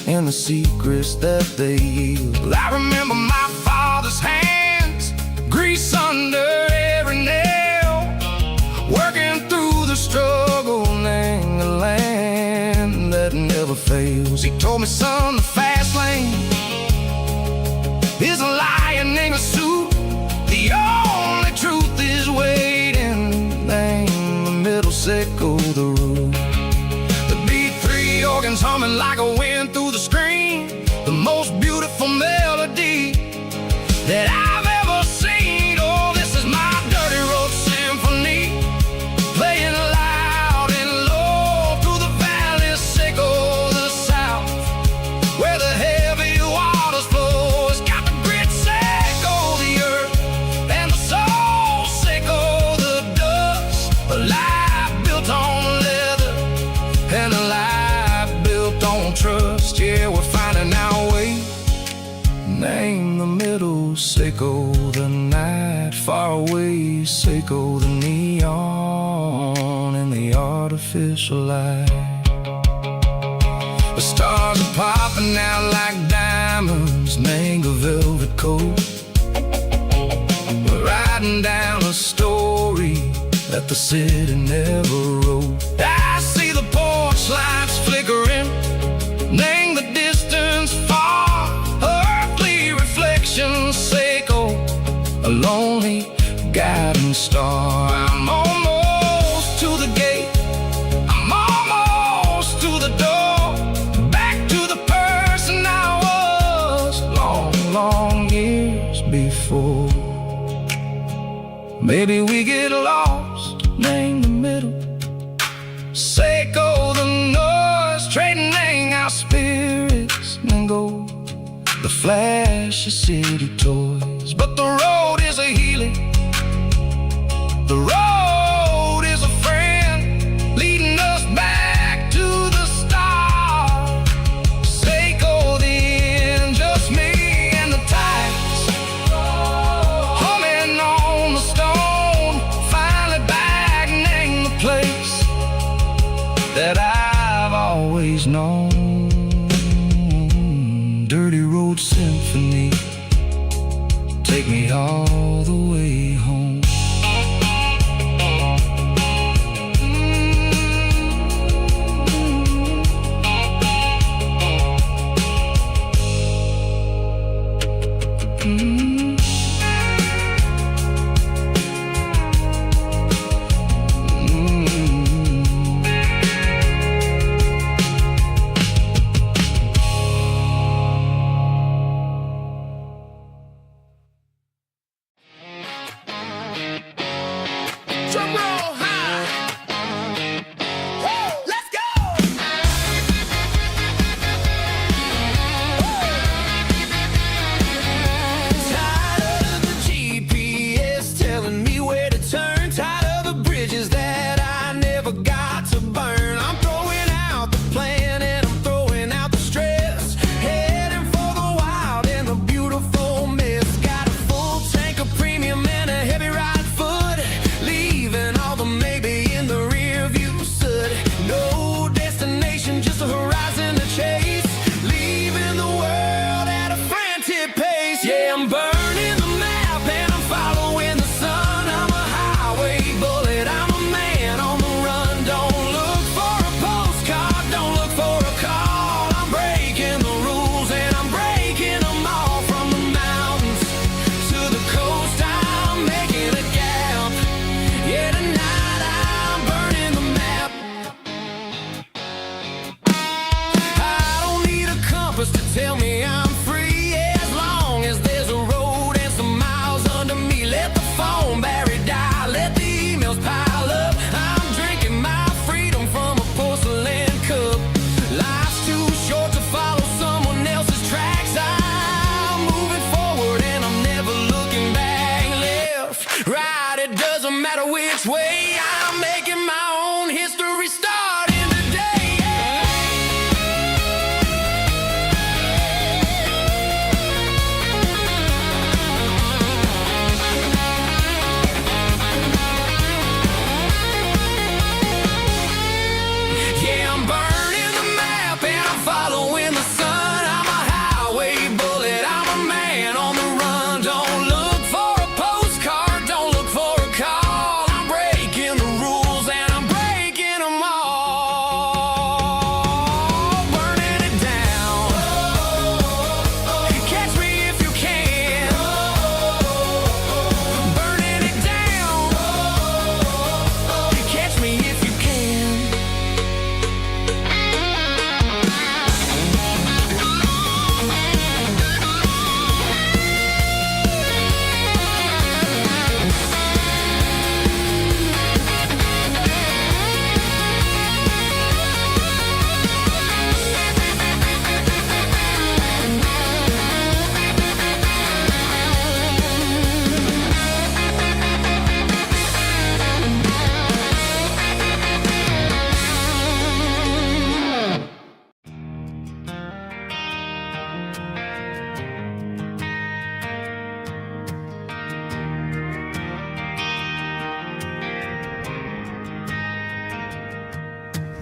and the secrets that they yield. I remember my father's hands, grease under every nail, working through the struggle, in the land that never fails. He told me, son, the fast lane is a lion in a suit. The only truth is waiting. Name the middle, sickle the root. The B3 organs humming like a wind through the screen, the most beautiful melody that I've ever seen. Oh, this is my dirty road symphony, playing loud and low through the valleys, sickle the south, where the heavy waters flow. It's got the grit, sickle the earth, and the soul, sickle the dust. A life built on leather and a life built on trust. Yeah, we're finding our way. Name the middle, sickle the night, far away, sickle the neon and the artificial light. The stars are popping out like diamonds, name the velvet coat. We're riding down a story that the city never wrote. I see the porch lights flickering, name the distance far, earthly reflections, sickle a lonely guiding star. I'm almost to the gate, I'm almost to the door, back to the person I was long, long years before. Maybe we get lost, name the middle, sickle the noise, trading our spirits and go the flash of city toys. But the road is a healing, the road is a friend, leading us back to the start. Sickle the end, just me and the tides, humming on the stone, finally back, name the place that I've always known. Dirty road symphony, take me all the way home.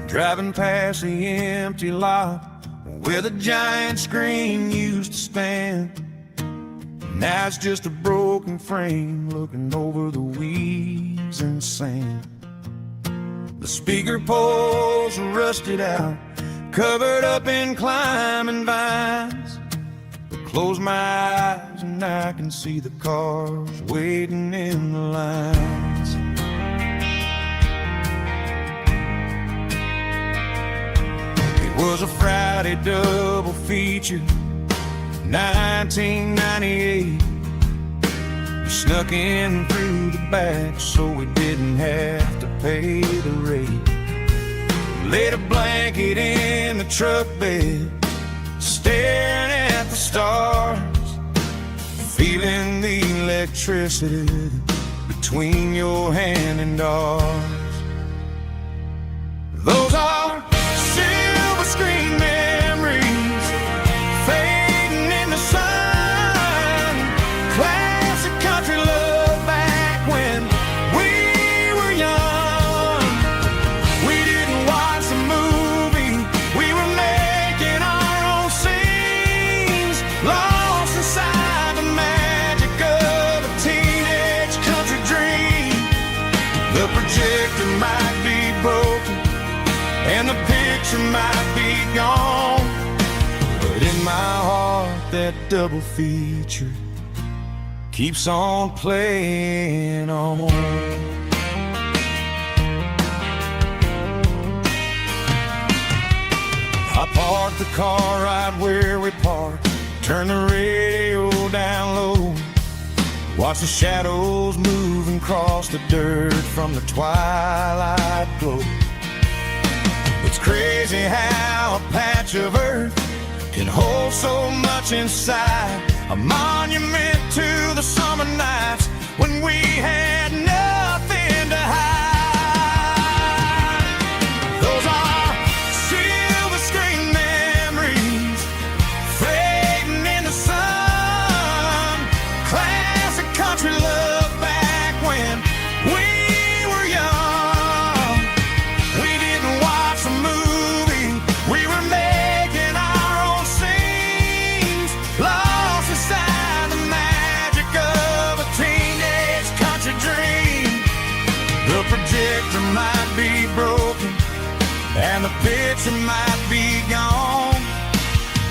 driving past the empty lot where the giant screen used to stand. Now it's just a broken frame looking over the weeds and sand. The speaker poles are rusted out, covered up in climbing vines. But close my eyes and I can see the cars waiting in the lines. It was a Friday double feature, 1998. We snuck in through the back so we didn't have to pay the rate. Laid a blanket in the truck bed, staring at the stars, feeling the electricity between your hand and ours. Those are silver screen memories fading in the sun. Classic country love back when we were young. We didn't watch the movie, we were making our own scenes, lost inside the magic of a teenage country dream. The projector might be broken and the picture might be gone, but in my heart that double feature keeps on playing on. I parked the car right where we parked, turned the radio down low, watch the shadows move and cross the dirt from the twilight glow. It's crazy how a patch of earth can hold so much inside, a monument to the summer nights when we had nothing to hide. Those are silver screen memories fading in the sun. Classic country love back when we were young. We didn't watch the movie, we were making our own scenes, lost inside the magic of a teenage country dream. The projector might be broken and the picture might be gone,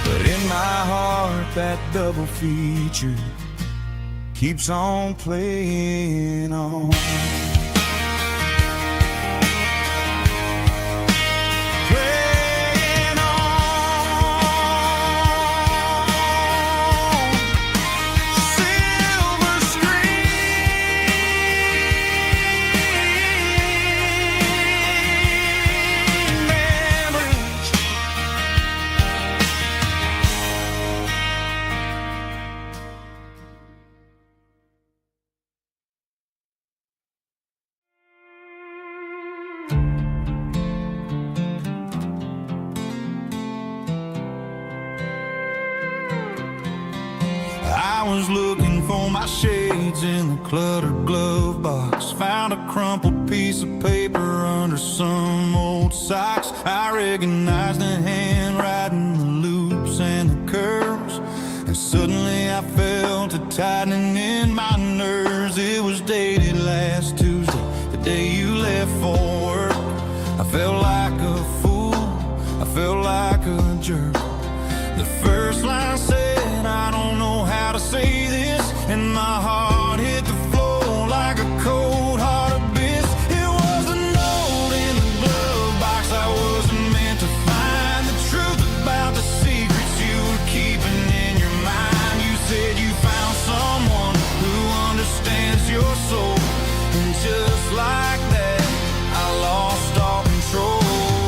but in my heart that double feature keeps on playing on. Playing on. Silver screen memories. I was looking for my shades in the cluttered glove box, found a crumpled piece of paper under some old socks. I recognized the handwriting, the loops and the curves, and suddenly I felt a tightening in my nerves. It was dated last Tuesday, the day you left for work. I felt like a fool, I felt like a jerk. The first line said, I don't know how to say this, and my heart hit the floor like a cold heart abyss. It was a note in the glove box I wasn't meant to find, the truth about the secrets you were keeping in your mind. You said you found someone who understands your soul, and just like that I lost all control.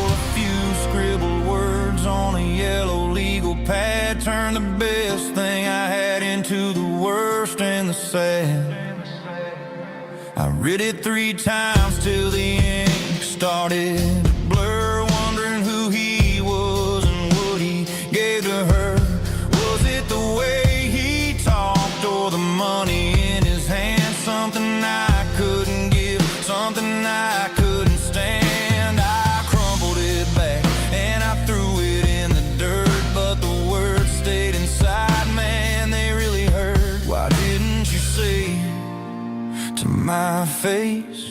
A few scribbled words on a yellow legal pad turned the best thing I had into the worst and the sad. I read it 3 times till the ink started to blur, wondering who he was and what he gave to her. Was it the way he talked or the money in his hand? Something I couldn't give, something I couldn't stand. I crumpled it my face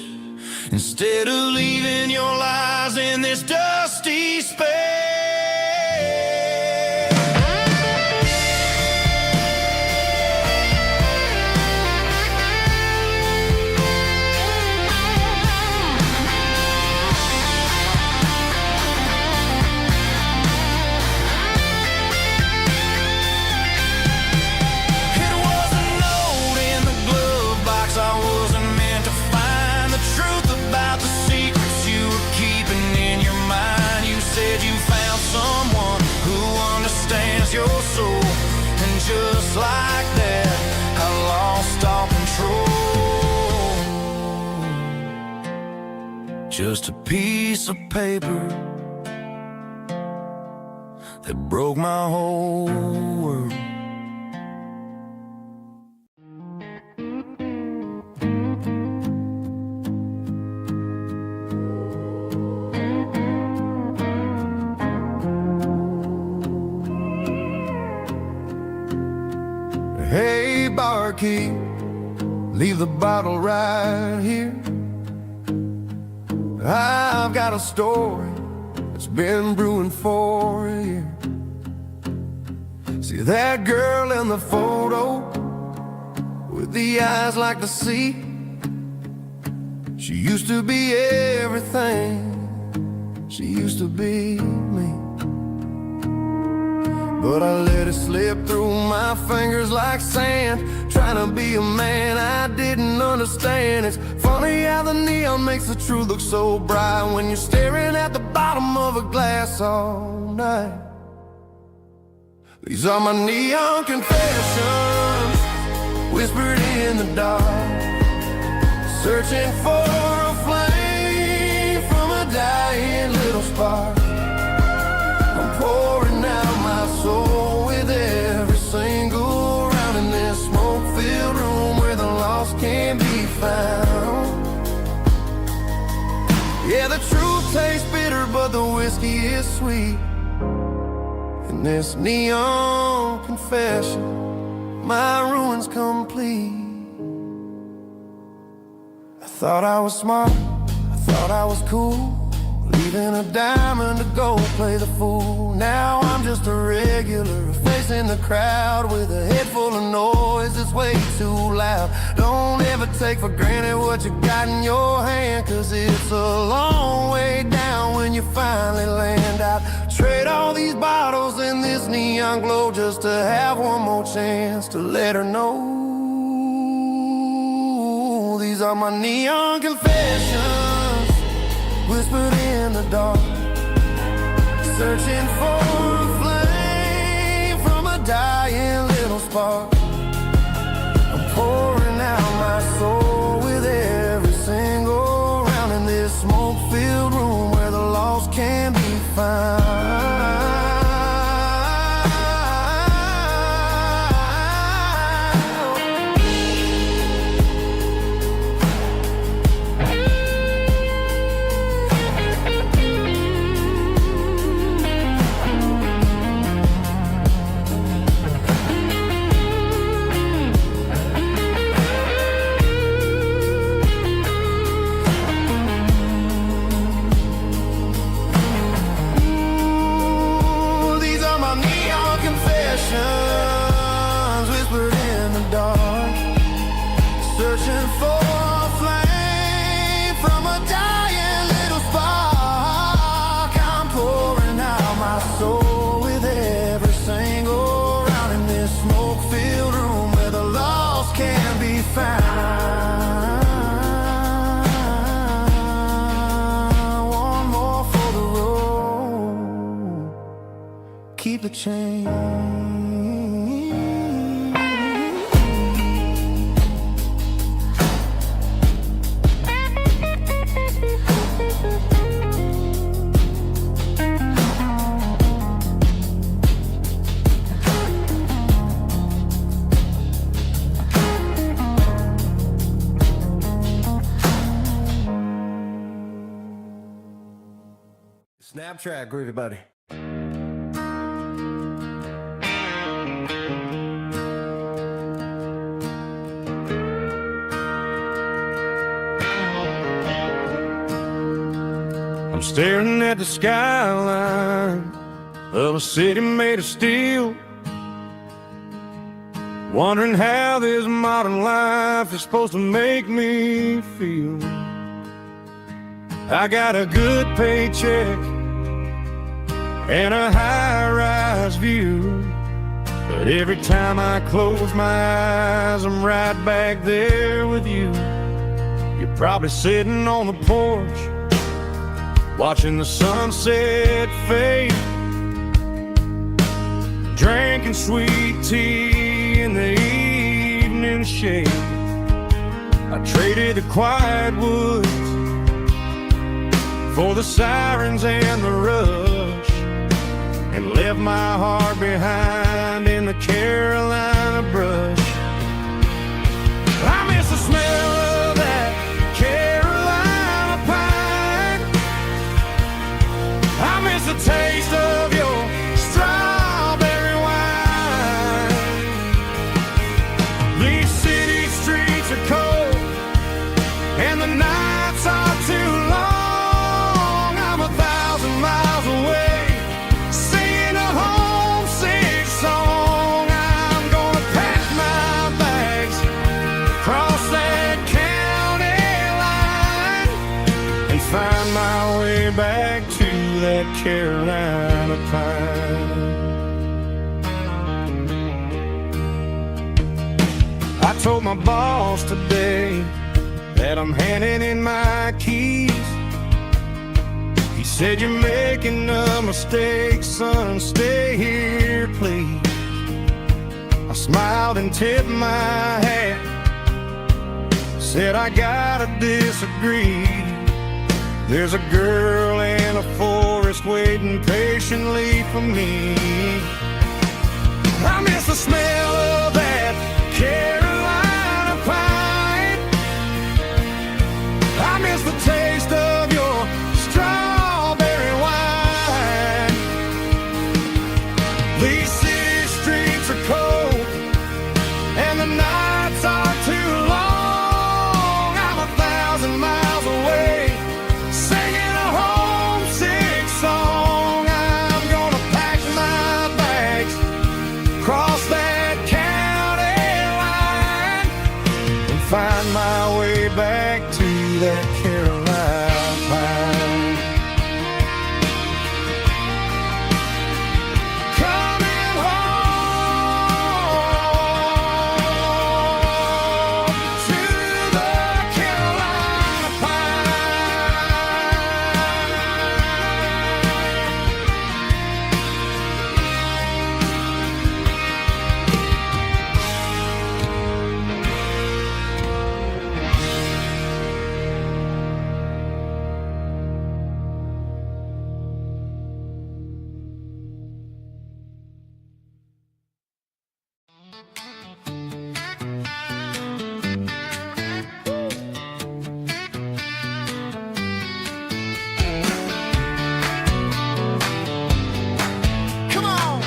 instead of leaving your lies in this dusty space. Your soul, and just like that I lost all control. Just a piece of paper that broke my whole world. Hey, barkeep, leave the bottle right here. I've got a story that's been brewing for a year. See that girl in the photo with the eyes like the sea? She used to be everything. She used to be me. But I let it slip through my fingers like sand, trying to be a man I didn't understand. It's funny how the neon makes the truth look so bright when you're staring at the bottom of a glass all night. These are my neon confessions, whispered in the dark, searching for a flame from a dying little spark. I'm pouring out my soul with every single round in this smoke-filled room where the lost can't be found. Yeah, the truth tastes bitter, but the whiskey is sweet. In this neon confession, my ruin's complete. I thought I was smart, I thought I was cool, leaving a diamond to go play the fool. Now I'm just a regular, facing the crowd with a head full of noise that's way too loud. Don't ever take for granted what you got in your hand, cause it's a long way down when you finally land out. Trade all these bottles and this neon glow just to have one more chance to let her know. These are my neon confessions, whispered in the dark, searching for a flame from a dying little spark. I'm pouring out my soul with every single round in this smoke-filled room where the lost can be found. Whispered in the dark, searching for a flame from a dying little spark. I'm pouring out my soul with every single round in this smoke-filled room where the lost can be found. One more for the road, keep the change. Snap track, groovy buddy. staring at the skyline of a city made of steel, wondering how this modern life is supposed to make me feel. I got a good paycheck and a high-rise view, but every time I close my eyes, I'm right back there with you. You're probably sitting on the porch, watching the sunset fade, drinking sweet tea in the evening shade. I traded the quiet woods for the sirens and the rush, and left my heart behind in the Carolina brush. I miss the smell of that Carolina pine. I miss the taste of your strawberry wine. These city streets are cold and the nights are too long. I'm 1,000 miles away, singing a homesick song. I'm gonna pack my bags, cross that county line, and find my way back to that Carolina pine. I told my boss today that I'm handing in my keys. He said, "You're making a mistake, son, stay here, please." I smiled and tipped my hat, said, "I gotta disagree. There's a girl in a forest waiting patiently for me." I miss the smell of that Carolina pine. I miss the taste of your strawberry wine. These city streets are cold and the nights are too long. I'm 1,000 miles away, singing a homesick song. I'm gonna pack my bags, cross that county line, and find my way back to that Carolina pine. Coming home to the Carolina Come on.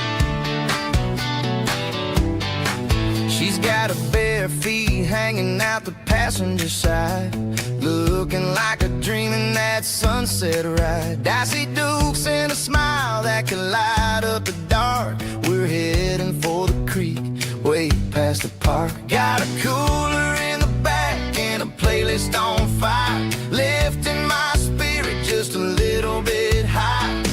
She's got her bare feet hanging out the passenger side, looking like a dream in that sunset ride. Dicey dukes and a smile that could light up the dark. We're heading for the creek, way past the park. Got a cooler in the back and a playlist on fire, lifting my spirit just a little bit high.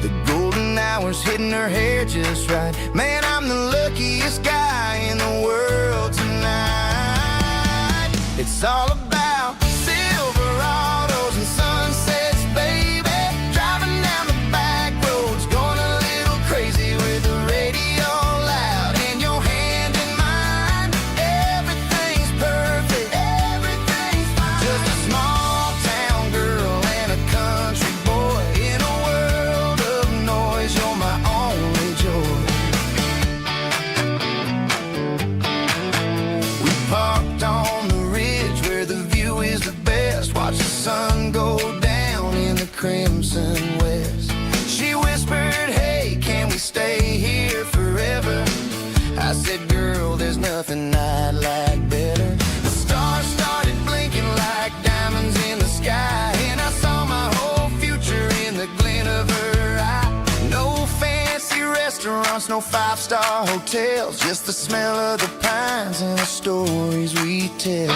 The golden hours hitting her hair just right. Man, I'm the luckiest guy in the world tonight. It's all about Silverados and sunsets, baby. Driving down the back roads, going a little crazy with the radio loud and your hand in mine. Everything's perfect, everything's fine. Just a small town girl and a country boy in a world of noise. You're my only joy. We parked on the ridge where the view is the best. Watch the sun go down in the crimson west. She whispered, "Hey, can we stay here forever?" I said, "Girl, there's nothing I'd like better." The stars started blinking like diamonds in the sky, and I saw my whole future discounts, no five-star hotels, just the smell of the pines and the stories we tell.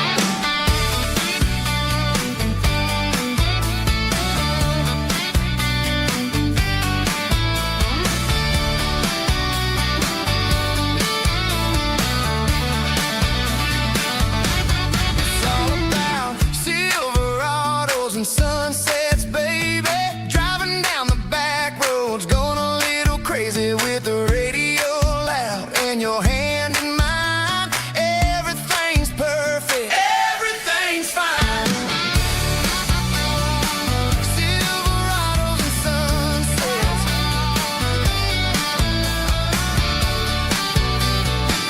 Sunsets, baby, driving down the back roads, going a little crazy with the radio loud, and your hand in mine. Everything's perfect, everything's fine. Silverados and sunsets,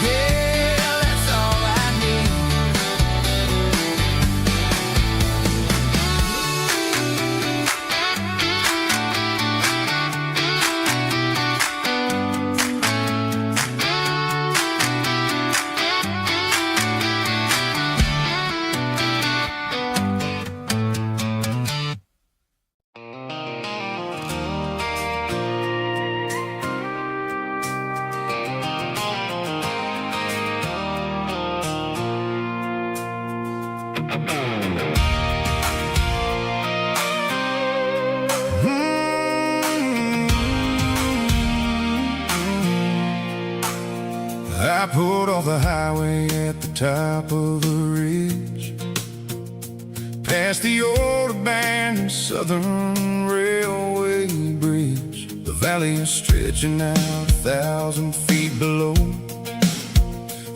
yeah, that's all I need. I pulled off the highway at the top of the ridge, past the old abandoned Southern Railway bridge. The valley is stretching out 1,000 feet below,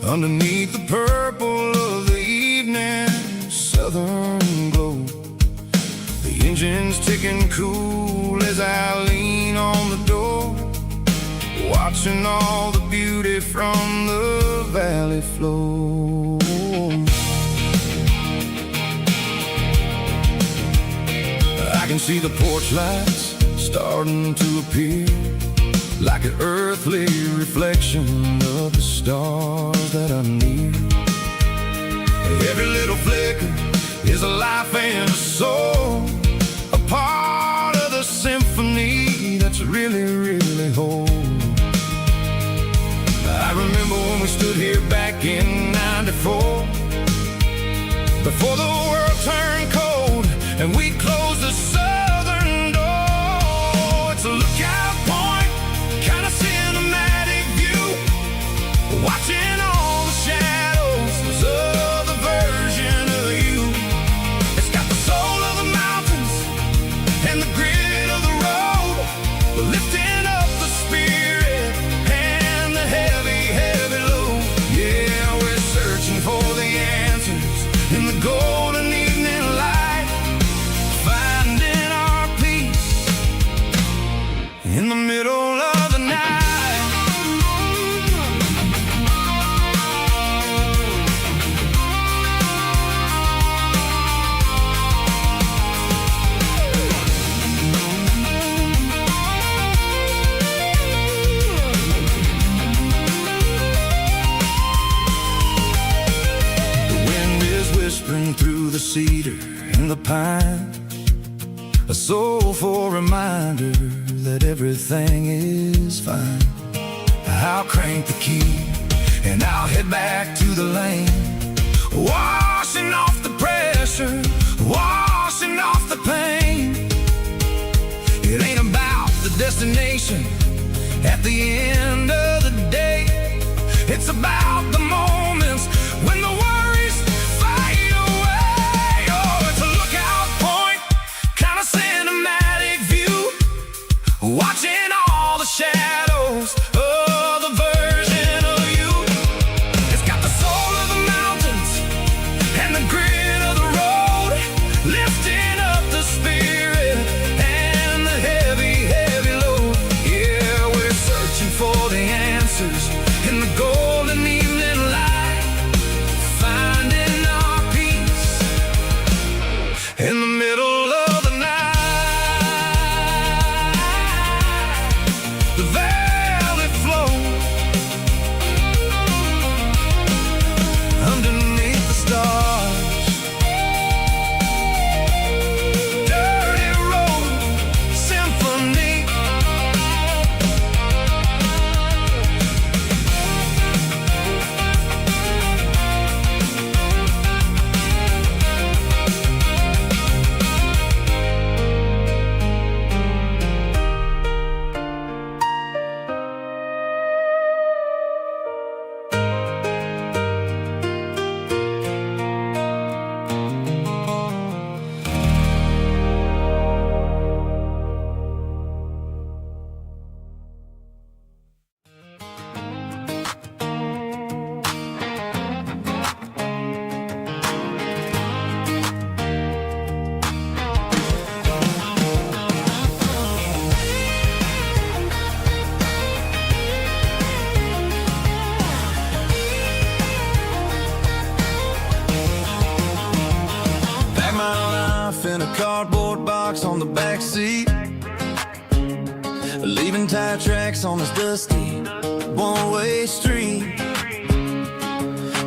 underneath the purple of the evening southern glow. The engine's ticking cool as I lean on the door, watching all the beauty from the valley flow. I can see the porch lights starting to appear, like an earthly reflection of the stars that are near. Every little flicker is a life and a soul, a part of the symphony that's really, really whole. I remember when we stood here back in '94, before the world turned cold and we closed the southern door. It's a lookout point, kind of cinematic view, watching all the shadows of the version of you. It's got the soul of the mountains and the grit of the road, lifting up the spirit and the heavy, heavy load. Yeah, we're searching for the answers in the golden evening light, finding our peace in the middle of the night. Whispering through the cedar and the pine, a soulful reminder that everything is fine. I'll crank the key and I'll head back to the lane, washing off the pressure, washing off the pain. It ain't about the destination at the end of the day, it's about the moments when the worries fade away. Oh, it's a lookout point, kind of cinematic view, watching all the shadows of the version of you. It's got the soul of the mountains and the grit of the road, lifting up the spirit and the heavy, heavy load. Yeah, we're searching for the answers in the golden evening light, finding our peace in the middle of the night. The valley flows underneath the stars, dirty road symphony, backseat, leaving tire tracks on this dusty one-way street.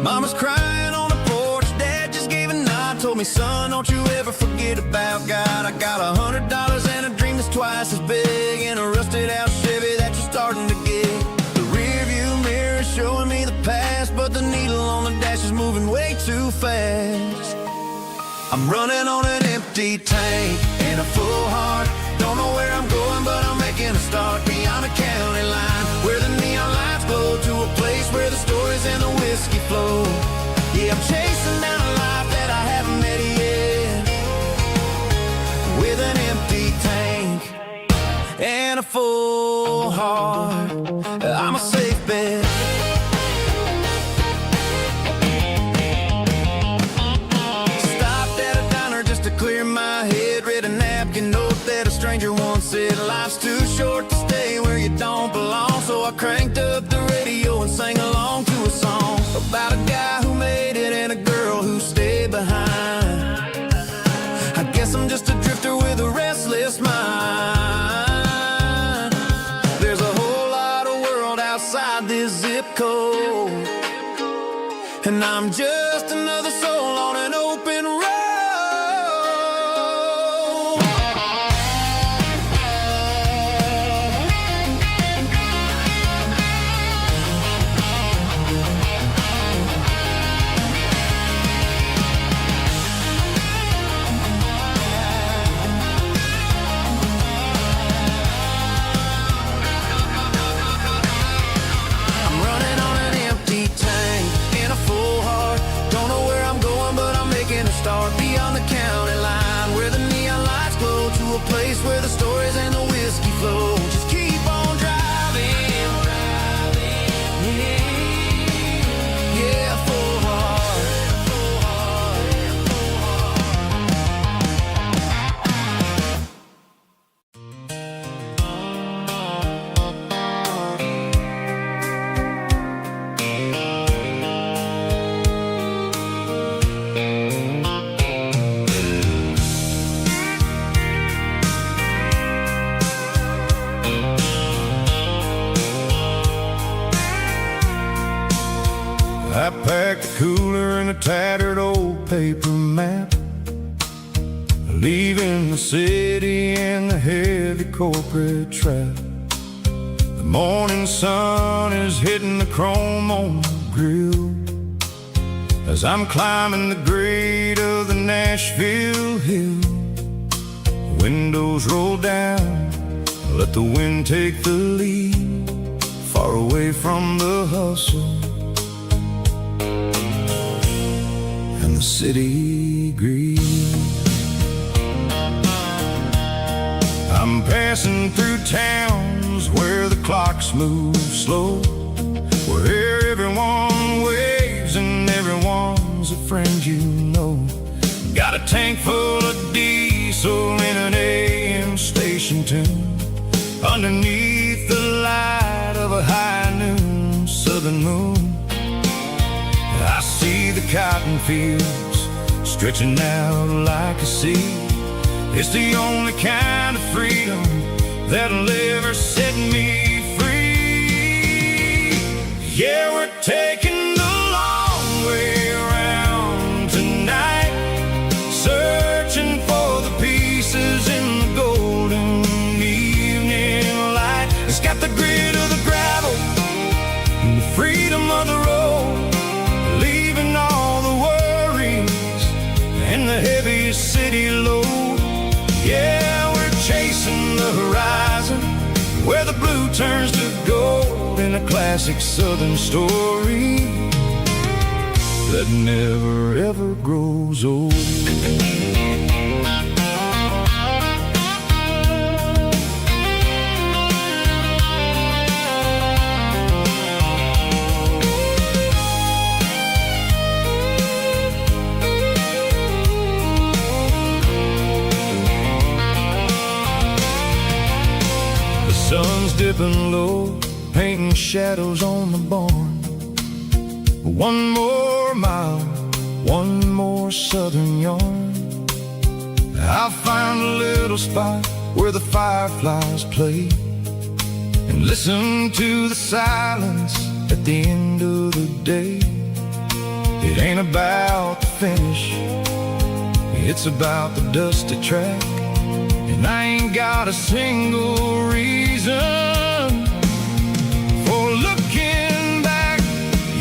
Mama's crying on the porch, Dad just gave a nod, told me, son, don't you ever forget about God. I got $100 and a dream that's twice as big, and a rusted out Chevy that you're starting to get. The rear view mirror is showing me the past, but the needle on the dash is moving way too fast. I'm running on an empty tank and a full heart. Don't know where I'm going, but I'm making a start beyond the county line, where the neon lights glow, to a place where the stories and the whiskey flow. Yeah, I'm chasing down a life that I haven't met yet, with an empty tank and a full heart. I'm a safe bet. Clear my head, read a napkin note that a stranger once said, life's too short to stay where you don't belong. So I cranked up the radio and sang along to a song about a guy who made it and a girl who stayed behind. I guess I'm just a drifter with a restless mind. There's a whole lot of world outside this zip code, and I'm just another soul on an open road. Beyond the county line, where the neon lights glow, to a place where the stories and the whiskey flow. Just keep on driving, yeah, full heart, full heart, full I packed a cooler and a tattered old paper map, leaving the city and the heavy corporate trap. The morning sun is hitting the chrome on the grill as I'm climbing the grade of the Nashville hill. The windows roll down, let the wind take the lead, far away from the hustle and the city greed. I'm passing through towns where the clocks move slow, where everyone waves and everyone's a friend you know. Got a tank full of diesel in an AM station tune, underneath the light of a high noon southern moon. I see the cotton fields stretching out like a sea. It's the only kind of freedom that'll ever set me free. Yeah, we're taking the long way around tonight, searching for the pieces in the golden evening light. It's got the grit of the gravel and the freedom of the road, leaving all the worries and the heavy city load. Yeah, we're chasing the horizon, where the blue turns to gold, in a classic southern story that never ever grows old. Sun's dipping low, painting shadows on the barn. One more mile, one more southern yarn. I'll find a little spot where the fireflies play and listen to the silence at the end of the day. It ain't about the finish, it's about the dusty track. And I ain't got a single reason for looking back.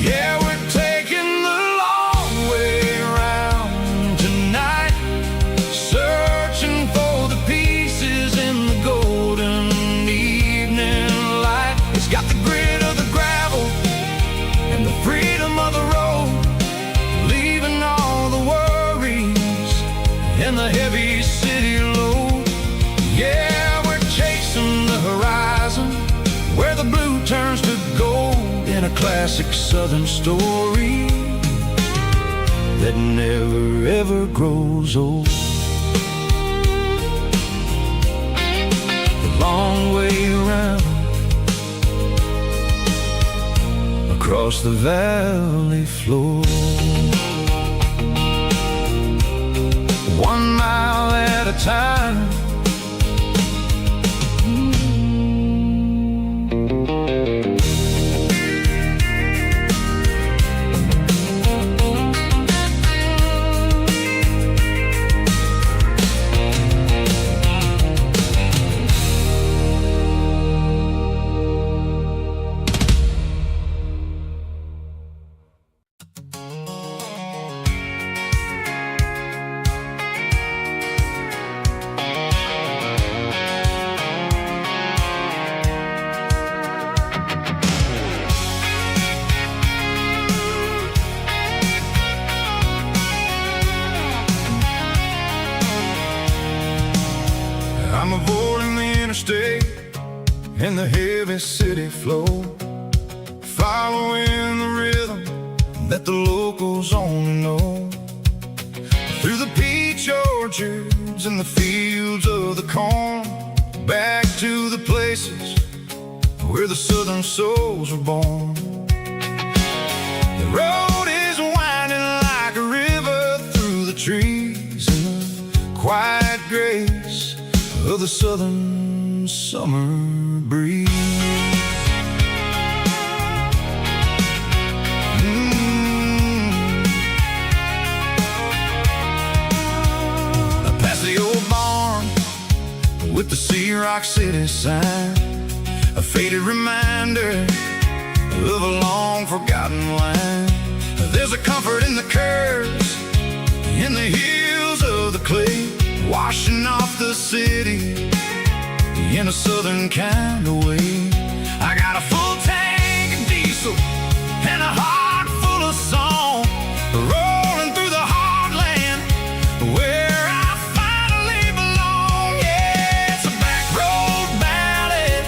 Yeah, we're taking the long way around tonight, searching for the pieces in the golden evening light. It's got the grit of the gravel and the freedom of the road, leaving all the worries and the heavy city load. Yeah, we're chasing the horizon where the blue turns to gold in a classic southern story that never ever grows old. The long way around across the valley floor, 1 mile at a time. I'm avoiding the interstate and the heavy city flow, following the rhythm that the locals only know. Through the peach orchards and the fields of the corn, back to the places where the southern souls were born. The road is winding like a river through the trees in the quiet grace of the southern summer breeze. Past the old barn with the Sea Rock City sign, a faded reminder of a long forgotten line. There's a comfort in the curves, in the hills of the clay, washing off the city in a southern kind of way. I got a full tank of diesel and a heart full of song, rolling through the heartland where I finally belong. Yeah, it's a back road ballad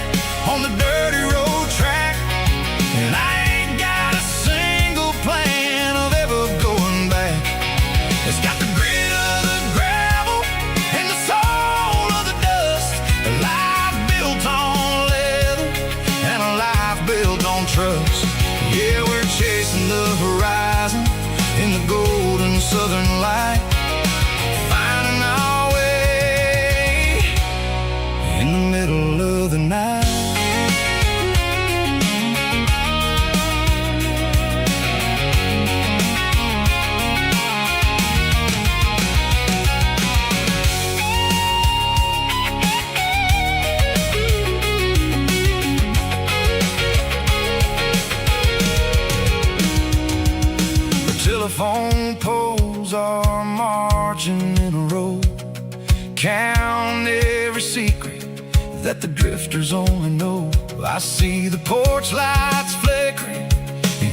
on the dirty road track, and I ain't got a single plan of ever going back. It's got the grit of the gravel and the soul of the dust, a life built on leather and a life built on trust. Yeah, we're chasing the horizon in the golden southern light, finding our way in the middle of the night. Telephone poles are marching in a row, count every secret that the drifters only know. I see the porch lights flickering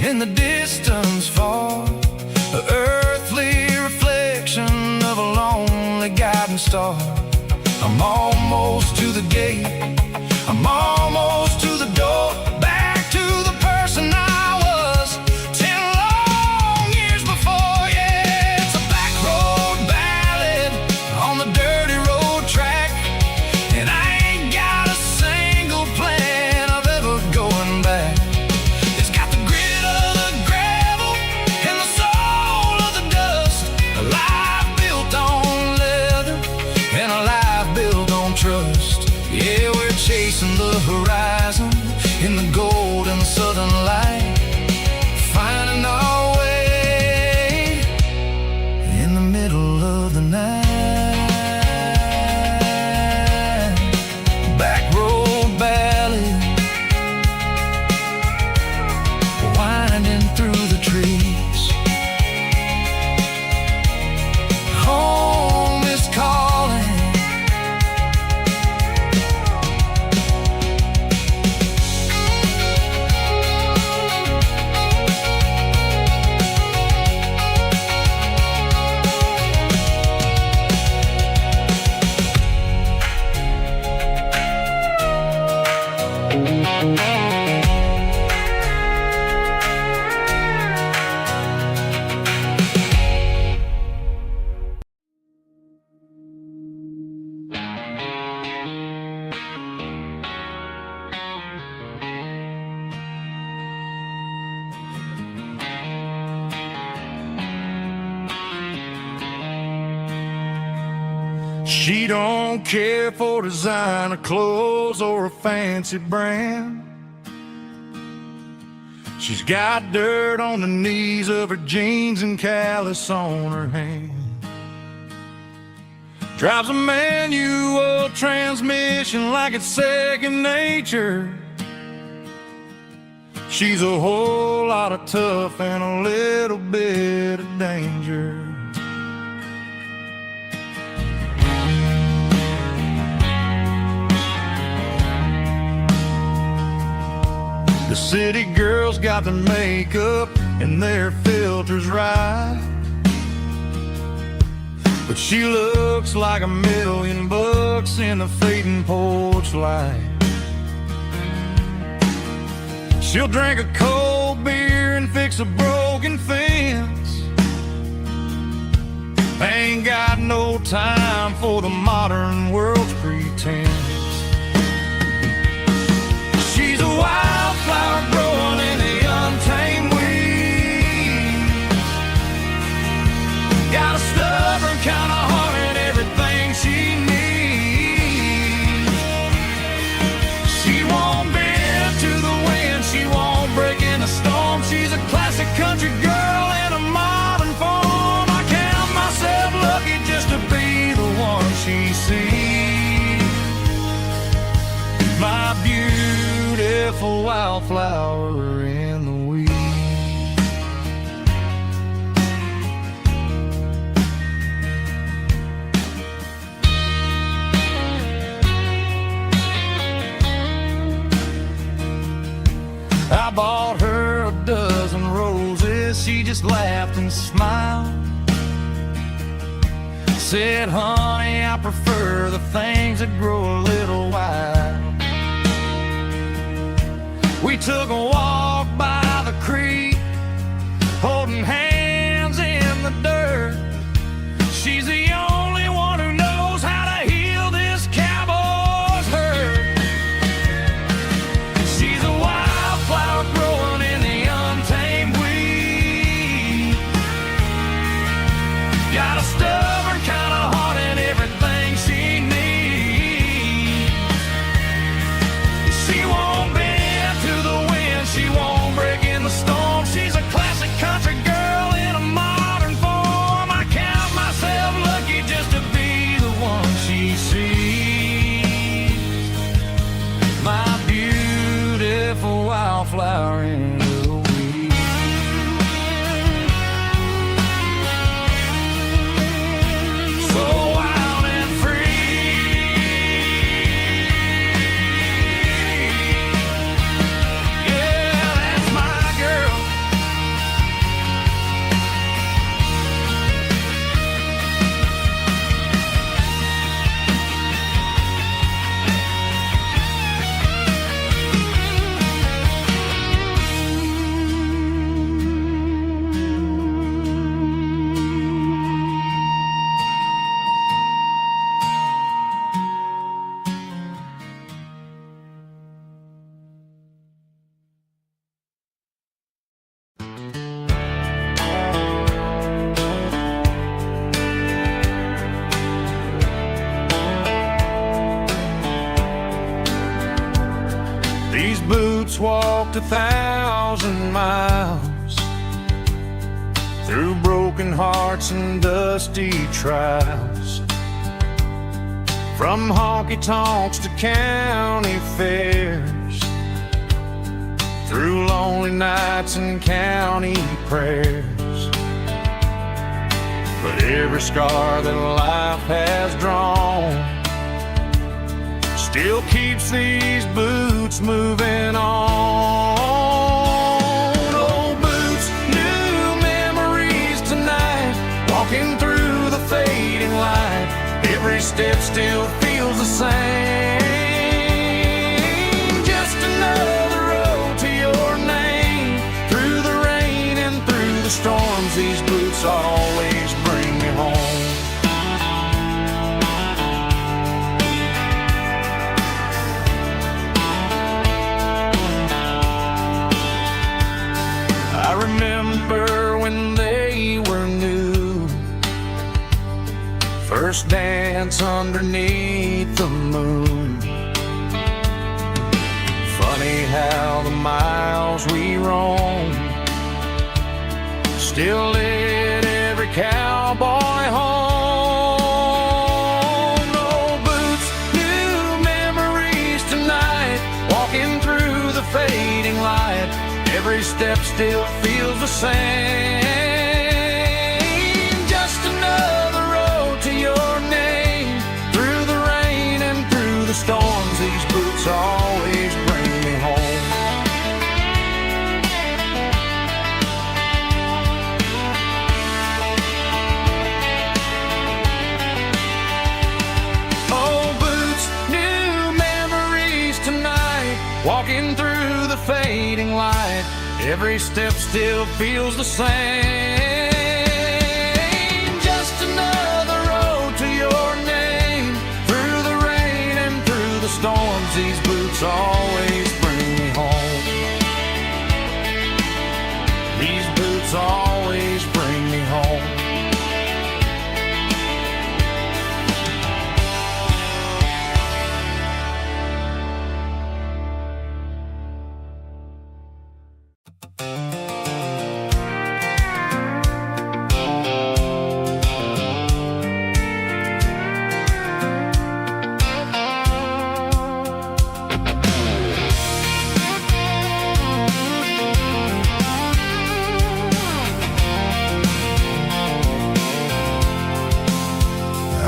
in the distance far, an earthly reflection of a lonely guiding star. I'm almost to the gate, I'm almost to the door, back to the person I was 10 long years before. Yeah, it's a back road ballad on the dirty road track, and I ain't got a single plan of ever going back. It's got the grit of the gravel and the soul of the dust, a life built on leather She don't care for designer clothes or a fancy brand. She's got dirt on the knees of her jeans and callus on her hand. Drives a manual transmission like it's second nature. She's a whole lot of tough and a little bit of danger. The city girls got their makeup and their filters right, but she looks like $1,000,000 in the fading porch light. She'll drink a cold beer and fix a broken fence. Ain't got no time for the modern world's pretense. She's a wildflower growing in the untamed weeds. Got a stubborn kind of heart and everything she needs. She won't bend to the wind, she won't break in a storm. She's a classic country girl in a modern form. I count myself lucky just to be the one she sees. My beautiful wildflower in the weeds. I bought her a dozen roses, she just laughed and smiled. Said, honey, I prefer the things that grow a little wild. We took a walk by the creek, holding hands in the dirt. She's the only one who knows how to heal this cowboy's hurt. She's a wildflower growing in the untamed weed. Got a stubborn kind of heart and everything she needs. She won't bend to the wind, she won't break in the storm. She's a classic country girl in a modern form. I count myself lucky just to be the one she sees. My beautiful wildflower in the weeds. So wild and free. Yeah, that's my girl. These boots walked 1,000 miles through broken hearts and dusty trials, from honky-tonks to county fairs, through lonely nights and county prayers. But every scar that life has drawn still keeps these boots moving on. Old boots, new memories tonight, walking through the fading light. Every step still feels the same, just enough first dance underneath the moon. Funny how the miles we roam still lit every cowboy home. No boots, new memories tonight, walking through the fading light. Every step still feels the same. Just another road to your name. Through the rain and through the storms, these boots always bring me home. Oh, boots, new memories tonight, walking through the fading light. Every step still feels the same. Just another road to your name. Through the rain and through the storms, these boots always bring me home. These boots always bring me home.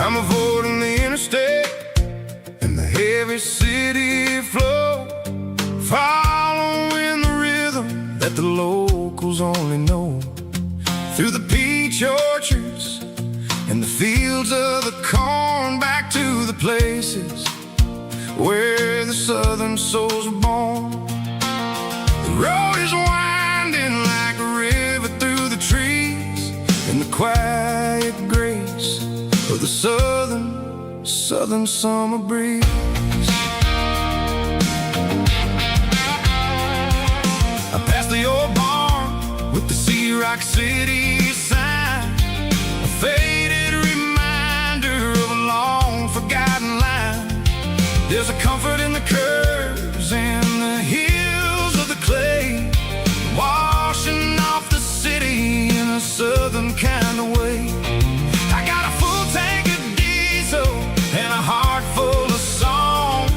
I'm avoiding the interstate and the heavy city flow, following the rhythm that the locals only know. Through the peach orchards and the fields of the corn, back to the places where the southern souls were born. The road is winding like a river through the trees, in the quiet grace of the southern summer breeze. I passed the old barn with the Sea Rock City sign, a faded reminder of a long forgotten line. There's a comfort in the curves and the hills of the clay, washing off the city in a southern kind of way. I got a full tank of diesel and a heart full of song,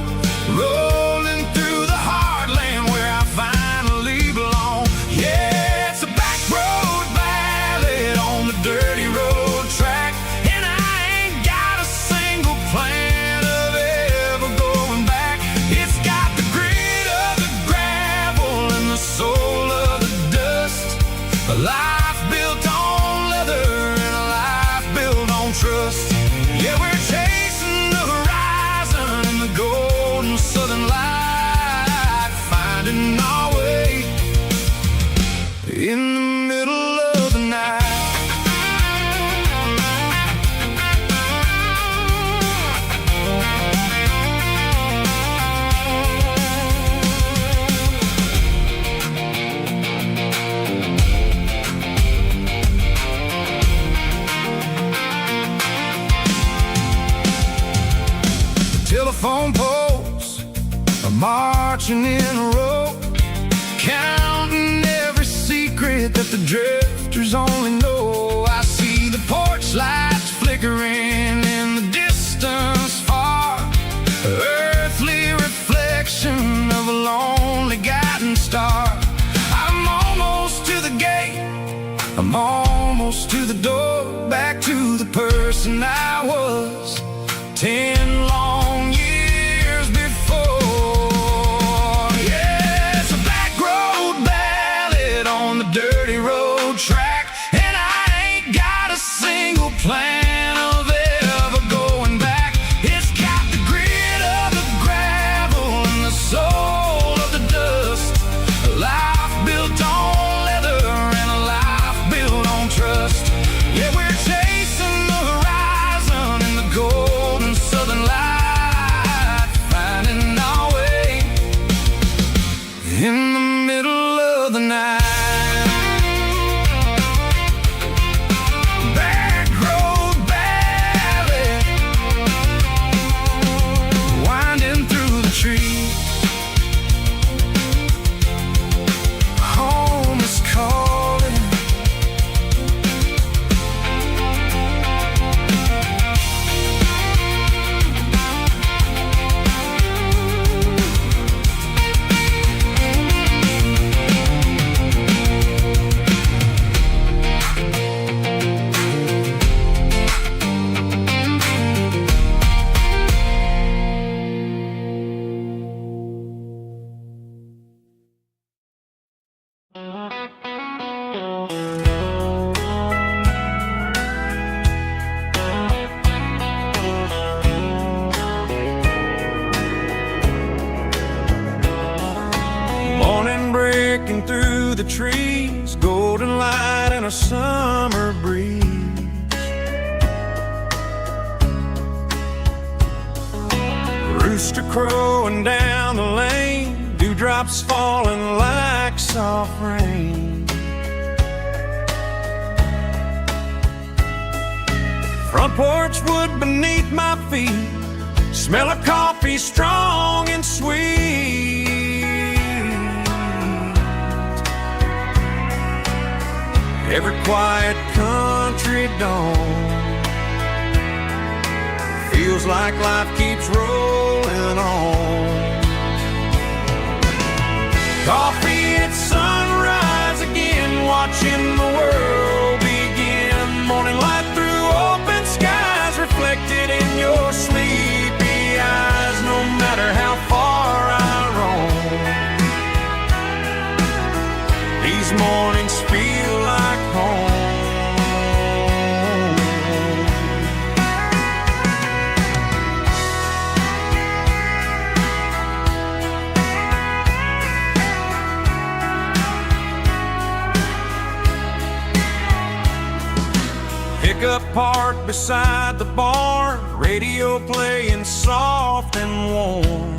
rolling through the heartland where I finally belong. Yeah, it's a back road ballad on the dirty road track, and I ain't got a single plan of ever going back. It's got the grit of the gravel and the soul of the dust, a life built on leather and a life built on trust. Yeah, we're chasing the horizon in the golden southern light, finding our way in the middle of the night. Telephone poles are marching in a row, counting every secret that the drifters only know. I see the porch lights flickering in the distance far, earthly reflection of a lonely guiding star. I'm almost to the gate, I'm almost to the door, back to the person I was 10 long years before. Yeah, it's a back road ballad on the dirty road track, and I ain't got a single plan of ever going back. It's got the grit of the gravel and the soul of the dust, a life built on leather and a life built on trust. Yeah, we're chasing the horizon in the golden southern light, finding our way in the middle of the night. Back road ballad the trees, golden light and a summer breeze. Rooster crowing down the lane, dewdrops falling like soft rain. Front porch wood beneath my feet, smell of coffee strong and sweet. Every quiet country dawn feels like life keeps rolling on. Coffee at sunrise again, watching the world begin. Morning light through open skies, reflected in your sleepy eyes. No matter how far I roam, these mornings feel like home. Pickup parked beside the barn, radio playing soft and warm.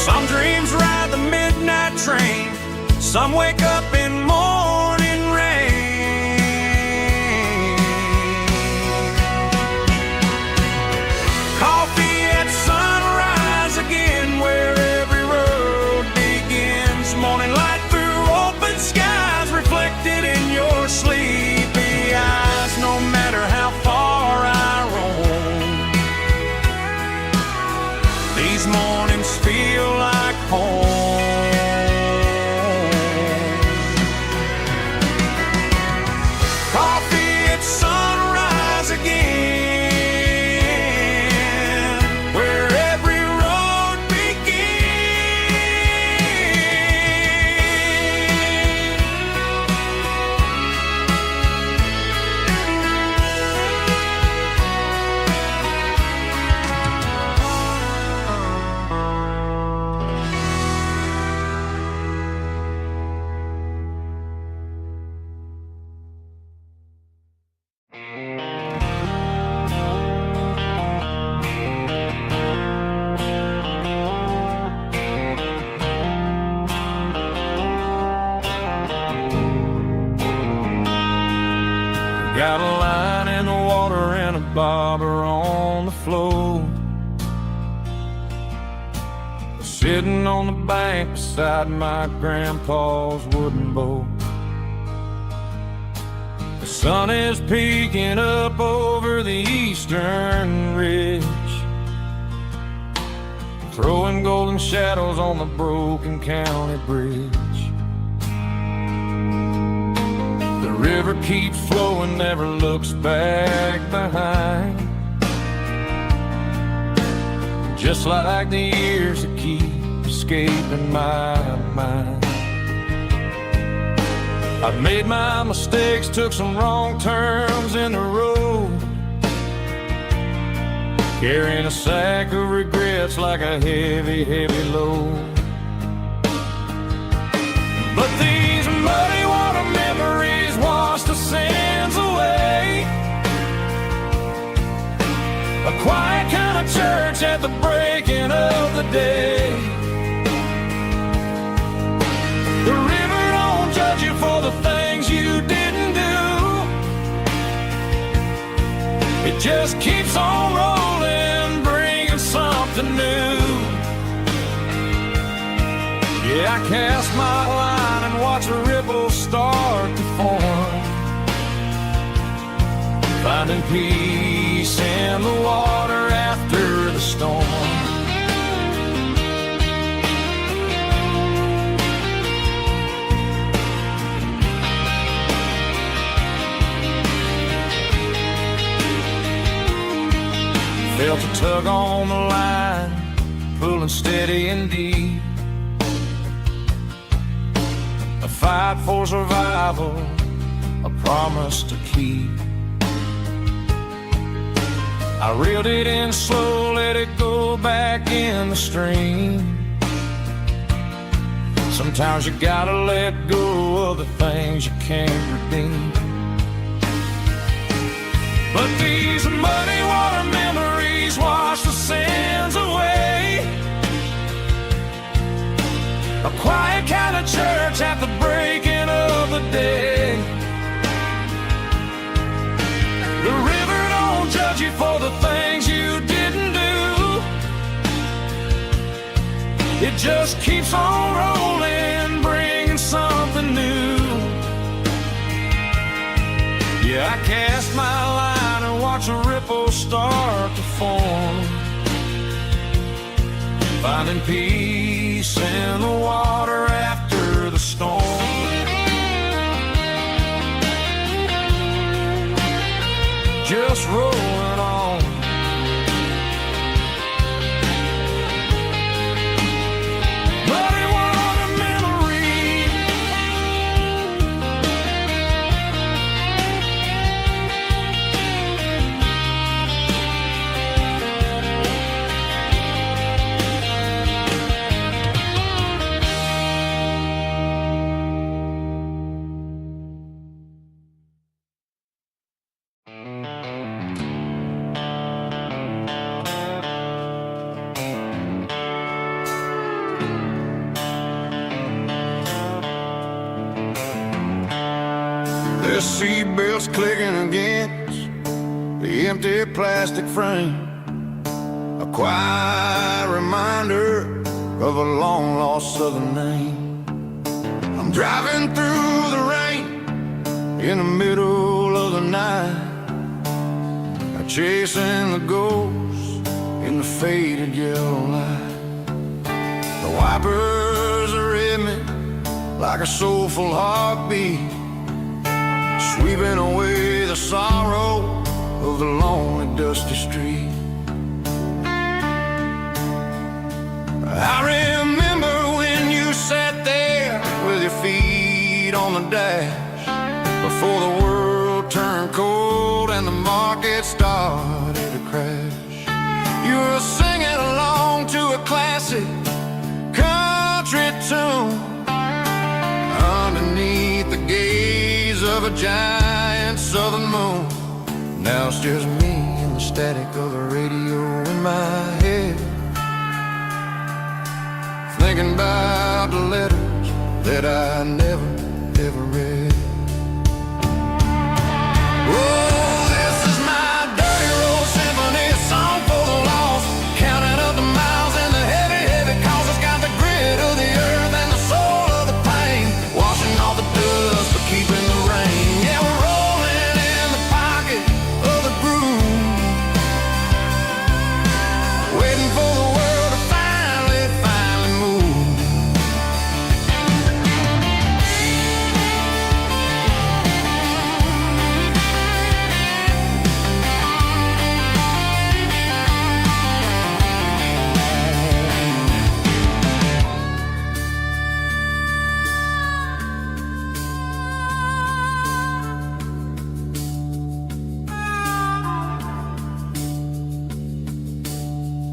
Some dreams ride the midnight train, some wake up in morning rain. Coffee at sunrise again, where every road begins. Morning light through open skies, reflected in your sleepy eyes. No matter how far I roam, these mornings feel like home. Coffee at sunrise again, where every road got a line in the water and a bobber on the floor, sitting on the bank beside my grandpa's wooden boat. The sun is peeking up over the eastern ridge, throwing golden shadows on the broken county bridge. The river keeps flowing, never looks back behind, just like the years that keep escaping my mind. I've made my mistakes, took some wrong turns in the road, carrying a sack of regrets like a heavy, heavy load. But these muddy water memories wash the sins away. A quiet kind of church at the breaking of the day. The river don't judge you for the things you didn't do. It just keeps on rolling, bringing something new. Yeah, I cast my line and watch the ripples start to form, finding peace in the water after the storm. Felt a tug on the line, pulling steady and deep. A fight for survival, a promise to keep. I reeled it in slow, let it go go back in the stream. Sometimes you gotta let go of the things you can't redeem. But these muddy water memories wash the sins away. A quiet kind of church at the breaking of the day. The river don't judge you for the things you didn't do. It just keeps on rolling, bringing something new. Yeah, I cast my line and watch a ripple start to form, finding peace in the water after the storm. Just rolling on. Muddy water memory. The seatbelt's clicking against the empty plastic frame, a quiet reminder of a long-lost southern name. I'm driving through the rain in the middle of the night, chasing the ghosts in the faded yellow light. The wipers are in me like a soulful heartbeat, sweeping away the sorrow of the lonely, dusty street. I remember when you sat there with your feet on the dash, before the world turned cold and the market started to crash. You were singing along to a classic country tune underneath the gaze of a giant southern moon. Now it's just me and the static of the radio in my head, thinking about the letters that I never, ever read. Oh, this is my dirty road symphony, a song for the lost, counting up the miles and the heavy, heavy calls. It's got the grit of the earth and the soul of the pain, washing off the dust but keeping the rain. Yeah, we're rolling in the pocket of the groove, waiting for the world to finally move.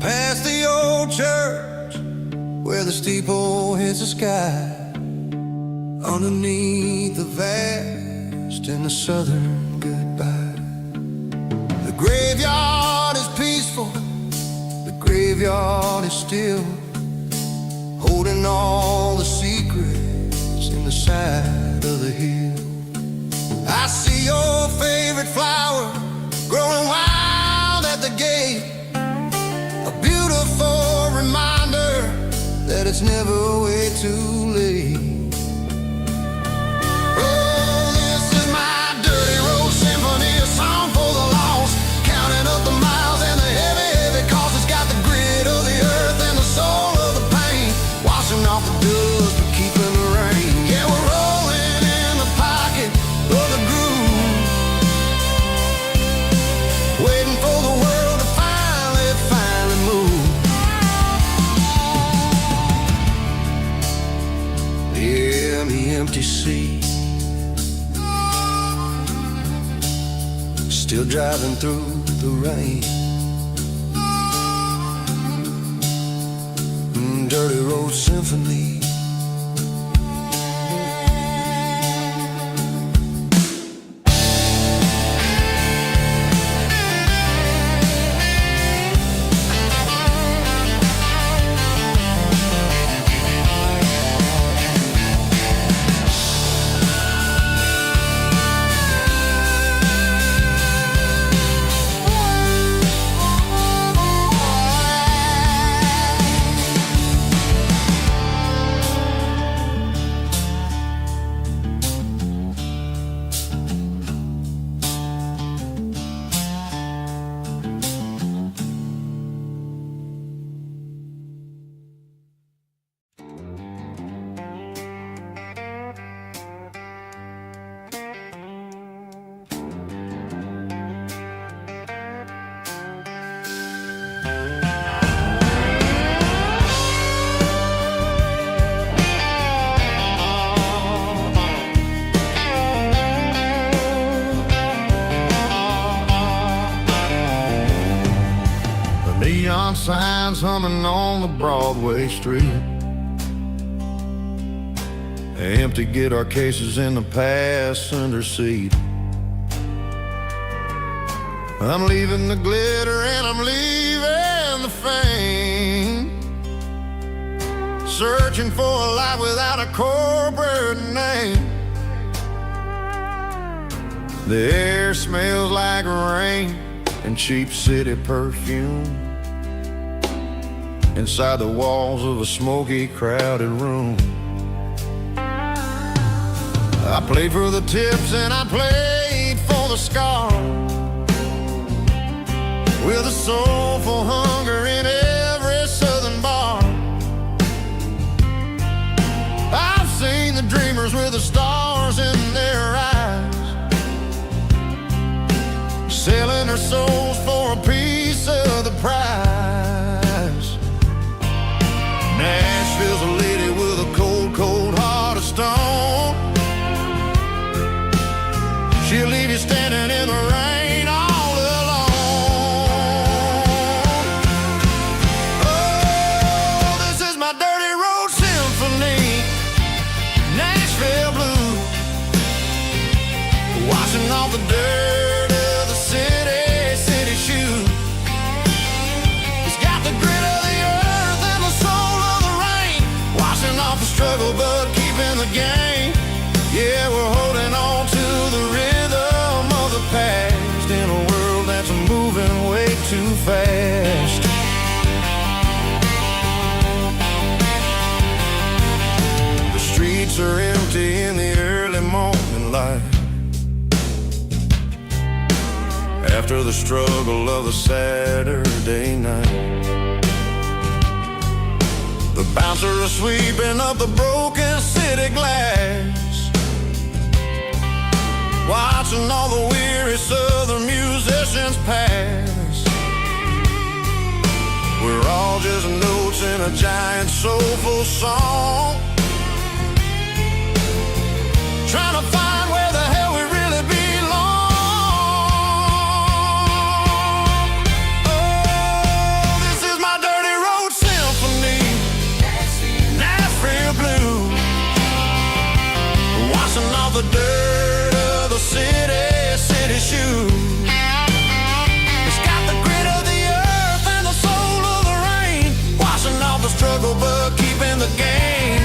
Past the old church where the steeple hits the sky, underneath the vast and the southern goodbye. The graveyard is peaceful, the graveyard is still, holding all the secrets in the side of the hill. I see your favorite flower growing wild at the gate, a beautiful reminder that it's never way too late. Oh, this is my dirty road symphony, a song for the lost, counting up the miles and the heavy, heavy calls. It's got the grit of the earth and the soul of the pain, washing off the dust but keeping the rain. Yeah, we're rolling in the pocket of the groove, waiting for the world to finally move. Yeah, the empty sea, still driving through the rain. dirty road symphony. Neon signs humming on the Broadway street. Empty guitar cases in the passenger seat. I'm leaving the glitter and I'm leaving the fame. Searching for a life without a corporate name. The air smells like rain and cheap city perfume. Inside the walls of a smoky, crowded room. I played for the tips and I played for the scars, with a soulful hunger in every southern bar. I've seen the dreamers with the stars in their eyes, selling their souls for a piece of the prize. Nashville's a lady with a cold, cold heart of stone. She'll leave you standing in the rain all alone. Oh, this is my dirty road symphony. Nashville blues, washing off the dirt of the city, city shoes. It's got the grit of the earth and the soul of the rain, washing off the struggle but keeping the game. Yeah, we're holding on to the rhythm of the past in a world that's moving way too fast. The streets are empty in the early morning light, after the struggle of a Saturday night. The bouncer is sweeping up the broken city glass, watching all the weary southern musicians pass. We're all just notes in a giant soulful song, trying to find where the hell we really belong. Oh, this is my dirty road symphony. Nashville blues, washing off the dirt of the city, city shoes. It's got the grit of the earth and the soul of the rain, washing off the struggle but keeping the game.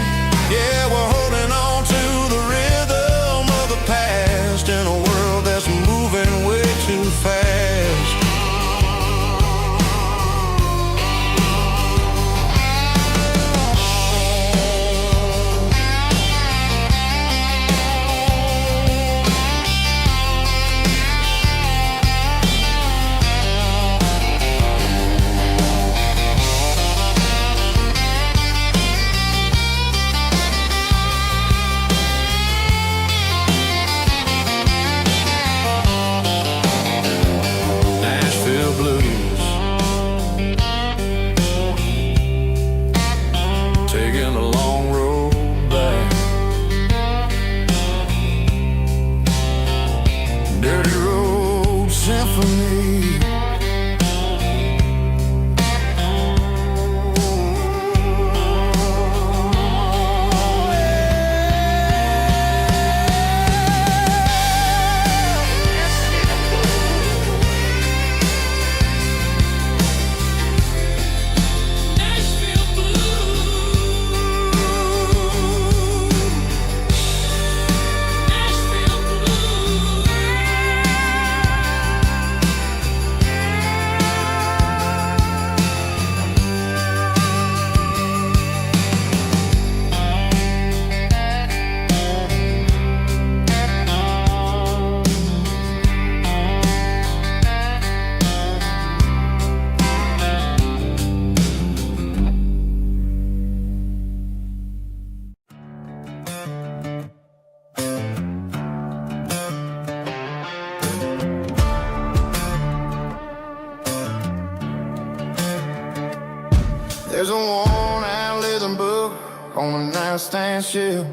There's a worn-out leather book on a nightstand shelf,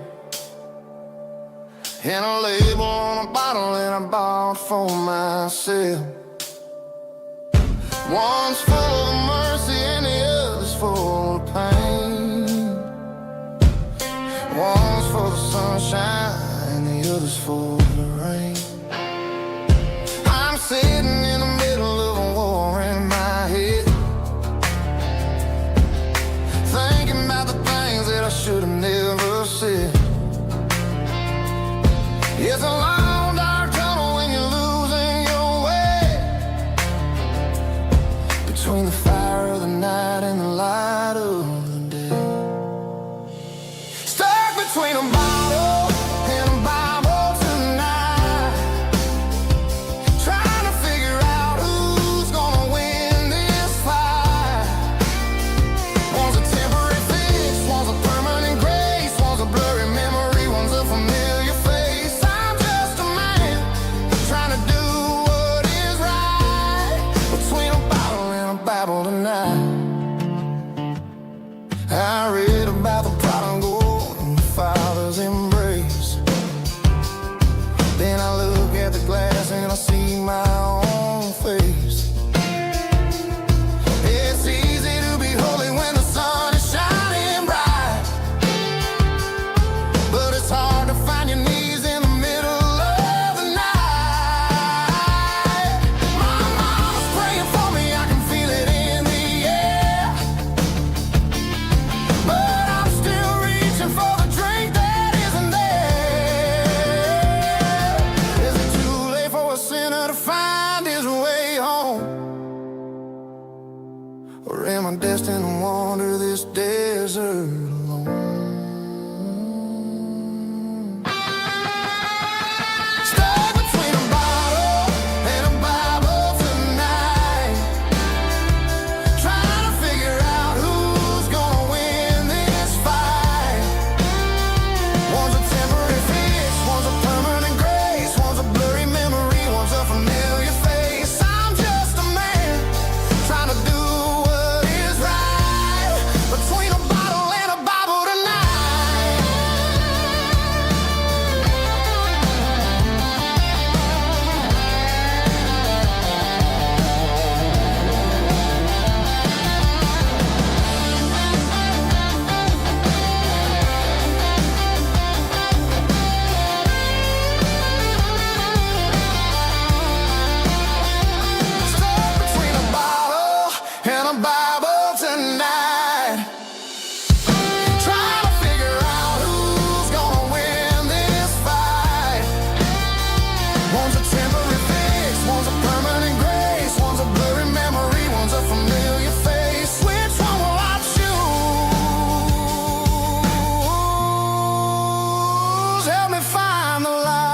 and a label on a bottle that I bought for myself. One's full of mercy and the other's full of pain. One's full of sunshine and the other's full of rain. I'm sitting in the middle of a war in my head, thinking about the things that I should have never said. It's a long dark tunnel when you're losing your way, between the fire of the night and the light of the day. Stuck between a bottle and a Bible tonight, trying to figure out who's gonna win this fight. One's a temporary fix, one's a permanent grace, one's a blurry memory, one's a familiar face. I'm just a man trying to do what is right, between a bottle and a Bible tonight. I read about the prodigal and the father's embrace. Then I look at the glass and I see my own face. It's easy to be holy when the sun is shining bright, but it's hard to find your knees in the middle of the night. My mama's praying for me, I can feel it in the air, but I'm still reaching for the drink that isn't there. Is it too late for a sinner to find his way home? Or am I destined to wander this desert alone? Stuck between a bottle and a Bible tonight, trying to figure out who's gonna win this fight. One's a temporary fix, one's a permanent grace, one's a blurry memory, one's a familiar face. I'm just a man trying to do what is right, between a bottle and a Bible tonight. Stuck between a bottle and a Bible tonight, trying to figure out who's gonna win this fight. One's a temporary fix, one's a permanent grace, one's a blurry memory, one's a familiar face. Which one will I choose? Help me find the light.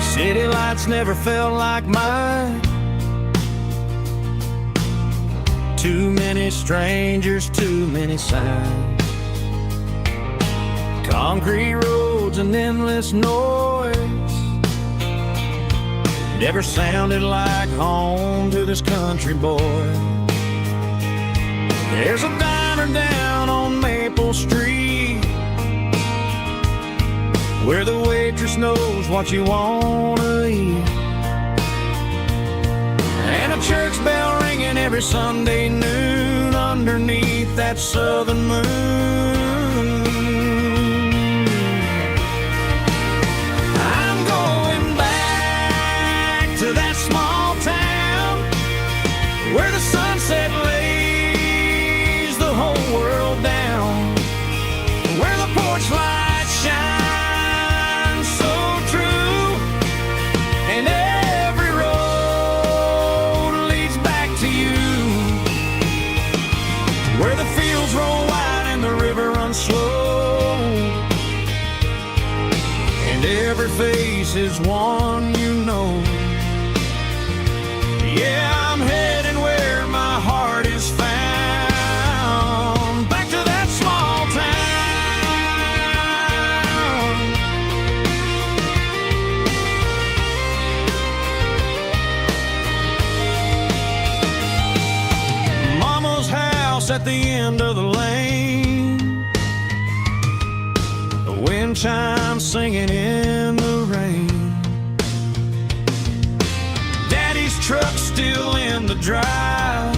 City lights never felt like mine. Too many strangers, too many signs. Concrete roads and endless noise never sounded like home to this country boy. There's a diner down on Maple Street where the waitress knows what you wanna eat, and a church bell ringing every Sunday noon underneath that southern moon. I'm going back to that small town where the sunset lays the whole world down, where the porch lights shine so true, and every road leads back to you, where the fields roll wide and the river runs every face is one you know. Yeah, I'm heading where my heart is found, back to that small town. Mama's house at the end of the lane, the wind chimes singing in the rain. Daddy's truck still in the drive,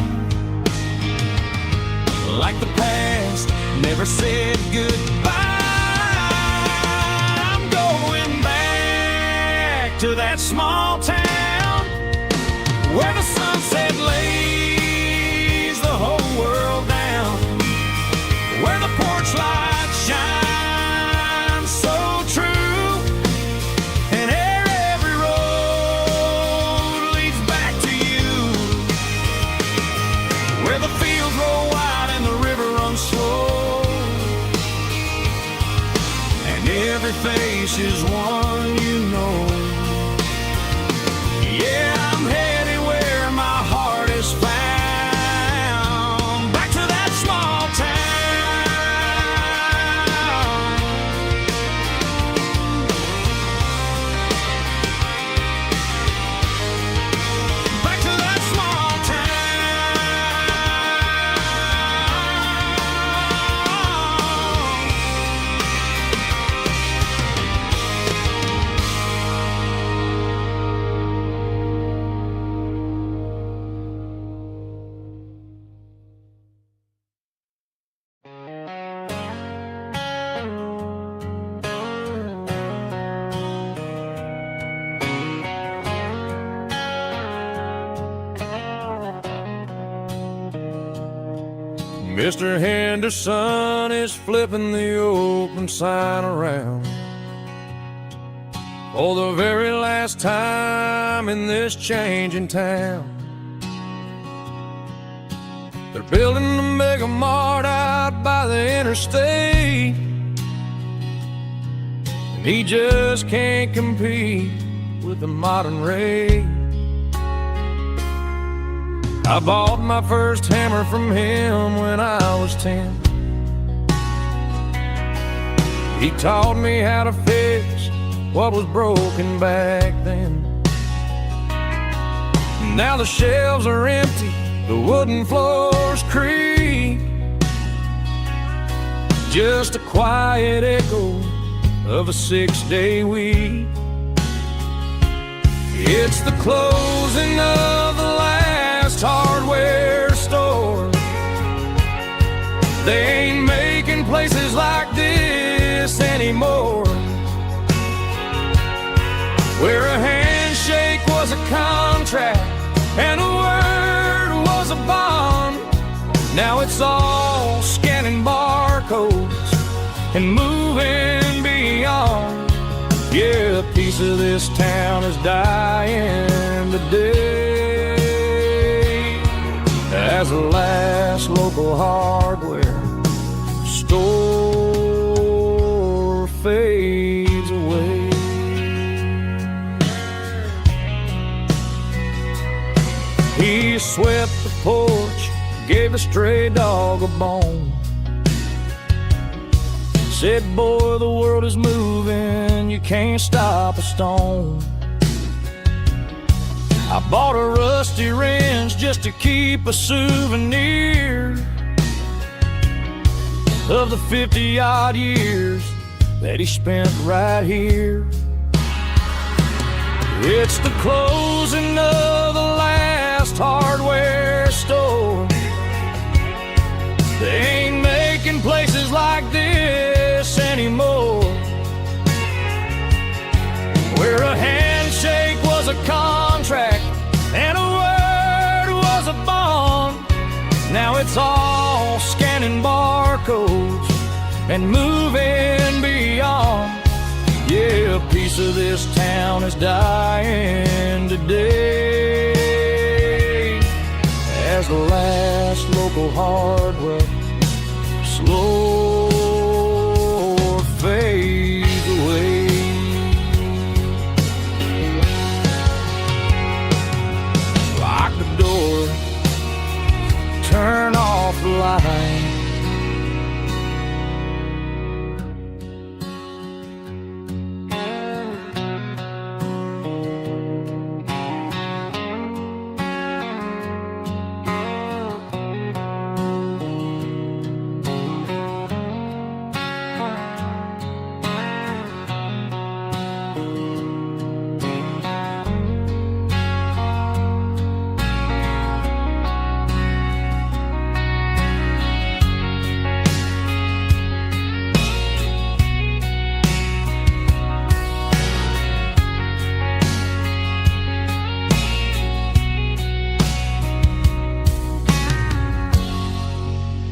like the past never said goodbye. I'm going back to that small town where the sunset lays the whole world down, where the porch lights shine so true, and every road leads back to you, where the fields roll wide and the river runs slow, and every face is one you know. Yeah, I'm headed where my heart is found, back to that small town. Back to that small Mr. Henderson is flipping the open sign around for the very last time in this changing town. They're building a mega mart out by the interstate, and he just can't compete with the modern rate. I bought my first hammer from him when I was 10. He taught me how to fix what was broken back then. Now the shelves are empty, the wooden floors creak, just a quiet echo of a 6-day week. It's the closing of the last hardware store. They ain't making places like this anymore, where a handshake was a contract and a word was a bond. Now it's all scanning barcodes and moving beyond. Yeah, a piece of this town is dying today as the last local hardware store fades away. He swept the porch, gave the stray dog a bone, said, boy, the world is moving, you can't stop a stone. I bought a rusty wrench just to keep a souvenir of the 50-odd years that he spent right here. It's the closing of the last hardware store. They ain't making places like this anymore, where a handshake was a contract and a word was a bond. Now it's all scanning barcodes and moving beyond. Yeah, a piece of this town is dying today as the last local hardware slow